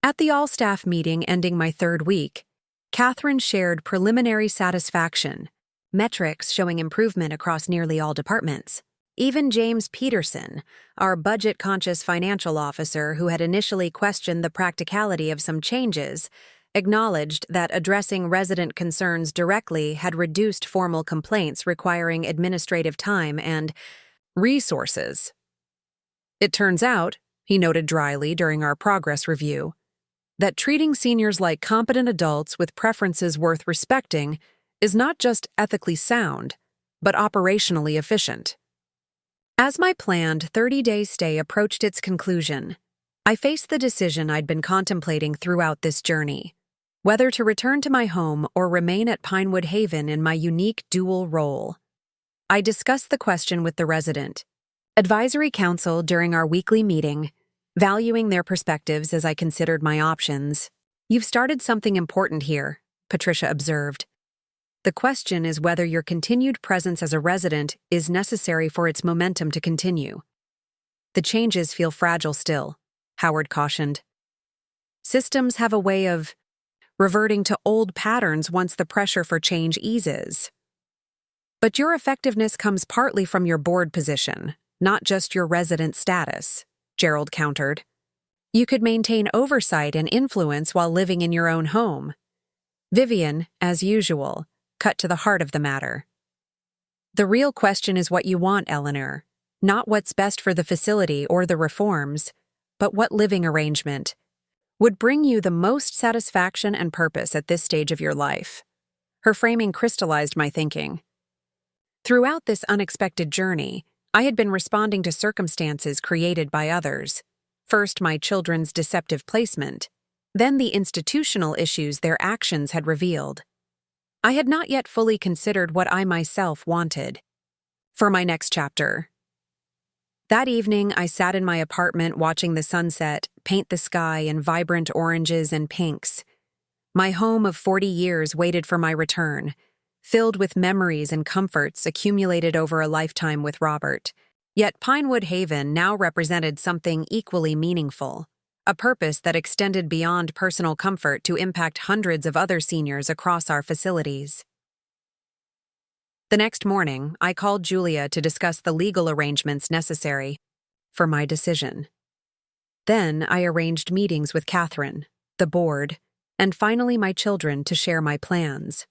At the all-staff meeting ending my third week, Catherine shared preliminary satisfaction, metrics showing improvement across nearly all departments. Even James Peterson, our budget-conscious financial officer who had initially questioned the practicality of some changes, acknowledged that addressing resident concerns directly had reduced formal complaints requiring administrative time and resources. It turns out, he noted dryly during our progress review, that treating seniors like competent adults with preferences worth respecting is not just ethically sound, but operationally efficient. As my planned 30-day stay approached its conclusion, I faced the decision I'd been contemplating throughout this journey, whether to return to my home or remain at Pinewood Haven in my unique dual role. I discussed the question with the resident advisory council during our weekly meeting, valuing their perspectives as I considered my options. "You've started something important here," Patricia observed. "The question is whether your continued presence as a resident is necessary for its momentum to continue." "The changes feel fragile still," Howard cautioned. "Systems have a way of reverting to old patterns once the pressure for change eases." "But your effectiveness comes partly from your board position, not just your resident status," Gerald countered. "You could maintain oversight and influence while living in your own home." Vivian, as usual, cut to the heart of the matter. "The real question is what you want, Eleanor. Not what's best for the facility or the reforms, but what living arrangement would bring you the most satisfaction and purpose at this stage of your life." Her framing crystallized my thinking. Throughout this unexpected journey, I had been responding to circumstances created by others. First, my children's deceptive placement, then the institutional issues their actions had revealed. I had not yet fully considered what I myself wanted for my next chapter. That evening, I sat in my apartment watching the sunset paint the sky in vibrant oranges and pinks. My home of 40 years waited for my return, filled with memories and comforts accumulated over a lifetime with Robert. Yet Pinewood Haven now represented something equally meaningful, a purpose that extended beyond personal comfort to impact hundreds of other seniors across our facilities. The next morning, I called Julia to discuss the legal arrangements necessary for my decision. Then I arranged meetings with Catherine, the board, and finally my children to share my plans.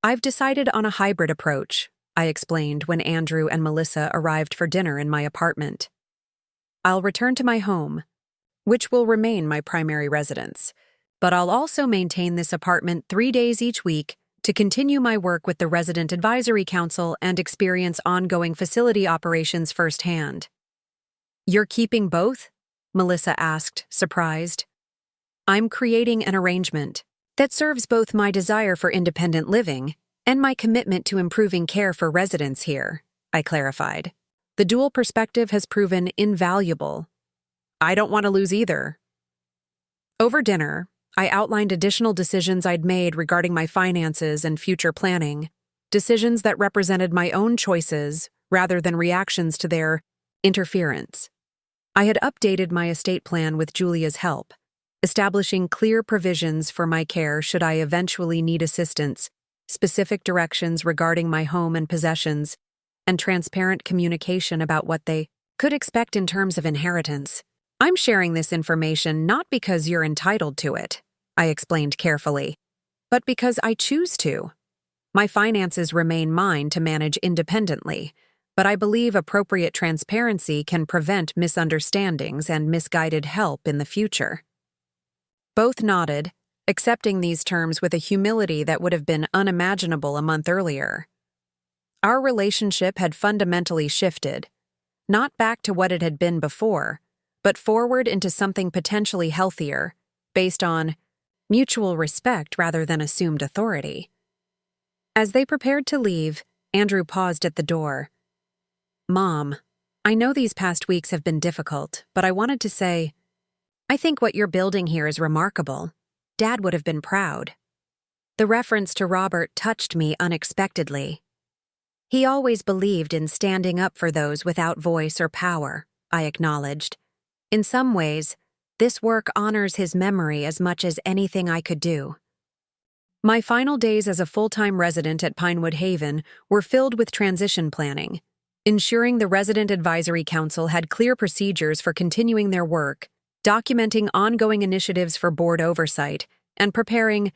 "I've decided on a hybrid approach," I explained when Andrew and Melissa arrived for dinner in my apartment. "I'll return to my home, which will remain my primary residence, but I'll also maintain this apartment 3 days each week to continue my work with the Resident Advisory Council and experience ongoing facility operations firsthand." "You're keeping both?" Melissa asked, surprised. "I'm creating an arrangement that serves both my desire for independent living and my commitment to improving care for residents here," I clarified. "The dual perspective has proven invaluable. I don't want to lose either." Over dinner, I outlined additional decisions I'd made regarding my finances and future planning, decisions that represented my own choices rather than reactions to their interference. I had updated my estate plan with Julia's help, establishing clear provisions for my care should I eventually need assistance, specific directions regarding my home and possessions, and transparent communication about what they could expect in terms of inheritance. "I'm sharing this information not because you're entitled to it," I explained carefully, "but because I choose to. My finances remain mine to manage independently, but I believe appropriate transparency can prevent misunderstandings and misguided help in the future." Both nodded, accepting these terms with a humility that would have been unimaginable a month earlier. Our relationship had fundamentally shifted, not back to what it had been before, but forward into something potentially healthier, based on mutual respect rather than assumed authority. As they prepared to leave, Andrew paused at the door. "Mom, I know these past weeks have been difficult, but I wanted to say, I think what you're building here is remarkable. Dad would have been proud." The reference to Robert touched me unexpectedly. He always believed in standing up for those without voice or power, I acknowledged. In some ways, this work honors his memory as much as anything I could do. My final days as a full-time resident at Pinewood Haven were filled with transition planning, ensuring the Resident Advisory Council had clear procedures for continuing their work, documenting ongoing initiatives for board oversight, and preparing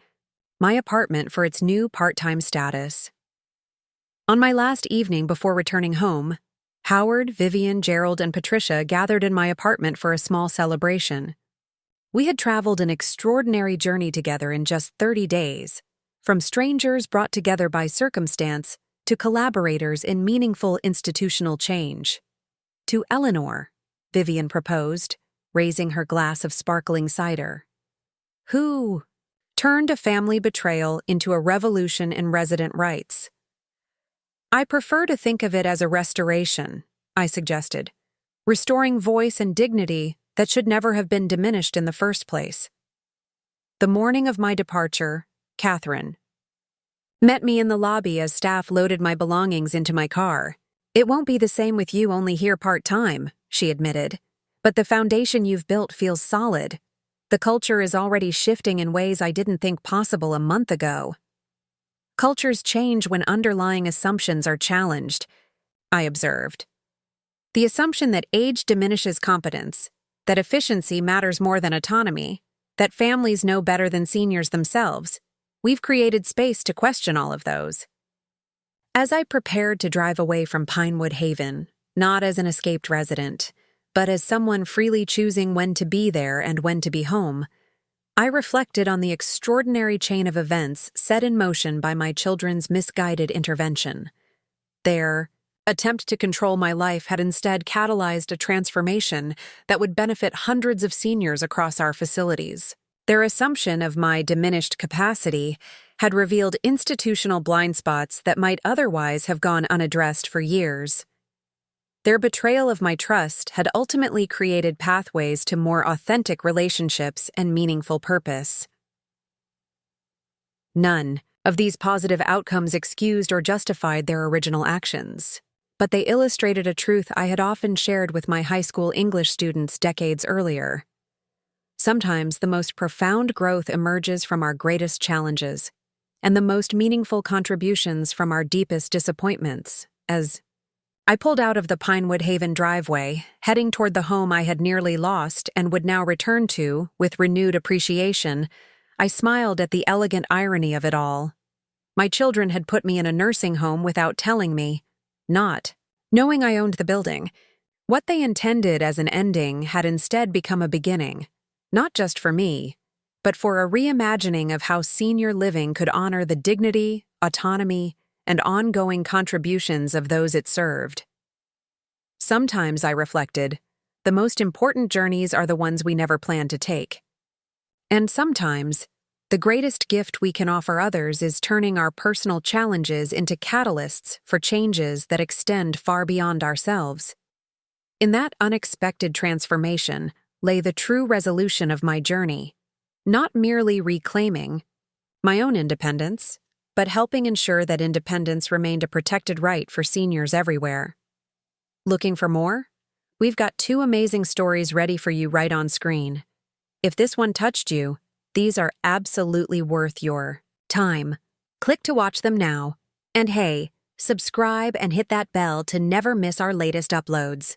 my apartment for its new part-time status. On my last evening before returning home, Howard, Vivian, Gerald, and Patricia gathered in my apartment for a small celebration. We had traveled an extraordinary journey together in just 30 days, from strangers brought together by circumstance to collaborators in meaningful institutional change. "To Eleanor," Vivian proposed, raising her glass of sparkling cider, "who turned a family betrayal into a revolution in resident rights." "I prefer to think of it as a restoration," I suggested, "restoring voice and dignity that should never have been diminished in the first place." The morning of my departure, Catherine met me in the lobby as staff loaded my belongings into my car. "It won't be the same with you only here part-time," she admitted, "but the foundation you've built feels solid. The culture is already shifting in ways I didn't think possible a month ago." "Cultures change when underlying assumptions are challenged," I observed. "The assumption that age diminishes competence, that efficiency matters more than autonomy, that families know better than seniors themselves. We've created space to question all of those." As I prepared to drive away from Pinewood Haven, not as an escaped resident, but as someone freely choosing when to be there and when to be home, I reflected on the extraordinary chain of events set in motion by my children's misguided intervention. Their attempt to control my life had instead catalyzed a transformation that would benefit hundreds of seniors across our facilities. Their assumption of my diminished capacity had revealed institutional blind spots that might otherwise have gone unaddressed for years. Their betrayal of my trust had ultimately created pathways to more authentic relationships and meaningful purpose. None of these positive outcomes excused or justified their original actions, but they illustrated a truth I had often shared with my high school English students decades earlier. Sometimes the most profound growth emerges from our greatest challenges, and the most meaningful contributions from our deepest disappointments. As I pulled out of the Pinewood Haven driveway, heading toward the home I had nearly lost and would now return to with renewed appreciation, I smiled at the elegant irony of it all. My children had put me in a nursing home without telling me, not knowing I owned the building. What they intended as an ending had instead become a beginning, not just for me, but for a reimagining of how senior living could honor the dignity, autonomy, and ongoing contributions of those it served. Sometimes, I reflected, the most important journeys are the ones we never plan to take. And sometimes, the greatest gift we can offer others is turning our personal challenges into catalysts for changes that extend far beyond ourselves. In that unexpected transformation lay the true resolution of my journey, not merely reclaiming my own independence, but helping ensure that independence remained a protected right for seniors everywhere. Looking for more? We've got 2 amazing stories ready for you right on screen. If this one touched you, these are absolutely worth your time. Click to watch them now. And hey, subscribe and hit that bell to never miss our latest uploads.